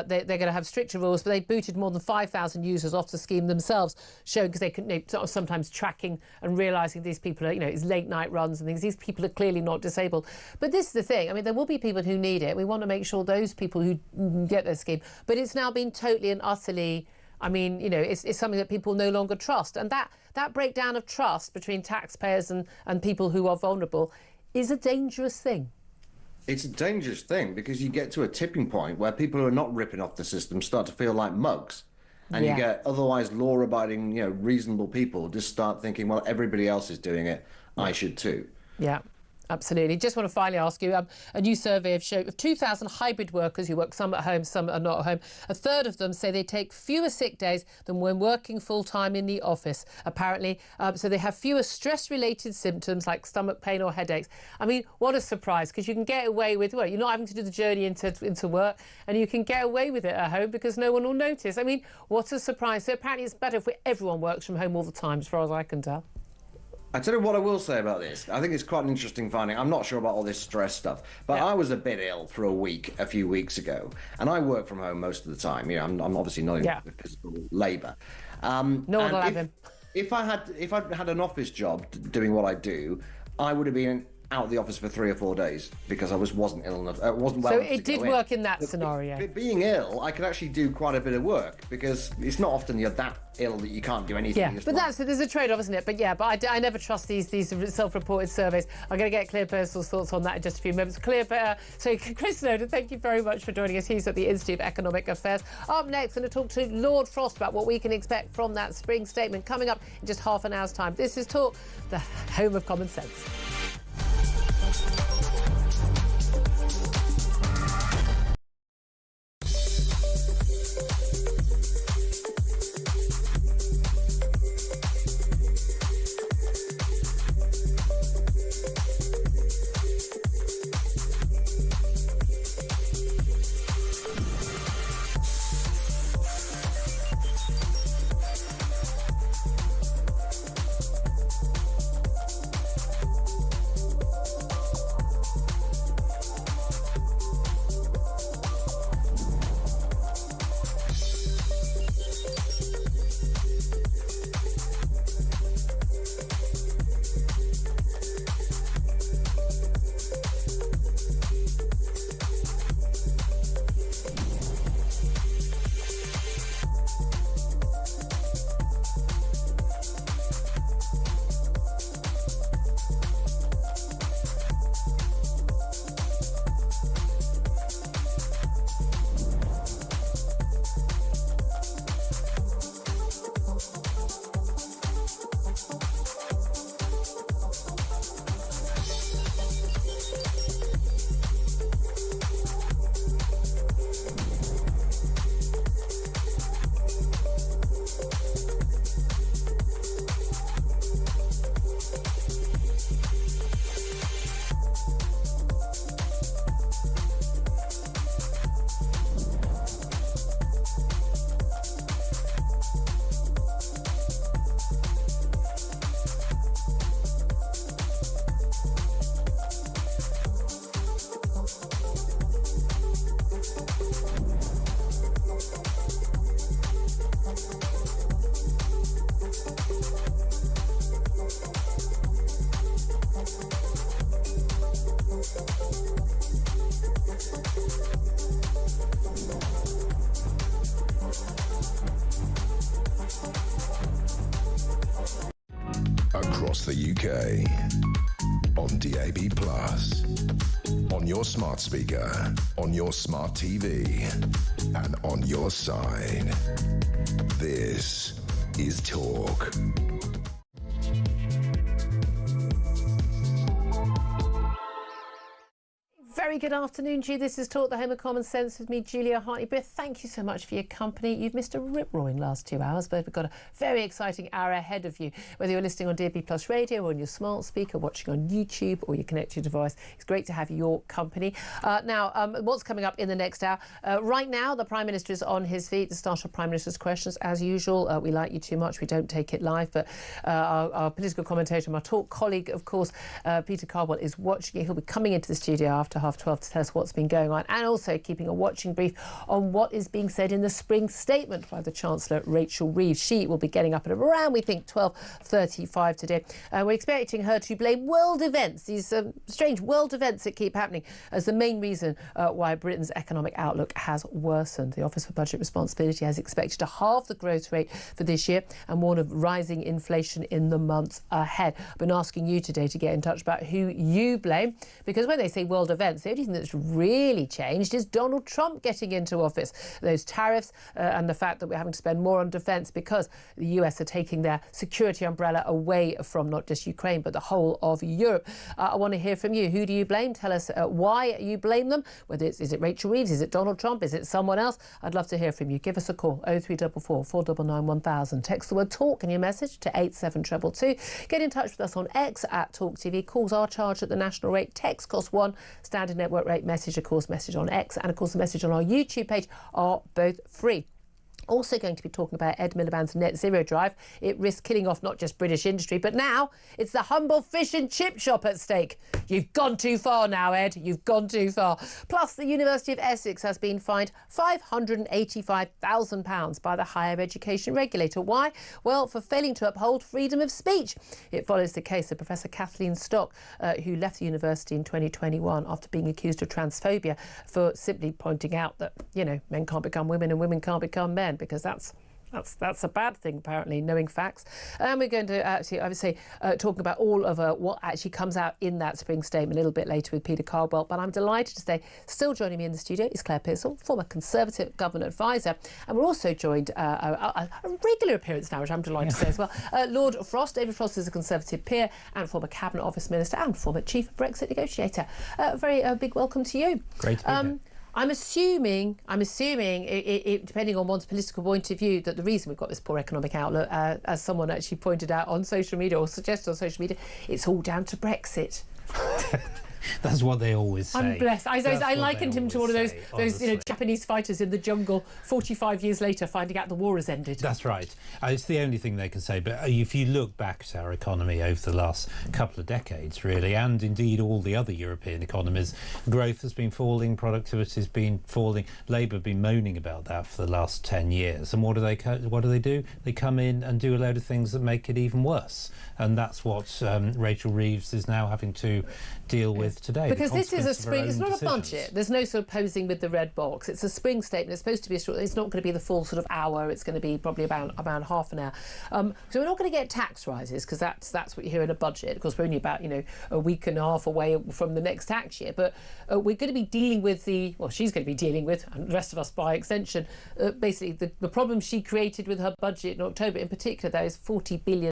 going to have stricter rules, but they booted more than 5,000 users off the scheme themselves, showing, because they couldn't, sort of sometimes tracking and realising these people are, it's late night runs and things. These people are clearly not disabled. But this is the thing. I mean, there will be people who need it. We want to make sure those people who get their scheme, but it's now been totally and utterly, I mean, it's something that people no longer trust. And that breakdown of trust between taxpayers and people who are vulnerable is a dangerous thing. It's a dangerous thing because you get to a tipping point where people who are not ripping off the system start to feel like mugs. And you get otherwise law-abiding, reasonable people just start thinking, well, everybody else is doing it, I should too. Yeah. Absolutely. Just want to finally ask you, a new survey of 2,000 hybrid workers who work some at home, some are not at home. A third of them say they take fewer sick days than when working full-time in the office, apparently. So they have fewer stress-related symptoms like stomach pain or headaches. I mean, what a surprise, because you can get away with, you're not having to do the journey into work, and you can get away with it at home because no one will notice. I mean, what a surprise. So apparently it's better if everyone works from home all the time, as far as I can tell. I tell you what I will say about this. I think it's quite an interesting finding. I'm not sure about all this stress stuff, but I was a bit ill for a few weeks ago, and I work from home most of the time. I'm obviously not in physical labour. No one will have him. If I had an office job doing what I do, I would have been out of the office for 3 or 4 days because I wasn't ill enough. Wasn't well. So it did work in that scenario. But being ill, I could actually do quite a bit of work because it's not often you're that ill that you can't do anything. Yeah, but there's a trade-off, isn't it? But I never trust these self-reported surveys. I'm going to get Claire Purcell's thoughts on that in just a few moments. Chris Snowden, thank you very much for joining us. He's at the Institute of Economic Affairs. Up next, going to talk to Lord Frost about what we can expect from that spring statement coming up in just half an hour's time. This is Talk, the home of common sense. across the UK. On DAB+, on your smart speaker, on your smart TV, and on your side. This is Talk. Very good afternoon to you. This is Talk, the home of common sense, with me, Julia Hartley-Brewer. Thank you so much for your company. You've missed a rip-roaring last 2 hours, but we've got a very exciting hour ahead of you. Whether you're listening on DAB+ radio or on your smart speaker, watching on YouTube or your connected device, it's great to have your company. What's coming up in the next hour? Right now, the Prime Minister is on his feet. The start of Prime Minister's questions, as usual. We like you too much. We don't take it live, but our political commentator, my Talk colleague, of course, Peter Cardwell, is watching it. He'll be coming into the studio after 12:30 to tell us what's been going on, and also keeping a watching brief on what is being said in the spring statement by the Chancellor, Rachel Reeves. She will be getting up at around, we think, 12:35 today. We're expecting her to blame world events, these strange world events that keep happening, as the main reason why Britain's economic outlook has worsened. The Office for Budget Responsibility has expected to halve the growth rate for this year and warn of rising inflation in the months ahead. I've been asking you today to get in touch about who you blame, because when they say world events, the only thing that's really changed is Donald Trump getting into office. Those tariffs and the fact that we're having to spend more on defence because the US are taking their security umbrella away from not just Ukraine but the whole of Europe. I want to hear from you. Who do you blame? Tell us why you blame them. Whether is it Rachel Reeves? Is it Donald Trump? Is it someone else? I'd love to hear from you. Give us a call, 0344 499 1000. Text the word TALK in your message to 87222. Get in touch with us on X at Talk TV. Calls are charged at the national rate. Text costs £1. Standard network rate. Message, of course, message on X, and of course the message on our YouTube page are both free. Also going to be talking about Ed Miliband's net zero drive. It risks killing off not just British industry, but now it's the humble fish and chip shop at stake. You've gone too far now, Ed. You've gone too far. Plus, the University of Essex has been fined £585,000 by the higher education regulator. Why? Well, for failing to uphold freedom of speech. It follows the case of Professor Kathleen Stock, who left the university in 2021 after being accused of transphobia for simply pointing out that, you know, men can't become women and women can't become men, because that's a bad thing, apparently, knowing facts. And we're going to actually, I would say, talk about all of what actually comes out in that spring statement a little bit later with Peter Cardwell. But I'm delighted to say, still joining me in the studio is Claire Pearsall, former Conservative government advisor. And we're also joined, a regular appearance now, which I'm delighted to say as well, Lord Frost. David Frost is a Conservative peer and former Cabinet Office Minister and former Chief Brexit negotiator. Very big welcome to you. Great to be here. I'm assuming, it, depending on one's political point of view, that the reason we've got this poor economic outlook, as someone actually pointed out on social media or suggested on social media, it's all down to Brexit. That's what they always say. I'm blessed. I likened him to one of those Japanese fighters in the jungle 45 years later finding out the war has ended. That's right. It's the only thing they can say. But if you look back at our economy over the last couple of decades, really, and indeed all the other European economies, growth has been falling, productivity has been falling. Labour have been moaning about that for the last 10 years. And what do they do? They come in and do a load of things that make it even worse. And that's what Rachel Reeves is now having to deal with today. Because this is a spring, it's not a budget. There's no sort of posing with the red box. It's a spring statement. It's supposed to be it's not going to be the full sort of hour. It's going to be probably about half an hour. So we're not going to get tax rises, because that's what you hear in a budget. Of course, we're only about a week and a half away from the next tax year. But we're going to be dealing with she's going to be dealing with, and the rest of us by extension, basically the problem she created with her budget in October, in particular, those £40 billion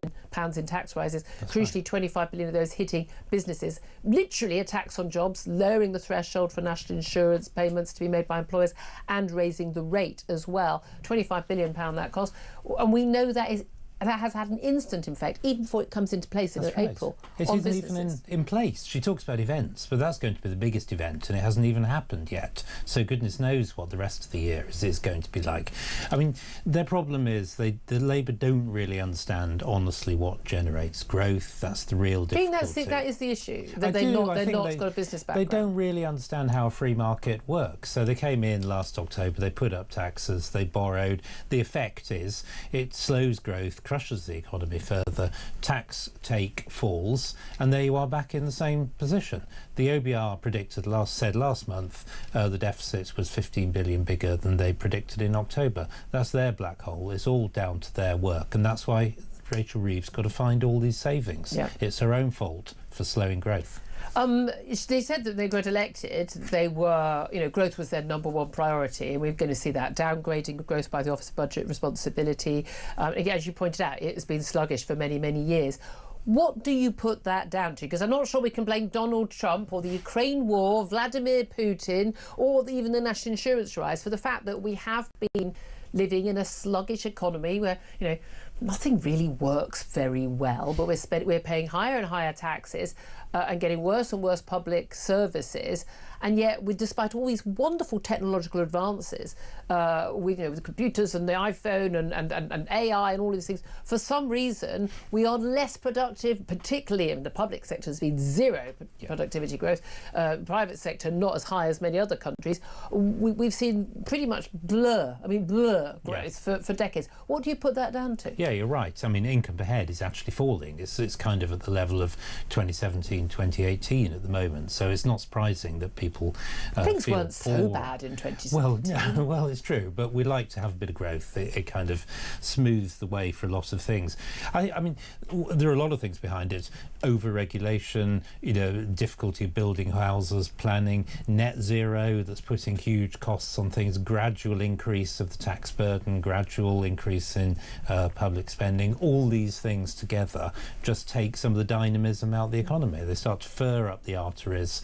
in tax rises. That's crucially, right. 25 billion of those hitting businesses. Literally a tax on jobs, lowering the threshold for national insurance payments to be made by employers, and raising the rate as well. £25 billion that cost, and we know that has had an instant effect even before it comes into place in April. It isn't even in place. She talks about events, but that's going to be the biggest event, and it hasn't even happened yet. So goodness knows what the rest of the year is going to be like. I mean, their problem is the Labour don't really understand honestly what generates growth. That's the real difficulty. I think that is the issue. That they've not got a business background. They don't really understand how a free market works. So they came in last October. They put up taxes. They borrowed. The effect is it slows growth, crushes the economy further, tax take falls, and there you are back in the same position. The OBR said last month the deficit was 15 billion bigger than they predicted in October. That's their black hole. It's all down to their work, and that's why Rachel Reeves got to find all these savings. Yeah. It's her own fault for slowing growth. They said that they got elected. They were, growth was their number one priority, and we're going to see that downgrading of growth by the Office of Budget Responsibility. Again, as you pointed out, it has been sluggish for many, many years. What do you put that down to? Because I'm not sure we can blame Donald Trump or the Ukraine war, Vladimir Putin, or even the national insurance rise for the fact that we have been living in a sluggish economy where, nothing really works very well, but we're paying higher and higher taxes and getting worse and worse public services. And yet, despite all these wonderful technological advances, with computers and the iPhone and AI and all these things, for some reason, we are less productive, particularly in the public sector. There's been zero productivity growth. Private sector, not as high as many other countries. We've seen pretty much blur growth for decades. What do you put that down to? Yeah, you're right. I mean, income per head is actually falling. It's kind of at the level of 2017, 2018 at the moment. So it's not surprising that people things feel weren't so bad in 2017. Well, it's true, but we like to have a bit of growth. It kind of smooths the way for a lot of things. I mean, there are a lot of things behind it. Over-regulation, difficulty of building houses, planning, net zero that's putting huge costs on things, gradual increase of the tax burden, gradual increase in public spending. All these things together just take some of the dynamism out of the economy. They start to fur up the arteries.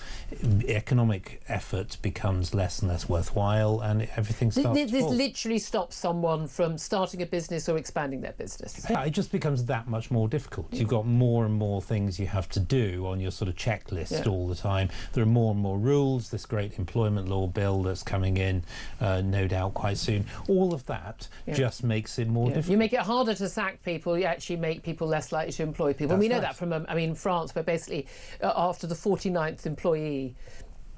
Economic effort becomes less and less worthwhile, and everything starts to fall. This literally stops someone from starting a business or expanding their business. Yeah, it just becomes that much more difficult. You've got more and more things you have to do on your sort of checklist all the time. There are more and more rules. This great employment law bill that's coming in, no doubt quite soon. All of that just makes it more difficult. You make it harder to sack people. You actually make people less likely to employ people. That's we know right. that from France, where basically after the 49th employee,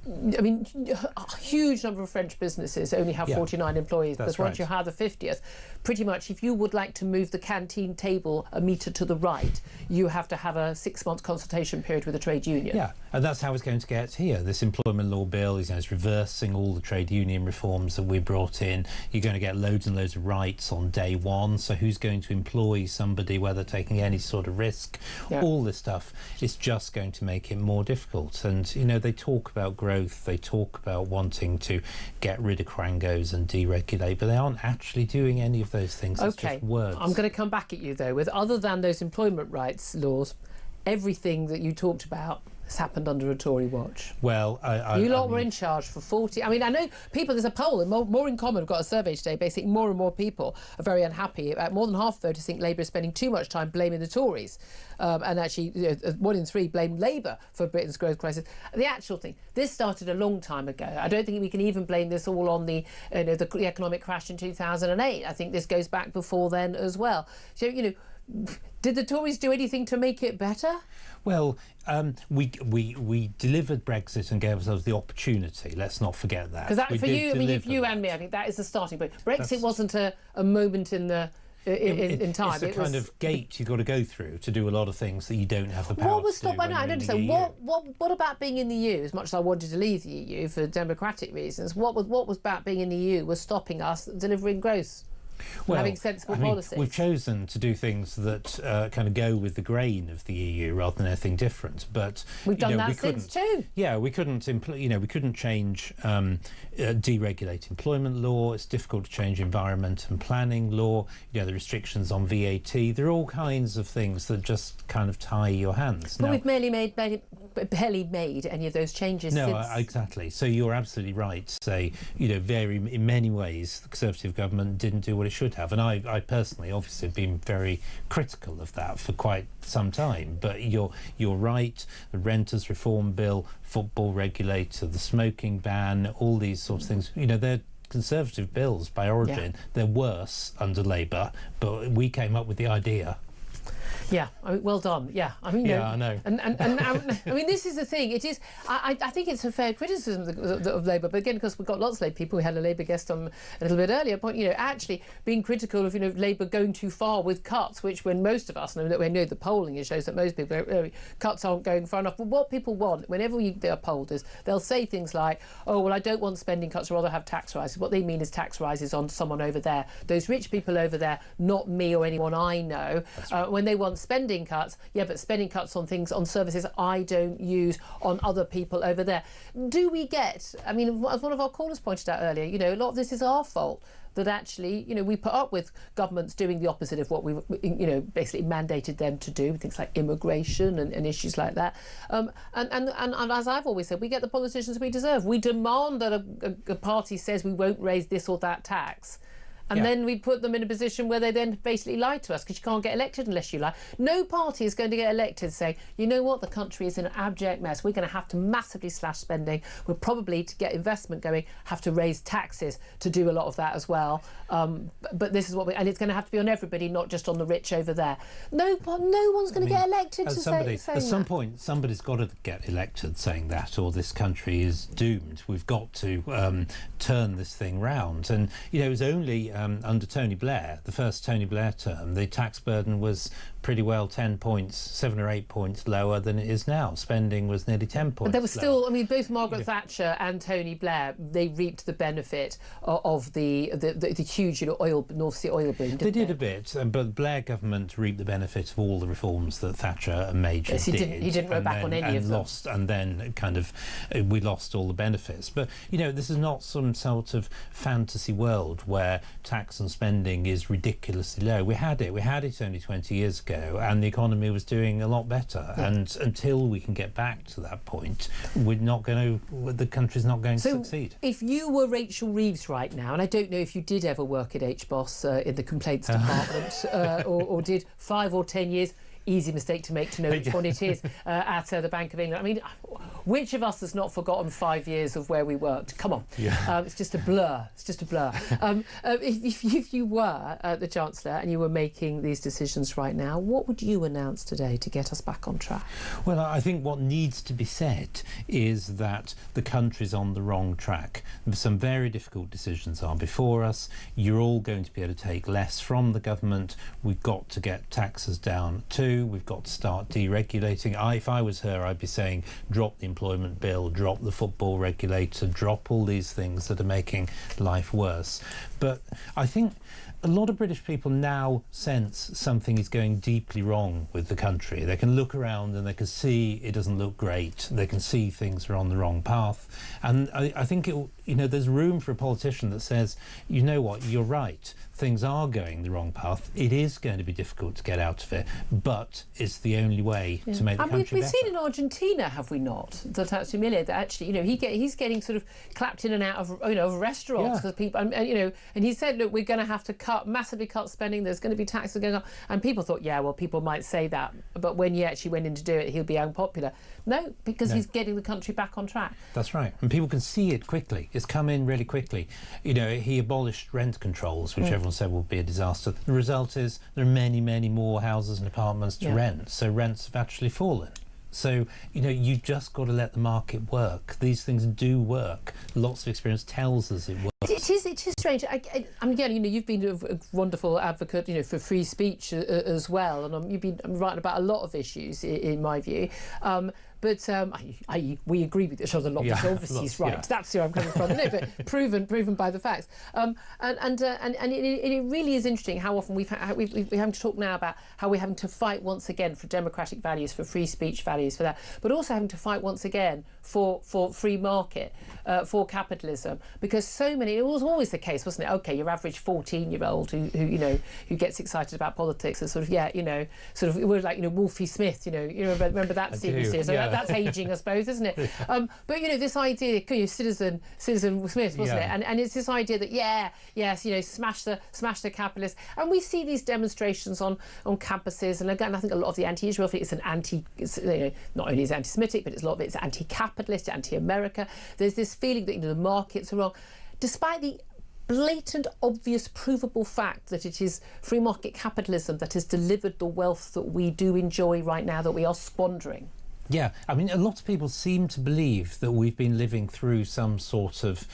I mean, a huge number of French businesses only have 49 employees, because once you have the 50th, pretty much if you would like to move the canteen table a metre to the right, you have to have a 6-month consultation period with a trade union. Yeah, and that's how it's going to get here. This employment law bill is reversing all the trade union reforms that we brought in. You're going to get loads and loads of rights on day one. So who's going to employ somebody, whether taking any sort of risk? All this stuff is just going to make it more difficult. And, they talk about growth, they talk about wanting to get rid of quangos and deregulate, but they aren't actually doing any of those things. It's just words. I'm going to come back at you, though, with other than those employment rights laws, everything that you talked about has happened under a Tory watch. Well, you lot were in charge for 40... I mean, I know people, there's a poll, and More in Common have got a survey today, basically more and more people are very unhappy. More than half of voters think Labour is spending too much time blaming the Tories. And actually, 1 in 3 blame Labour for Britain's growth crisis. The actual thing, this started a long time ago. I don't think we can even blame this all on the economic crash in 2008. I think this goes back before then as well. So, did the Tories do anything to make it better? Well, we delivered Brexit and gave ourselves the opportunity. Let's not forget that. Because for you, I mean, if you and me, I think that is the starting point. Brexit wasn't a moment in time. It's the kind of gate you've got to go through to do a lot of things that you don't have the power to do. I don't understand. What about being in the EU? As much as I wanted to leave the EU for democratic reasons, what was about being in the EU was stopping us delivering growth? Having sensible policies. We've chosen to do things that kind of go with the grain of the EU rather than anything different. But we've done that since too. Yeah, we couldn't. We couldn't change deregulate employment law. It's difficult to change environment and planning law. The restrictions on VAT. There are all kinds of things that just kind of tie your hands. But we've barely made any of those changes. No, since. Exactly. So you're absolutely right to say, in many ways, the Conservative government didn't do what it should have, and I personally obviously have been very critical of that for quite some time. But you're right. The Renters Reform Bill, football regulator, the smoking ban, all these sorts of things. They're Conservative bills by origin. They're worse under Labour, but we came up with the idea. Yeah, I mean, well done. Yeah, I mean, I know. And I mean, this is the thing. It is. I think it's a fair criticism of Labour, but again, because we've got lots of Labour people. We had a Labour guest on a little bit earlier. Point, actually being critical of Labour going too far with cuts, which when most of us know that we know the polling shows that most people cuts aren't going far enough. But what people want, whenever they are polled, is they'll say things like, "Oh, well, I don't want spending cuts. I'd rather have tax rises." What they mean is tax rises on someone over there, those rich people over there, not me or anyone I know. Right. When they want spending cuts, but spending cuts on things, on services I don't use, on other people over there. Do we get, I mean, as one of our callers pointed out earlier, a lot of this is our fault. That actually, we put up with governments doing the opposite of what we, basically mandated them to do, things like immigration and issues like that. And as I've always said, we get the politicians we deserve. We demand that a party says we won't raise this or that tax. And then we put them in a position where they then basically lie to us, because you can't get elected unless you lie. No party is going to get elected saying, you know what, the country is in an abject mess. We're going to have to massively slash spending. We'll probably, to get investment going, have to raise taxes to do a lot of that as well. But this is what and it's going to have to be on everybody, not just on the rich over there. No one's going to get elected to say at some point, somebody's got to get elected saying that, or this country is doomed. We've got to turn this thing round. And, it was only under Tony Blair, the first Tony Blair term, the tax burden was pretty well 10 points, 7 or 8 points lower than it is now. Spending was nearly 10 points. But there was still, both Margaret Thatcher and Tony Blair, they reaped the benefit of the huge, North Sea oil boom. They did a bit, but the Blair government reaped the benefit of all the reforms that Thatcher and Major did. He didn't row back on any of them. And then we lost all the benefits. But this is not some sort of fantasy world where tax and spending is ridiculously low. We had it only 20 years ago, and the economy was doing a lot better. Yeah. And until we can get back to that point, the country's not going to succeed. If you were Rachel Reeves right now, and I don't know if you did ever work at HBOS in the complaints department, or did 5 or 10 years, easy mistake to make to know which one it is, at the Bank of England. I mean, which of us has not forgotten 5 years of where we worked? Come on. Yeah. It's just a blur. If you were the Chancellor and you were making these decisions right now, what would you announce today to get us back on track? Well, I think what needs to be said is that the country's on the wrong track. Some very difficult decisions are before us. You're all going to be able to take less from the government. We've got to get taxes down too. We've got to start deregulating. If I was her, I'd be saying drop the employment bill, drop the football regulator, drop all these things that are making life worse. But I think a lot of British people now sense something is going deeply wrong with the country. They can look around and they can see it doesn't look great. They can see things are on the wrong path. And I think there's room for a politician that says, you know what, you're right. Things are going the wrong path. It is going to be difficult to get out of it, but it's the only way to make the country better. We've seen in Argentina, have we not, that actually, he's getting sort of clapped in and out of restaurants because people, and he said, look, we're going to have to massively cut spending. There's going to be taxes going up, and people thought, people might say that, but when he actually went in to do it, he'll be unpopular. No, because he's getting the country back on track. That's right, and people can see it quickly. It's come in really quickly. He abolished rent controls, which everyone said would be a disaster. The result is there are many, many more houses and apartments to rent, so rents have actually fallen. So, you just got to let the market work. These things do work. Lots of experience tells us it works. It is strange. Again, you've been a wonderful advocate, for free speech as well, and you've been writing about a lot of issues, in my view. But we agree with each other a lot. Because obviously he's right. That's where I'm coming from. No, but proven by the facts. And it really is interesting how often we're having to talk now about how we're having to fight once again for democratic values, for free speech values, for that, but also having to fight once again for free market, for capitalism, because so many. It was always the case, wasn't it? Okay, your average 14-year-old who gets excited about politics and we're like Wolfie Smith. Remember that TV series? That's ageing, I suppose, isn't it? But this idea, Citizen Smith, wasn't it? And it's this idea that smash the capitalists. And we see these demonstrations on campuses, and again, I think a lot of the anti-Israel thing is not only is anti-Semitic, but a lot of it's anti-capitalist, anti-America. There's this feeling that the markets are wrong, despite the blatant, obvious, provable fact that it is free market capitalism that has delivered the wealth that we do enjoy right now, that we are squandering. Yeah, I mean, a lot of people seem to believe that we've been living through some sort of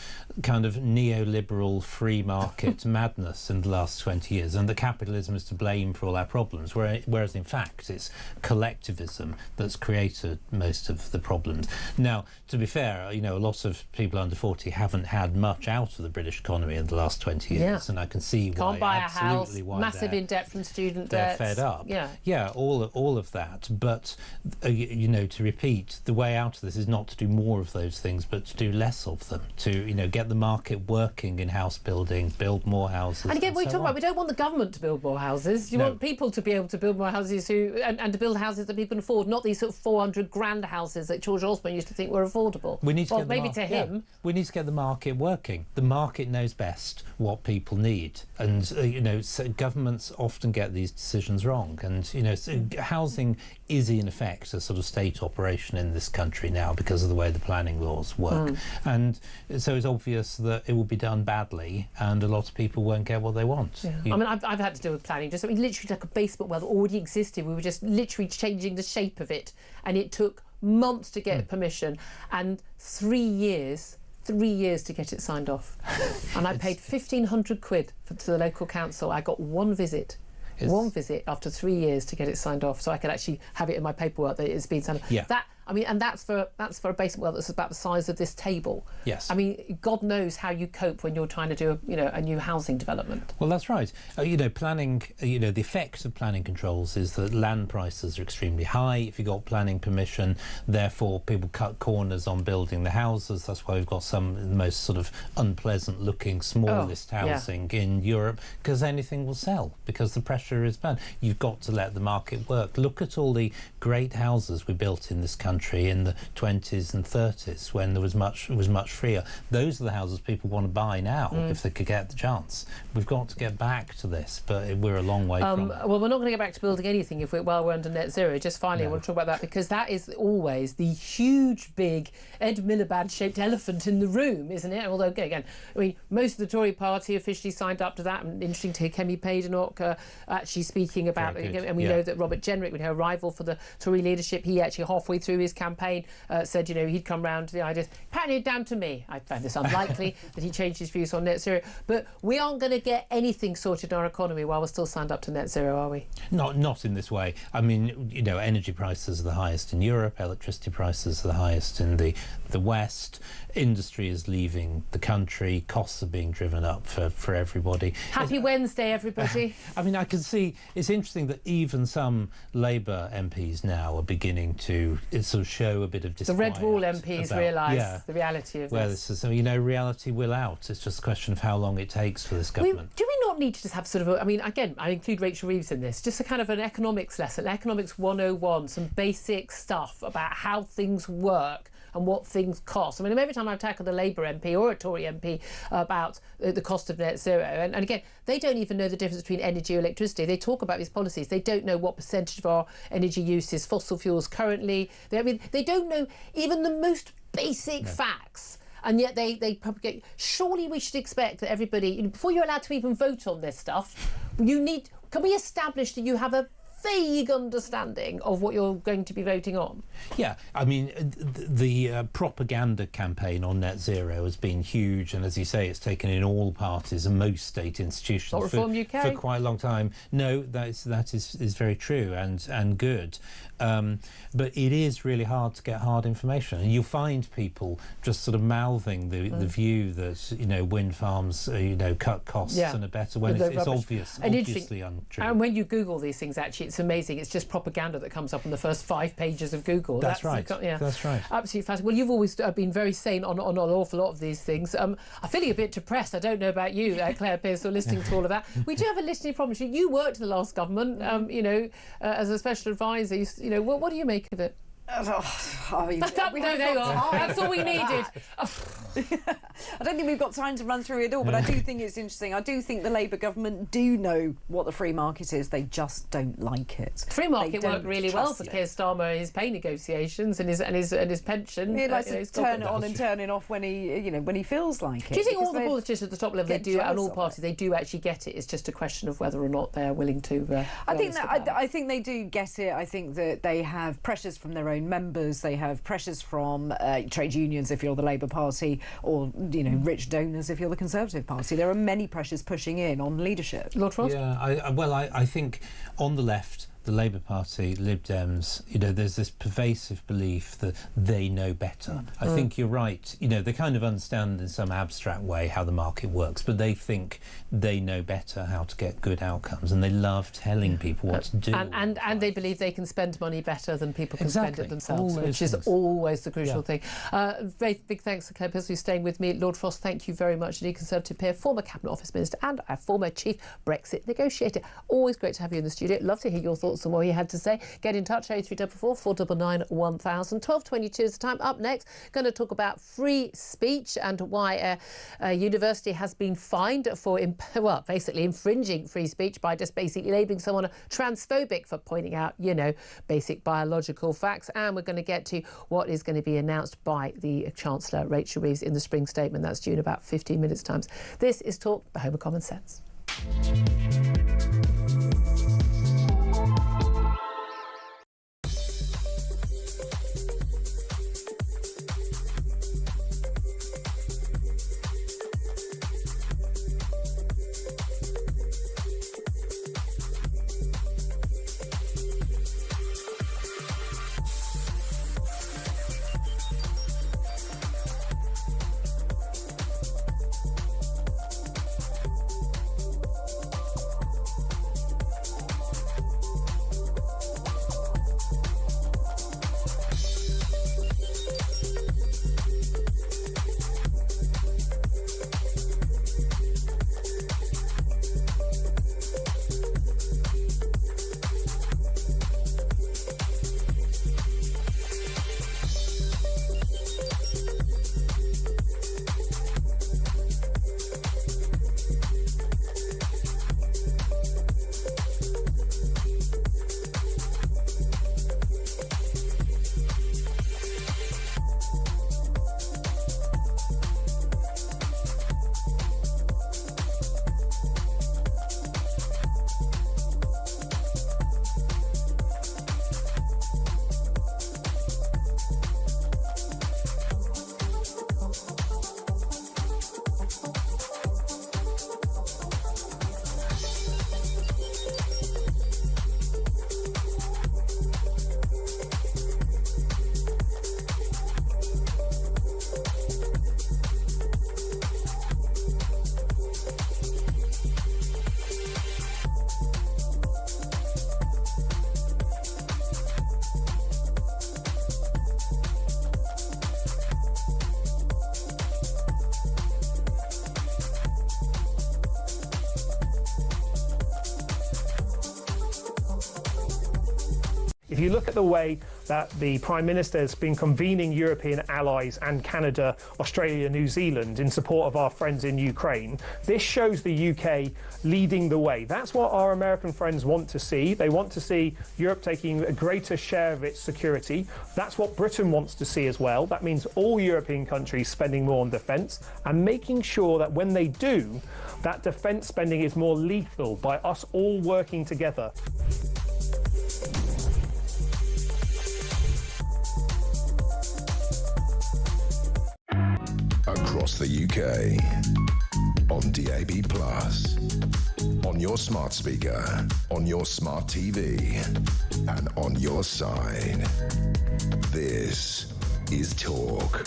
kind of neoliberal free market madness in the last 20 years, and that capitalism is to blame for all our problems, whereas in fact it's collectivism that's created most of the problems. Now, to be fair, you know, a lot of people under 40 haven't had much out of the British economy in the last 20 years, and I can see why. Can't buy a house, why massive in debt from student they're debts. fed up. Yeah, all of that. But you know, to repeat, the way out of this is not to do more of those things, but to do less of them. To, you know, get the market working in house building, build more houses. And again, we don't want the government to build more houses. You want people to be able to build more houses and to build houses that people can afford, not these sort of 400 grand houses that George Osborne used to think were affordable. We need to get maybe to him. We need to get the market working. The market knows best what people need, and you know, so governments often get these decisions wrong. And you know, so housing is in effect a sort of state operation in this country now because of the way the planning laws work, and so it's obvious that it will be done badly, and a lot of people won't get what they want. I mean, I've had to deal with planning. Literally like a basement well that already existed. We were just literally changing the shape of it, and it took months to get permission and 3 years to get it signed off. And I paid 1,500 quid to the local council. I got one visit after 3 years to get it signed off, so I could actually have it in my paperwork that it's been signed off. Yeah. I mean, and that's for a basement well that's about the size of this table. Yes. I mean, God knows how you cope when you're trying to do a new housing development. Well, that's right. You know, planning. You know, the effect of planning controls is that land prices are extremely high. If you got planning permission, therefore people cut corners on building the houses. That's why we've got some of the most sort of unpleasant-looking, smallest housing in Europe, because anything will sell because the pressure is bad. You've got to let the market work. Look at all the great houses we built in this country in the 20s and 30s when it was much freer. Those are the houses people want to buy now if they could get the chance. We've got to get back to this, but we're a long way from it. Well, we're not going to get back to building anything if we're under net zero. Just finally, I want to talk about that because that is always the huge, big Ed Miliband-shaped elephant in the room, isn't it? Although, again, I mean, most of the Tory party officially signed up to that. And interesting to hear Kemi Badenoch actually speaking about it. And we know that Robert Jenrick, we know a rival for the Tory leadership, he actually halfway through his campaign said, you know, he'd come round to the idea, patting it down to me. I found this unlikely that he changed his views on net zero. But we aren't going to get anything sorted in our economy while we're still signed up to net zero, are we? Not in this way. I mean, you know, energy prices are the highest in Europe, electricity prices are the highest in the West. Industry is leaving the country, costs are being driven up for everybody. Happy Wednesday, everybody. I mean, I can see, it's interesting that even some Labour MPs now are beginning to sort of show a bit of disquiet. The Red Wall MPs realise the reality of this is, you know, reality will out. It's just a question of how long it takes for this government. Do we not need to just have sort of, I mean, again, I include Rachel Reeves in this, just a kind of an economics lesson, economics 101, some basic stuff about how things work and what things cost. I mean, every time I've tackled a Labour MP or a Tory MP about the cost of net zero, and again, they don't even know the difference between energy or electricity. They talk about these policies. They don't know what percentage of our energy use is fossil fuels currently. They don't know even the most basic facts. And yet they propagate. Surely we should expect that everybody, you know, before you're allowed to even vote on this stuff, can we establish that you have a vague understanding of what you're going to be voting on? Yeah, I mean, the propaganda campaign on net zero has been huge, and as you say, it's taken in all parties and most state institutions Not Reform UK. For quite a long time. No, that is very true and good. But it is really hard to get hard information, and you'll find people just sort of mouthing the view that, you know, wind farms cut costs and are better when it's obviously untrue. And when you Google these things, actually, it's amazing. It's just propaganda that comes up on the first 5 pages of Google. That's right. That's right. Absolutely fascinating. Well, you've always been very sane on an awful lot of these things. I'm feeling a bit depressed. I don't know about you, Claire Pearce, listening to all of that. We do have a listening problem. You worked in the last government, as a special advisor. What do you make of it? I mean, That's all we needed. I don't think we've got time to run through it all, but I do think it's interesting. I do think the Labour government do know what the free market is. They just don't like it. Free market worked really well for Keir Starmer, his pay negotiations and his pension. He likes to turn it on and turn it off when he feels like it. Do you think all the politicians at the top level, they do, and all parties, they do actually get it? It's just a question of whether or not they're willing to. I think they do get it. I think that they have pressures from their own members. They have pressures from trade unions if you're the Labour Party, or rich donors if you're the Conservative Party. There are many pressures pushing in on leadership. Lord Frost? Yeah, I think on the left, the Labour Party, Lib Dems, there's this pervasive belief that they know better. I think you're right. They kind of understand in some abstract way how the market works, but they think they know better how to get good outcomes, and they love telling people what to do. And they believe they can spend money better than people can spend it themselves, which is things. always the crucial thing. Very big thanks to Claire Pillsbury staying with me. Lord Frost, thank you very much. The Conservative peer, former Cabinet Office Minister and our former Chief Brexit negotiator. Always great to have you in the studio. Love to hear your thoughts and what you had to say. Get in touch, 0344 499 1000. 12:22 is the time. Up next, going to talk about free speech and why a university has been fined for, basically infringing free speech by just basically labelling someone transphobic for pointing out, basic biological facts. And we're going to get to what is going to be announced by the Chancellor, Rachel Reeves, in the spring statement. That's due in about 15 minutes' time. This is Talk, the home of common sense. If you look at the way that the Prime Minister has been convening European allies and Canada, Australia, New Zealand in support of our friends in Ukraine, this shows the UK leading the way. That's what our American friends want to see. They want to see Europe taking a greater share of its security. That's what Britain wants to see as well. That means all European countries spending more on defence and making sure that when they do, that defence spending is more lethal by us all working together. Across the UK, on DAB+, on your smart speaker, on your smart TV, and on your side. This is Talk.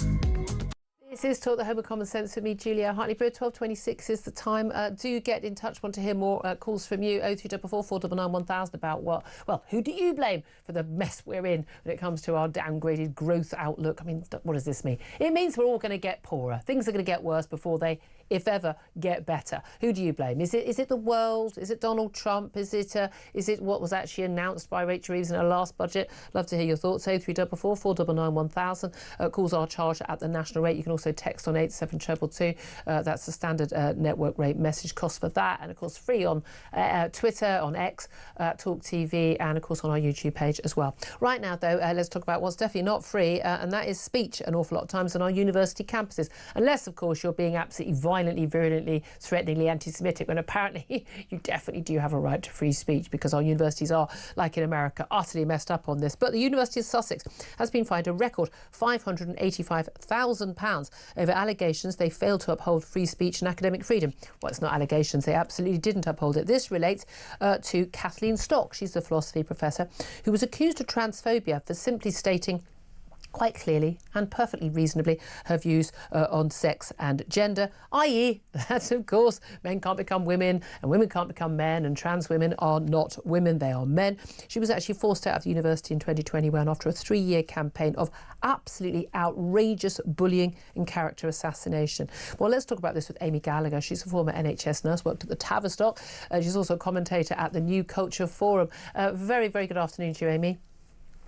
This is Talk, the home of common sense with me, Julia Hartley-Brewer. 12:26 is the time. Do get in touch. Want to hear more calls from you. 0344 499 1000 about who do you blame for the mess we're in when it comes to our downgraded growth outlook? I mean, what does this mean? It means we're all going to get poorer. Things are going to get worse before they if ever, get better. Who do you blame? Is it the world? Is it Donald Trump? Is it what was actually announced by Rachel Reeves in her last budget? Love to hear your thoughts. 0344 499 1000. Calls are charged at the national rate. You can also text on 87222. That's the standard network rate message cost for that. And of course, free on Twitter, on X, Talk TV, and of course on our YouTube page as well. Right now, though, let's talk about what's definitely not free, and that is speech an awful lot of times on our university campuses. Unless, of course, you're being absolutely violently, virulently, threateningly anti-Semitic, when apparently you definitely do have a right to free speech, because our universities are, like in America, utterly messed up on this. But the University of Sussex has been fined a record £585,000 over allegations they failed to uphold free speech and academic freedom. Well, it's not allegations, they absolutely didn't uphold it. This relates to Kathleen Stock. She's a philosophy professor who was accused of transphobia for simply stating quite clearly and perfectly reasonably her views on sex and gender, i.e. that, of course, men can't become women and women can't become men, and trans women are not women, they are men. She was actually forced out of the university in 2021 after a 3-year campaign of absolutely outrageous bullying and character assassination. Well, let's talk about this with Amy Gallagher. She's a former NHS nurse, worked at the Tavistock. She's also a commentator at the New Culture Forum. Very, very good afternoon to you, Amy.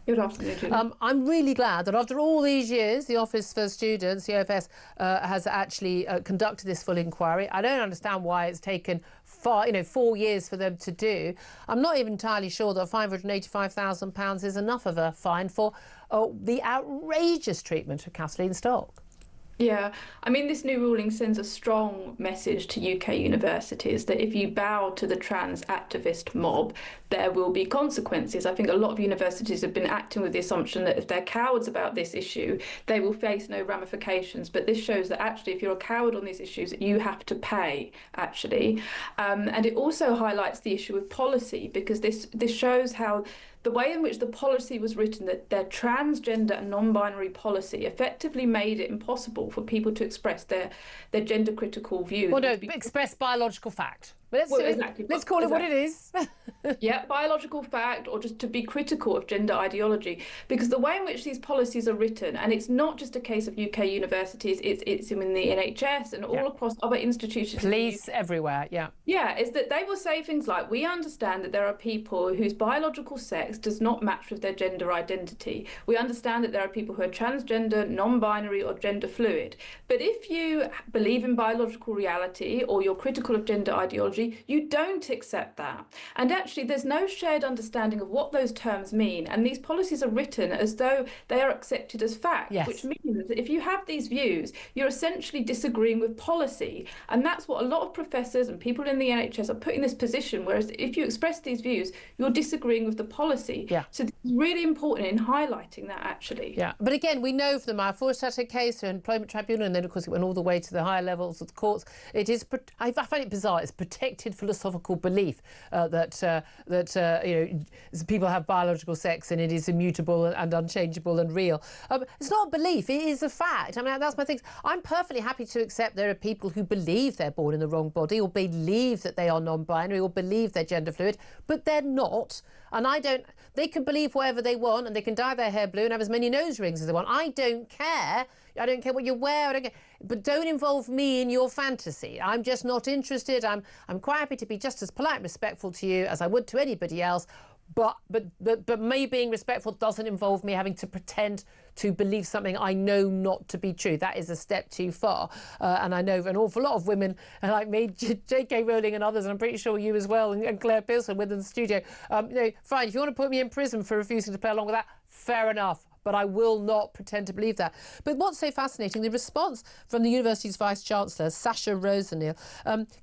Good afternoon, Julie. I'm really glad that after all these years, the Office for Students, the OFS, has actually conducted this full inquiry. I don't understand why it's taken 4 years for them to do. I'm not even entirely sure that £585,000 is enough of a fine for the outrageous treatment of Kathleen Stock. Yeah, I mean, this new ruling sends a strong message to UK universities that if you bow to the trans activist mob, there will be consequences. I think a lot of universities have been acting with the assumption that if they're cowards about this issue, they will face no ramifications. But this shows that actually, if you're a coward on these issues, you have to pay, actually. And it also highlights the issue of policy, because this shows how the way in which the policy was written, that their transgender and non-binary policy effectively made it impossible for people to express their gender critical views. Well, no, express biological fact. But let's call it what it is. Yeah, biological fact, or just to be critical of gender ideology. Because the way in which these policies are written, and it's not just a case of UK universities, it's in the NHS and all across other institutions. Police everywhere, Yeah, is that they will say things like, we understand that there are people whose biological sex does not match with their gender identity. We understand that there are people who are transgender, non-binary or gender fluid. But if you believe in biological reality or you're critical of gender ideology, you don't accept that. And actually, there's no shared understanding of what those terms mean. And these policies are written as though they are accepted as fact, which means that if you have these views, you're essentially disagreeing with policy. And that's what a lot of professors and people in the NHS are put in this position, whereas if you express these views, you're disagreeing with the policy. So it's really important in highlighting that, actually. Yeah, but again, we know from the Forstater case, the Employment Tribunal, and then, of course, it went all the way to the higher levels of the courts. It is, I find it bizarre, it's protected philosophical belief that people have biological sex and it is immutable and unchangeable and real. It's not a belief, it is a fact. I mean, that's my thing. I'm perfectly happy to accept there are people who believe they're born in the wrong body, or believe that they are non-binary, or believe they're gender fluid, but they're not. And they can believe whatever they want, and they can dye their hair blue and have as many nose rings as they want. I don't care. I don't care what you wear. I don't care. But don't involve me in your fantasy. I'm just not interested. I'm quite happy to be just as polite and respectful to you as I would to anybody else. But me being respectful doesn't involve me having to pretend to believe something I know not to be true. That is a step too far. And I know an awful lot of women like me, J.K. Rowling and others, and I'm pretty sure you as well, and Claire Pearson within the studio. Fine, if you want to put me in prison for refusing to play along with that, fair enough. But I will not pretend to believe that. But what's so fascinating, the response from the university's Vice-Chancellor, Sasha Rosenil,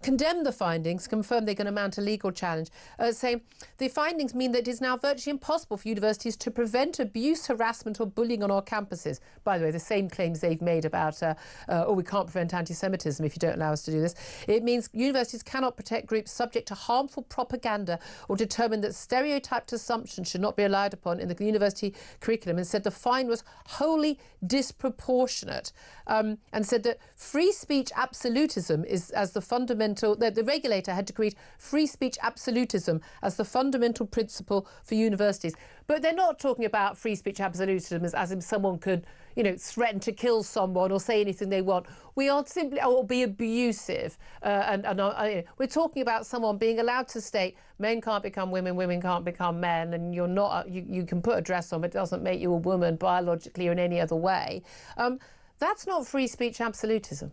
condemned the findings, confirmed they're going to mount a legal challenge, saying the findings mean that it is now virtually impossible for universities to prevent abuse, harassment or bullying on our campuses. By the way, the same claims they've made about, we can't prevent anti-Semitism if you don't allow us to do this. It means universities cannot protect groups subject to harmful propaganda or determine that stereotyped assumptions should not be allowed upon in the university curriculum, and said the fine was wholly disproportionate, and said that free speech absolutism is as the fundamental, that the regulator had to create free speech absolutism as the fundamental principle for universities. But they're not talking about free speech absolutism as in someone could, you know, threaten to kill someone or say anything they want. We are simply, or be abusive. We're talking about someone being allowed to state men can't become women, women can't become men, and you're not, you can put a dress on, but it doesn't make you a woman biologically or in any other way. That's not free speech absolutism.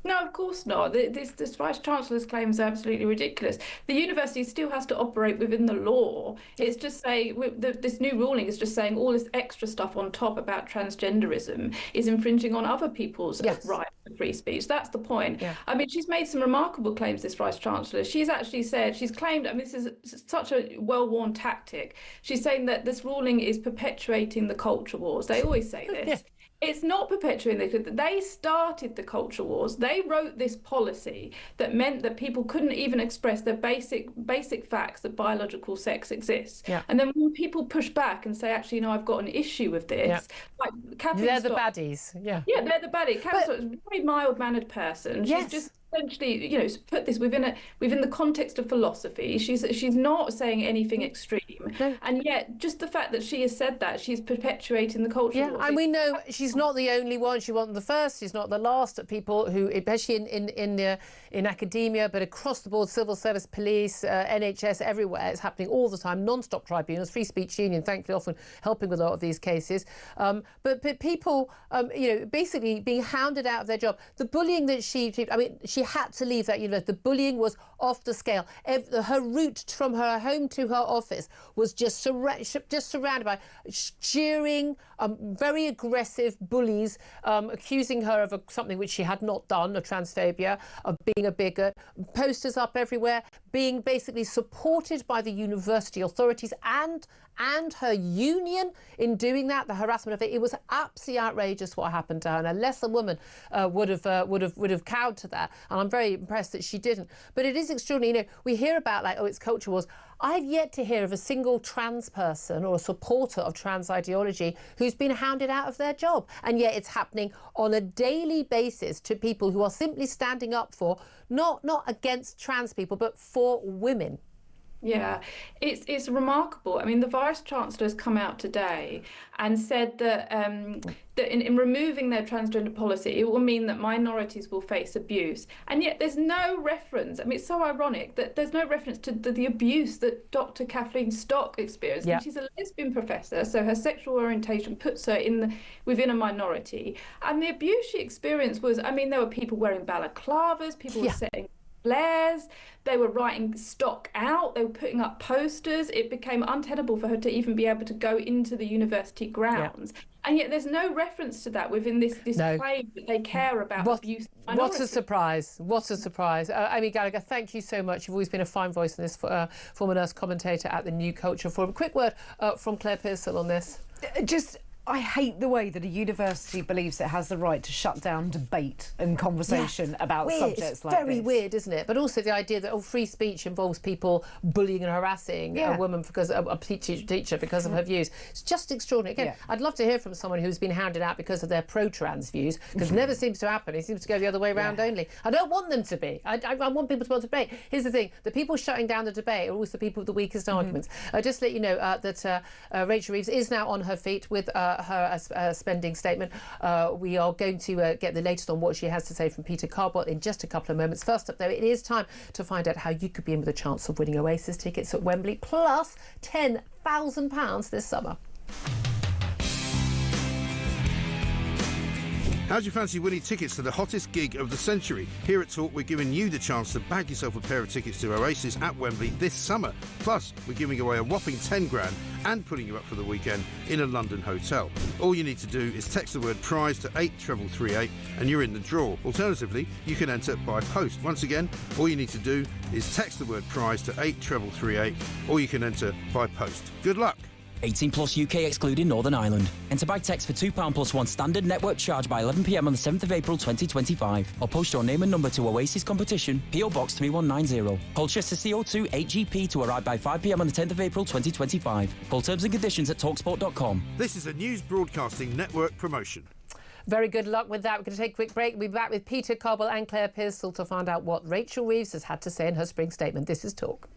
No, of course not. This Vice-Chancellor's claim is absolutely ridiculous. The university still has to operate within the law. It's just saying, this new ruling is just saying all this extra stuff on top about transgenderism is infringing on other people's right to free speech. That's the point. Yeah. I mean, she's made some remarkable claims, this Vice-Chancellor. She's actually said, she's claimed, I mean, this is such a well-worn tactic. She's saying that this ruling is perpetuating the culture wars. They always say this. Yeah. It's not perpetuating. They started the culture wars. They wrote this policy that meant that people couldn't even express their basic facts that biological sex exists. Yeah. And then when people push back and say, actually, no, I've got an issue with this, like Catherine they're the baddies. Yeah. Yeah, they're the baddies. Catherine Stock is a very mild-mannered person. She's just essentially, you know, put this within the context of philosophy. She's not saying anything extreme, and yet just the fact that she has said that, she's perpetuating the culture. Yeah, and we know she's not the only one. She wasn't the first. She's not the last. People who, especially in academia, but across the board, civil service, police, NHS, everywhere, it's happening all the time. Non-stop tribunals, Free Speech Union, thankfully, often helping with a lot of these cases. But people, you know, basically being hounded out of their job. The bullying that she had to leave that university. The bullying was off the scale. Her route from her home to her office was just surrounded by jeering, very aggressive bullies, accusing her of something which she had not done, a transphobia, of being a bigot, posters up everywhere, being basically supported by the university authorities and her union in doing that, the harassment of it. It was absolutely outrageous what happened to her, and unless a woman would have cowed to that, and I'm very impressed that she didn't. But it is extraordinary. You know, we hear about like, oh, it's culture wars. I've yet to hear of a single trans person or a supporter of trans ideology who's been hounded out of their job, and yet it's happening on a daily basis to people who are simply standing up for not against trans people, but for women. Yeah, it's remarkable. I mean, the Vice-Chancellor has come out today and said that that in removing their transgender policy, it will mean that minorities will face abuse. And yet there's no reference. I mean, it's so ironic that there's no reference to the abuse that Dr. Kathleen Stock experienced. Yeah. She's a lesbian professor, so her sexual orientation puts her within a minority. And the abuse she experienced was, I mean, there were people wearing balaclavas, people were setting flares, they were writing stock out, they were putting up posters. It became untenable for her to even be able to go into the university grounds. Yeah. And yet there's no reference to that within this claim that they care about abuse. What a surprise. What a surprise. Amy Gallagher, thank you so much. You've always been a fine voice in this, former nurse commentator at the New Culture Forum. Quick word from Claire Pearsall on this. I hate the way that a university believes it has the right to shut down debate and conversation about subjects like this. It's very weird, isn't it? But also the idea that free speech involves people bullying and harassing a woman because a teacher because of her views. It's just extraordinary. Again, I'd love to hear from someone who's been hounded out because of their pro-trans views, because it never seems to happen. It seems to go the other way around only. I don't want them to be. I want people to want to debate. Here's the thing: the people shutting down the debate are always the people with the weakest arguments. Just to let you know that Rachel Reeves is now on her feet with her spending statement. We are going to get the latest on what she has to say from Peter Carbot in just a couple of moments. First up, though, it is time to find out how you could be in with a chance of winning Oasis tickets at Wembley, plus £10,000 this summer. How'd you fancy winning tickets to the hottest gig of the century? Here at Talk, we're giving you the chance to bag yourself a pair of tickets to Oasis at Wembley this summer. Plus, we're giving away a whopping 10 grand and putting you up for the weekend in a London hotel. All you need to do is text the word prize to 83338 and you're in the draw. Alternatively, you can enter by post. Once again, all you need to do is text the word prize to 83338 or you can enter by post. Good luck. 18 plus UK excluding Northern Ireland. Enter by text for £2 plus one standard network charge by 11 p.m. on the 7th of April 2025. Or post your name and number to Oasis Competition, PO Box 3190. Colchester CO2 8GP to arrive by 5 p.m. on the 10th of April 2025. Full terms and conditions at talksport.com. This is a News Broadcasting Network promotion. Very good luck with that. We're going to take a quick break. We'll be back with Peter Cobble and Claire Pearsall to find out what Rachel Reeves has had to say in her spring statement. This is Talk.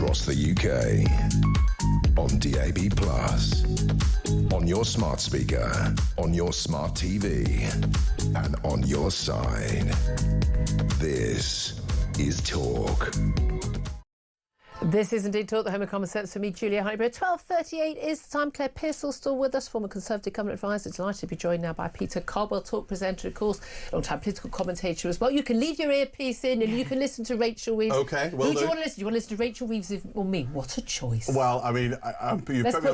across the UK. On DAB+, on your smart speaker, on your smart TV, and on your side. This is Talk. This is indeed Talk, the home of common sense for me, Julia Hartley-Brewer. 12:38 is the time. Claire Pearsall still with us, former Conservative Government Advisor. Delighted to be joined now by Peter Caldwell, Talk presenter, of course, long-time political commentator as well. You can leave your earpiece in and you can listen to Rachel Reeves. OK, well, who do you want to listen to? Do you want to listen to Rachel Reeves or me? What a choice. Well, I mean, you put me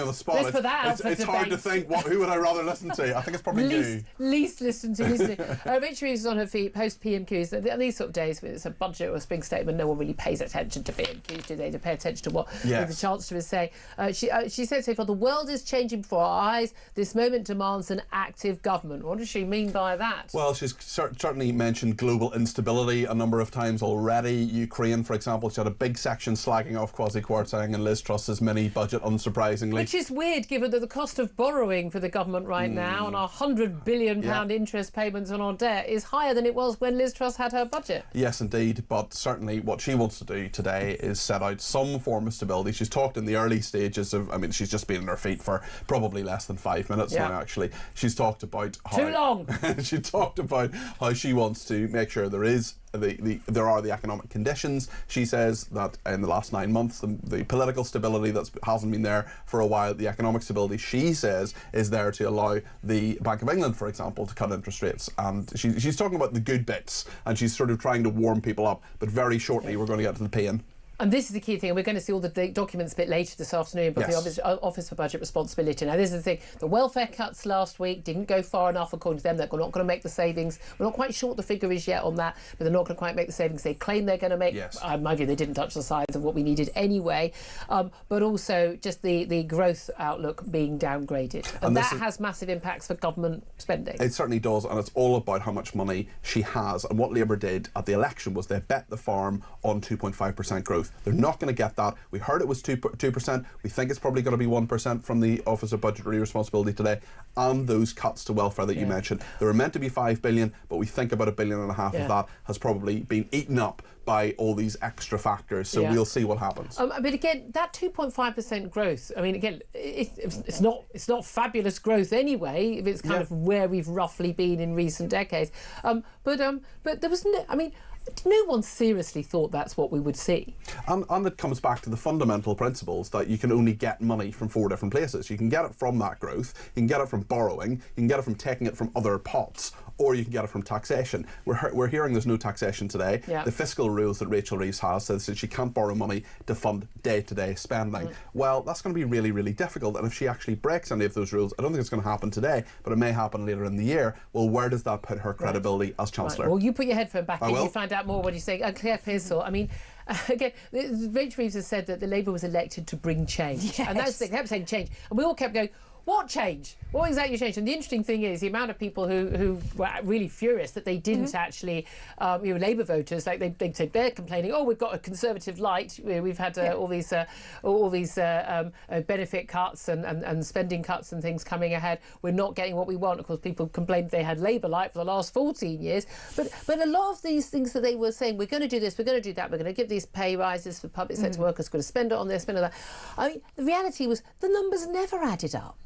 on the spot. Let's put that out for it's hard to think, who would I rather listen to? I think it's probably you. Least listen to, isn't it? Rachel Reeves is on her feet post-PMQs. These sort of days, when it's a budget or a spring statement, no one really pays attention to PMQs, do they? They pay attention to what the Chancellor is saying. She said so far, the world is changing before our eyes. This moment demands an active government. What does she mean by that? Well, she's certainly mentioned global instability a number of times already. Ukraine, for example, she had a big section slagging off Kwasi Kwarteng and Liz Truss's mini budget, unsurprisingly. Which is weird, given that the cost of borrowing for the government right now and our £100 billion interest payments on our debt is higher than it was when Liz Truss had her budget. Yes, indeed. But certainly what she wants to do today is set out some form of stability. She's talked in the early stages of, I mean, she's just been on her feet for probably less than 5 minutes now, actually. She's talked about how... Too long! She talked about how she wants to make sure there is there are the economic conditions. She says that in the last 9 months, the political stability that hasn't been there for a while, the economic stability, she says, is there to allow the Bank of England, for example, to cut interest rates. And she's talking about the good bits, and she's sort of trying to warm people up. But very shortly, we're going to get to the pain. And this is the key thing. We're going to see all the documents a bit later this afternoon, but the Office for Budget Responsibility. Now, this is the thing. The welfare cuts last week didn't go far enough, according to them. They're not going to make the savings. We're not quite sure what the figure is yet on that, but they're not going to quite make the savings they claim they're going to make. In my view, they didn't touch the size of what we needed anyway. But also just the growth outlook being downgraded. And that has massive impacts for government spending. It certainly does, and it's all about how much money she has. And what Labour did at the election was they bet the farm on 2.5% growth. They're not going to get that. We heard it was 2%. We think it's probably going to be 1% from the Office of Budgetary Responsibility today. And those cuts to welfare that you mentioned. They were meant to be $5 billion, but we think about $1.5 billion of that has probably been eaten up by all these extra factors. So we'll see what happens. But again, that 2.5% growth, I mean, again, it's not fabulous growth anyway, if it's kind of where we've roughly been in recent decades. But there was no, I mean, no one seriously thought that's what we would see. And it comes back to the fundamental principles that you can only get money from 4 different places. You can get it from that growth, you can get it from borrowing, you can get it from taking it from other pots, or you can get it from taxation. We're hearing there's no taxation today. The fiscal rules that Rachel Reeves has says that she can't borrow money to fund day-to-day spending. Well, that's going to be really, really difficult. And if she actually breaks any of those rules, I don't think it's going to happen today, but it may happen later in the year. Well, where does that put her credibility as Chancellor? Well, you put your headphone back in, you find out more what you say. Claire Pearsall, I mean, again, Rachel Reeves has said that the Labour was elected to bring change. And that's the thing, they kept saying change. And we all kept going, what change? What exactly changed? And the interesting thing is the amount of people who were really furious that they didn't actually, Labour voters, like they said, they're complaining, oh, we've got a Conservative light, we've had all these benefit cuts and spending cuts and things coming ahead. We're not getting what we want. Of course, people complained they had Labour light for the last 14 years. But a lot of these things that they were saying, we're going to do this, we're going to do that, we're going to give these pay rises for public sector workers, we're going to spend it on this, spend it on that. I mean, the reality was the numbers never added up.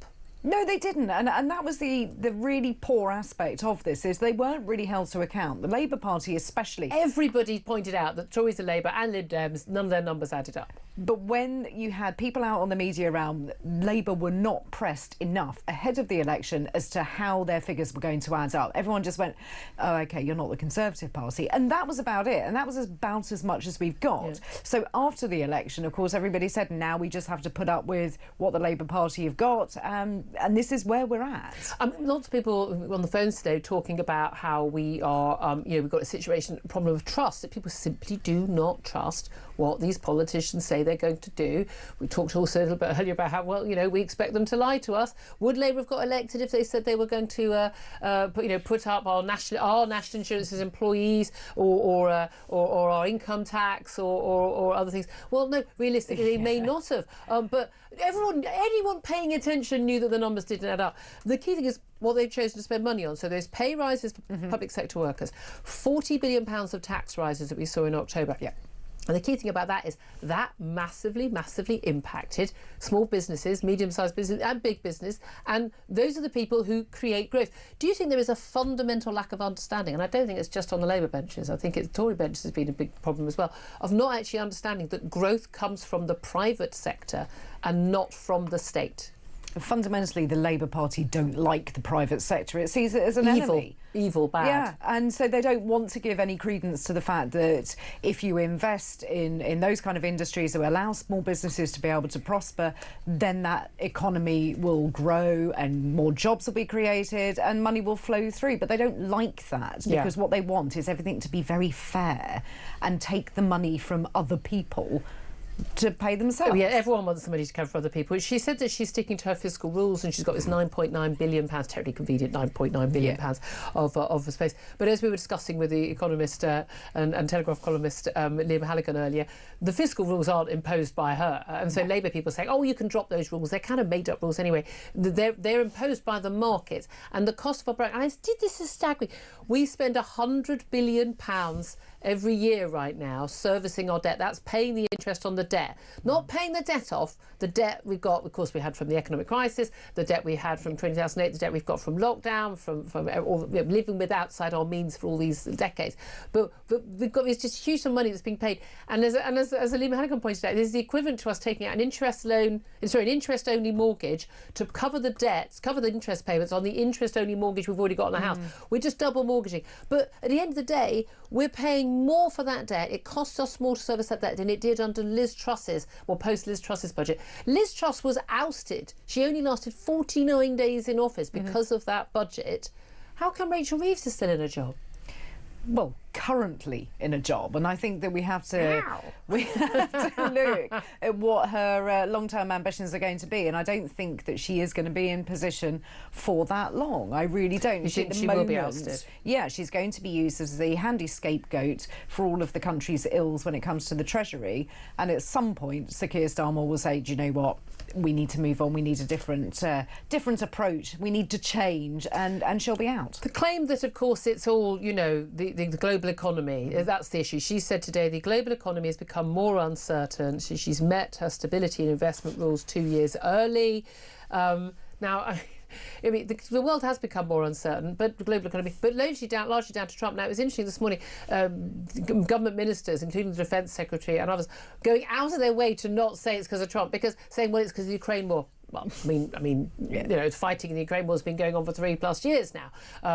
No, they didn't, and that was the really poor aspect of this, is they weren't really held to account. The Labour Party especially. Everybody pointed out that Tories and Labour and Lib Dems, none of their numbers added up. But when you had people out on the media around, Labour were not pressed enough ahead of the election as to how their figures were going to add up. Everyone just went, oh, OK, you're not the Conservative Party. And that was about it. And that was about as much as we've got. So after the election, of course, everybody said, now we just have to put up with what the Labour Party have got. And this is where we're at. Lots of people on the phones today talking about how we are, we've got a problem of trust, that people simply do not trust what these politicians say they're going to do. We talked also a little bit earlier about how, we expect them to lie to us. Would Labour have got elected if they said they were going to put up our national insurance as employees or our income tax or other things? Well, no, realistically, they may not have. But anyone paying attention knew that the numbers didn't add up. The key thing is what they've chosen to spend money on. So those pay rises for public sector workers, £40 billion of tax rises that we saw in October. And the key thing about that is that massively impacted small businesses, medium-sized business and big business, and those are the people who create growth. Do you think there is a fundamental lack of understanding, and I don't think it's just on the Labour benches, I think the Tory benches has been a big problem as well, of not actually understanding that growth comes from the private sector and not from the state? Fundamentally, the Labour Party don't like the private sector. It sees it as an enemy. Evil, bad. Yeah, and so they don't want to give any credence to the fact that if you invest in those kind of industries that allow small businesses to be able to prosper, then that economy will grow and more jobs will be created and money will flow through. But they don't like that because what they want is everything to be very fair and take the money from other people to pay themselves. Oh, yeah, everyone wants the money to come from other people. She said that she's sticking to her fiscal rules and she's got this £9.9 billion, terribly convenient £9.9 billion of space. But as we were discussing with the economist and Telegraph columnist Liam Halligan earlier, the fiscal rules aren't imposed by her. And so Labour people say, oh, you can drop those rules. They're kind of made up rules anyway. They're imposed by the market. And the cost of our brand, and I did this is staggering. We spend £100 billion every year right now servicing our debt. That's paying the interest on the debt, not paying the debt off. The debt we've got, of course, we had from the economic crisis, the debt we had from 2008, the debt we've got from lockdown, from living with outside our means for all these decades. But we've got this just huge sum of money that's being paid. And as Liam Halligan pointed out, this is the equivalent to us taking out an interest-only mortgage to cover the debts, cover the interest payments on the interest-only mortgage we've already got on the house. We're just double mortgaging. But at the end of the day, we're paying more for that debt. It costs us more to service that debt than it did under Liz Truss's, post-Liz Truss's budget. Liz Truss was ousted. She only lasted 49 days in office because of that budget. How come Rachel Reeves is still in a job? Well, currently in a job, and I think that we have to look at what her long-term ambitions are going to be, and I don't think that she is going to be in position for that long. I really don't. You think she will be ousted? Yeah, she's going to be used as the handy scapegoat for all of the country's ills when it comes to the Treasury, and at some point Sir Keir Starmer will say, do you know what, we need to move on, we need a different approach, we need to change, and she'll be out. The claim that, of course, it's all, the global economy, that's the issue. She said today the global economy has become more uncertain. She's met her stability and investment rules 2 years early. Now, I mean, the world has become more uncertain, but the global economy, but largely down to Trump. Now, it was interesting this morning, government ministers, including the Defence Secretary and others, going out of their way to not say it's because of Trump, saying, well, it's because of the Ukraine war. Well, I mean, fighting in the Ukraine war has been going on for 3+ years now,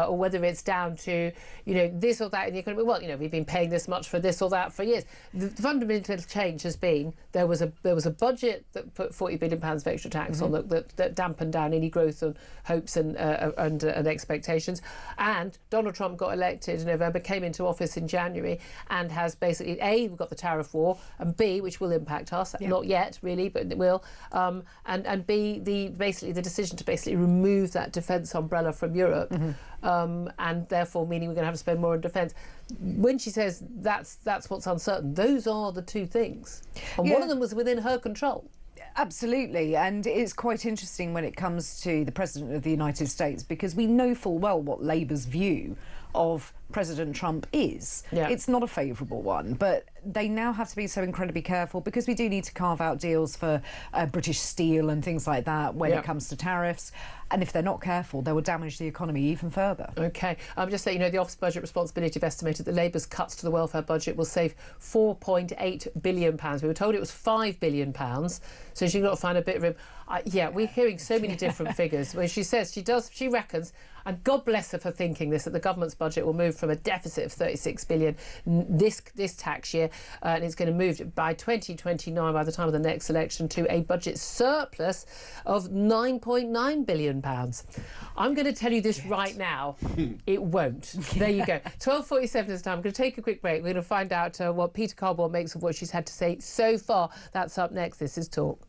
or whether it's down to, this or that in the economy. Well, we've been paying this much for this or that for years. The fundamental change has been there was a budget that put £40 billion of extra tax on that dampened down any growth and hopes and expectations. And Donald Trump got elected in November, came into office in January, and has basically we've got the tariff war, and B, which will impact us, not yet really, but it will, and B, the decision to remove that defence umbrella from Europe, and therefore meaning we're going to have to spend more on defence. When she says that's what's uncertain, those are the two things, and one of them was within her control. Absolutely, and it's quite interesting when it comes to the President of the United States, because we know full well what Labour's view of President Trump is. It's not a favourable one, but they now have to be so incredibly careful, because we do need to carve out deals for British steel and things like that when it comes to tariffs, and if they're not careful, they will damage the economy even further. OK, just so you know, the Office Budget Responsibility have estimated that Labour's cuts to the welfare budget will save £4.8 billion. We were told it was £5 billion, so she's got to find a bit of room. We're hearing so many different figures. When she says she reckons, and God bless her for thinking this, that the government's budget will move from a deficit of £36 billion this tax year, and it's going to move by 2029, by the time of the next election, to a budget surplus of £9.9 billion. I'm going to tell you this right now, it won't. There you go. 12:47 this time. I'm going to take a quick break. We're going to find out what Peter Carboy makes of what she's had to say so far. That's up next. This is Talk.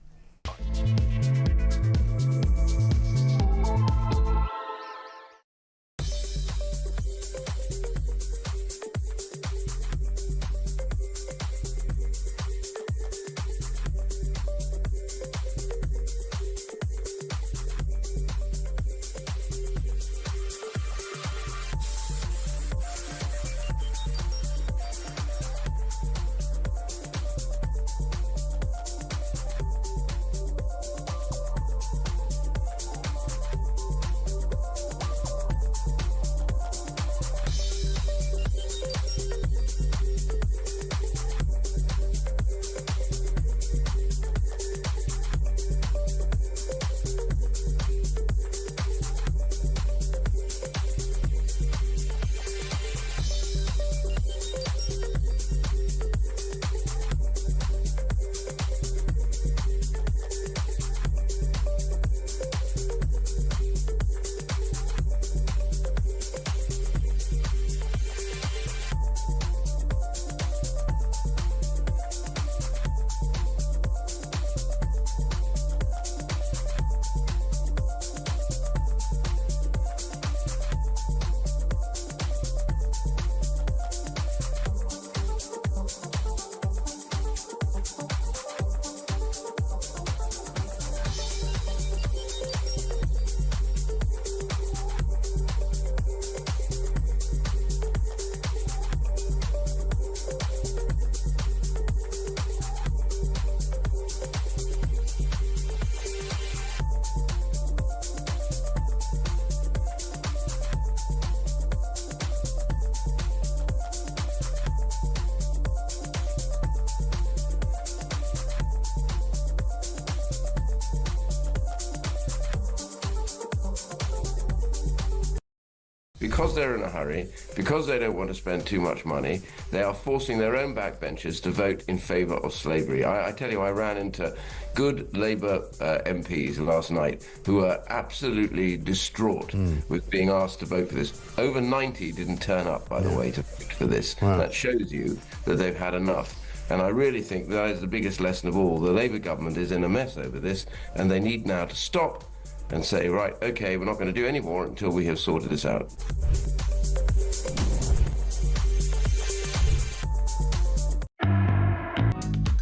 because they're in a hurry, because they don't want to spend too much money, they are forcing their own backbenchers to vote in favour of slavery. I tell you, I ran into good Labour MPs last night who were absolutely distraught with being asked to vote for this. Over 90 didn't turn up, by the way, to vote for this. Wow. That shows you that they've had enough. And I really think that is the biggest lesson of all. The Labour government is in a mess over this, and they need now to stop and say, right, OK, we're not going to do any more until we have sorted this out.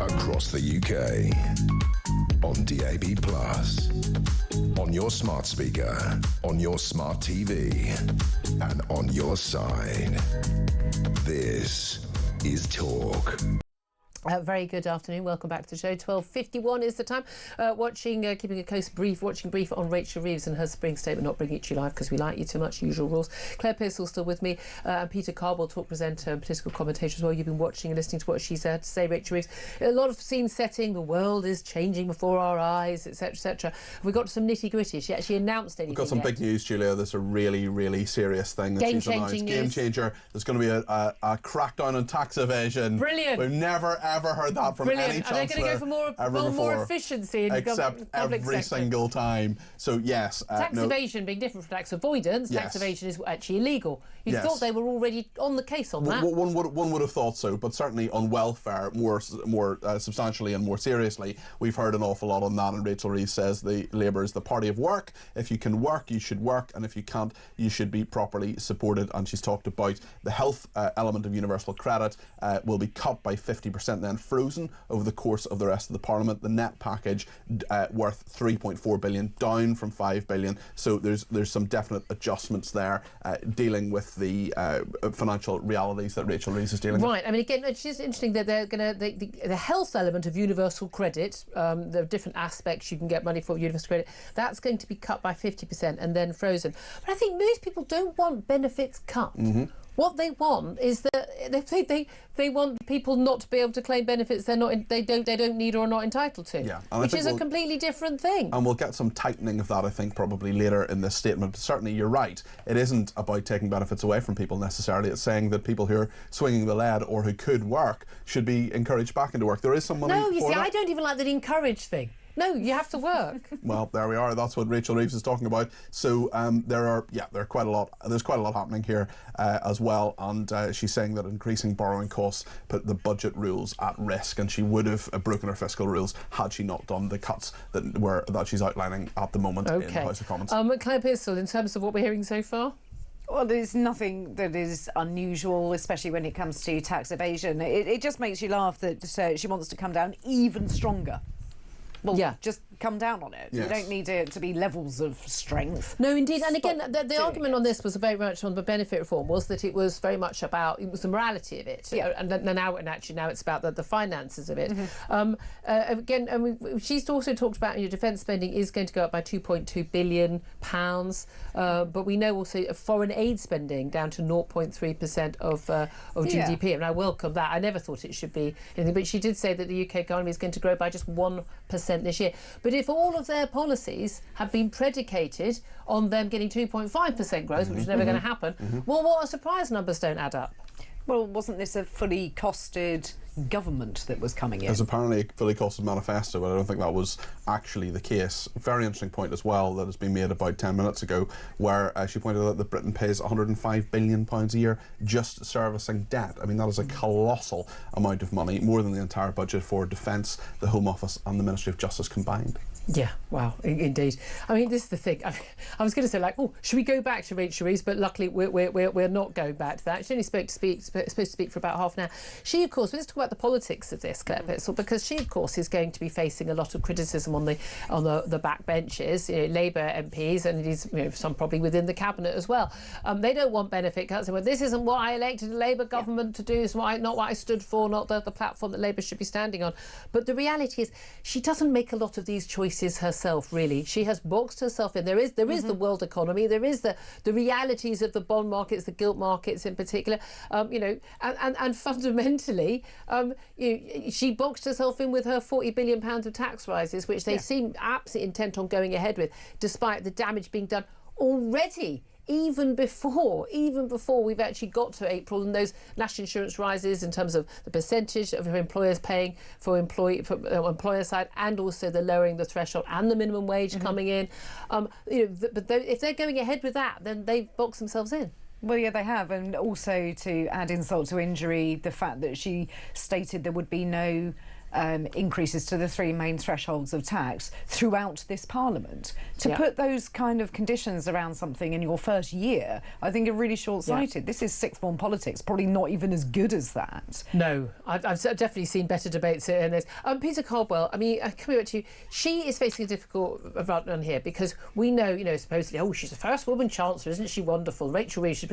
Across the UK, on DAB+, on your smart speaker, on your smart TV, and on your side. This is Talk. Very good afternoon. Welcome back to the show. 12:51 is the time. Keeping a close brief on Rachel Reeves and her spring statement, not bringing it to you live because we like you too much, usual rules. Claire Pearsall still with me, and Peter Cardwell, talk presenter and political commentator as well. You've been watching and listening to what she's had to say, Rachel Reeves. A lot of scene setting, the world is changing before our eyes, etc., etc. Have we got some nitty-gritty? Has she actually announced anything? We've got some big news, Julia. There's a really, really serious thing that she's announced. Game changer. There's going to be a crackdown on tax evasion. Brilliant. We've never ever heard that from any chancellor. Are they going to go for more efficiency in except every single time? So yes, tax evasion being different from tax avoidance. Yes. Tax evasion is actually illegal. You thought they were already on the case on that. One would have thought so, but certainly on welfare, more substantially and more seriously, we've heard an awful lot on that. And Rachel Reeves says the Labour is the party of work. If you can work, you should work, and if you can't, you should be properly supported. And she's talked about the health element of universal credit will be cut by 50%, then frozen over the course of the rest of the Parliament. The net package worth 3.4 billion, down from 5 billion. So there's some definite adjustments there, dealing with the financial realities that Rachel Reeves is dealing with. Right. I mean, again, it's just interesting that they're going to the health element of universal credit. There are different aspects you can get money for universal credit. That's going to be cut by 50% and then frozen. But I think most people don't want benefits cut. What they want is that they want people not to be able to claim benefits they don't need or are not entitled to. Yeah, which is a completely different thing. And we'll get some tightening of that, I think, probably later in this statement. But certainly, you're right. It isn't about taking benefits away from people necessarily. It's saying that people who are swinging the lead or who could work should be encouraged back into work. There is some money. No, you see, that. I don't even like that encourage thing. No, you have to work. Well, there we are. That's what Rachel Reeves is talking about. So there are quite a lot. There's quite a lot happening here as well. And she's saying that increasing borrowing costs put the budget rules at risk, and she would have broken her fiscal rules had she not done the cuts that she's outlining at the moment in the House of Commons. Claire Pearsall, in terms of what we're hearing so far. Well, there's nothing that is unusual, especially when it comes to tax evasion. It just makes you laugh that she wants to come down even stronger. Well, just come down on it. Yes. You don't need it to be levels of strength. No, indeed. And again, the argument on this was very much on the benefit reform, was that it was very much about, it was the morality of it. Yeah. And now it's about the finances of it. She's also talked about your defence spending is going to go up by £2.2 billion, but we know also foreign aid spending down to 0.3% of GDP, and I welcome that. I never thought it should be anything, but she did say that the UK economy is going to grow by just 1% this year. But if all of their policies have been predicated on them getting 2.5% growth, which is never going to happen, well, what a surprise, numbers don't add up. Well, wasn't this a fully costed government that was coming in? There's apparently a fully costed manifesto, but I don't think that was actually the case. Very interesting point as well that has been made about 10 minutes ago, where she pointed out that Britain pays £105 billion a year just servicing debt. I mean, that is a colossal amount of money, more than the entire budget for Defence, the Home Office and the Ministry of Justice combined. Yeah, wow, indeed. I mean, this is the thing. I was going to say, like, oh, should we go back to Rachel Reeves? But luckily, we're not going back to that. She only supposed to speak for about half an hour. She, of course, let's talk about the politics of this, Claire Pearsall, because she, of course, is going to be facing a lot of criticism on the back benches, Labour MPs, and it is, some probably within the cabinet as well. They don't want benefit cuts. Well, this isn't what I elected a Labour government to do. It's not what I stood for, not the platform that Labour should be standing on. But the reality is, she doesn't make a lot of these choices herself, really. She has boxed herself in. There is the world economy. There is the realities of the bond markets, the gilt markets in particular. And fundamentally, she boxed herself in with her £40 billion of tax rises, which they seem absolutely intent on going ahead with, despite the damage being done already even before we've actually got to April and those national insurance rises in terms of the percentage of employers paying for employer side, and also the lowering the threshold and the minimum wage coming in. If they're going ahead with that, then they've boxed themselves in. Well, yeah, they have. And also, to add insult to injury, the fact that she stated there would be no increases to the three main thresholds of tax throughout this Parliament. To put those kind of conditions around something in your first year, I think are really short-sighted. This is sixth form politics, probably not even as good as that. No, I've definitely seen better debates in this. Peter Caldwell, I mean, coming back to you, she is facing a difficult run here because we know, supposedly, she's the first woman chancellor, isn't she wonderful? Rachel Reeves,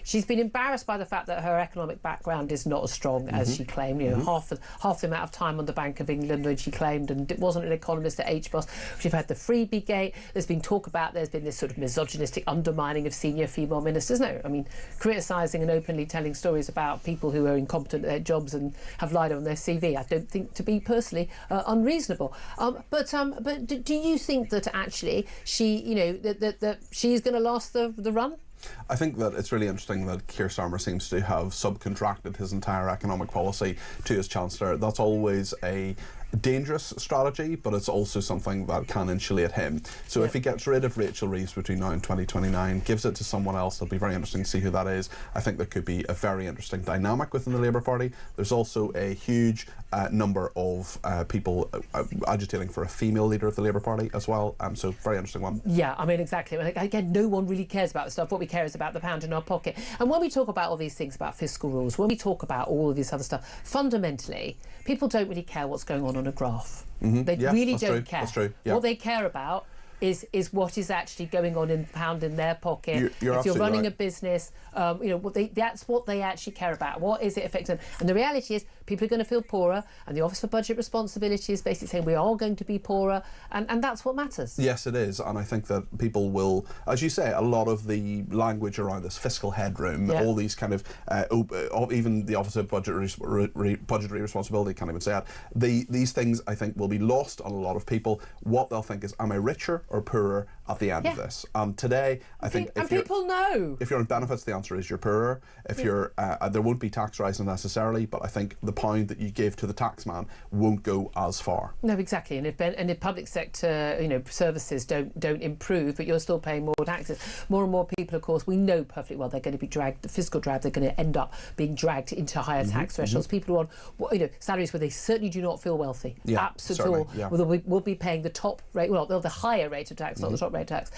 she's been embarrassed by the fact that her economic background is not as strong as she claimed. Half the amount of time on the Bank of England when she claimed, and it wasn't an economist at HBOS. We've had the Freebie Gate. There's been this sort of misogynistic undermining of senior female ministers. No, I mean, criticising and openly telling stories about people who are incompetent at their jobs and have lied on their CV, I don't think to be personally unreasonable. But do you think that actually she, that she's going to last the run? I think that it's really interesting that Keir Starmer seems to have subcontracted his entire economic policy to his Chancellor. That's always a dangerous strategy, but it's also something that can insulate him. So if he gets rid of Rachel Reeves between now and 2029, gives it to someone else, it'll be very interesting to see who that is. I think there could be a very interesting dynamic within the Labour Party. There's also a huge number of people agitating for a female leader of the Labour Party as well. So very interesting one. Yeah, I mean, exactly. Again, no one really cares about the stuff. What we care is about the pound in our pocket. And when we talk about all these things about fiscal rules, when we talk about all of this other stuff, fundamentally, people don't really care what's going on a graph. They really don't care. That's true. Yeah. What they care about is what is actually going on in pound in their pocket. You're if you're running right. a business, that's what they actually care about. What is it affecting them? And the reality is people are going to feel poorer, and the Office for Budget Responsibility is basically saying we are going to be poorer, and that's what matters. Yes, it is, and I think that people will, as you say, a lot of the language around this fiscal headroom, all these kind of, even the Office of Budgetary Responsibility can't even say that. These things, I think, will be lost on a lot of people. What they'll think is, am I richer or poorer at the end of this? And today, I think people know. If you're on benefits, the answer is you're poorer. If you're, there won't be tax rises necessarily, but I think the pound that you give to the taxman won't go as far. No, exactly. And if public sector, services don't improve, but you're still paying more taxes, more and more people, of course, we know perfectly well they're going to be dragged. The fiscal drag, they're going to end up being dragged into higher tax thresholds. People who are on, salaries where they certainly do not feel wealthy. Absolutely. Will be paying the top rate, the higher rate of tax, not the top rate of tax.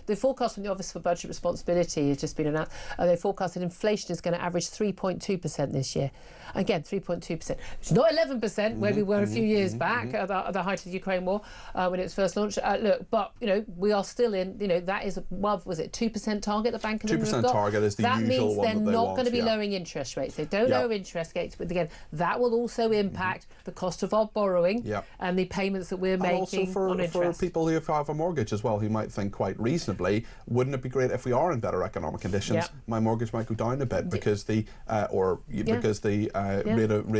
The forecast from the Office for Budget Responsibility has just been announced. They forecast that inflation is going to average 3.2% this year. Again, 3.2%. It's not 11% where we were a few years back at the height of the Ukraine war when it was first launched. But we are still in. That is was it 2% target the Bank of England have got? 2% target is the that usual means one they're that they not want, going to be lowering interest rates. They don't lower interest rates, but again, that will also impact the cost of our borrowing and the payments that we're making also on interest. For people who have a mortgage as well, who might think quite reasonably, wouldn't it be great if we are in better economic conditions? My mortgage might go down a bit because the rate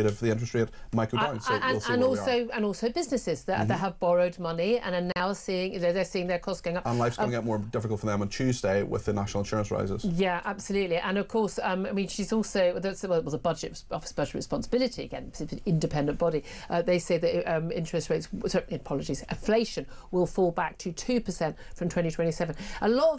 of the interest rate might go down. So we'll see and also businesses that have borrowed money and are now seeing they're seeing their costs going up. And life's going to get more difficult for them on Tuesday with the national insurance rises. Yeah, absolutely. And of course, she's also it was a Office Budget Responsibility again, it's an independent body. They say that interest rates, inflation will fall back to 2% from 2027. A lot of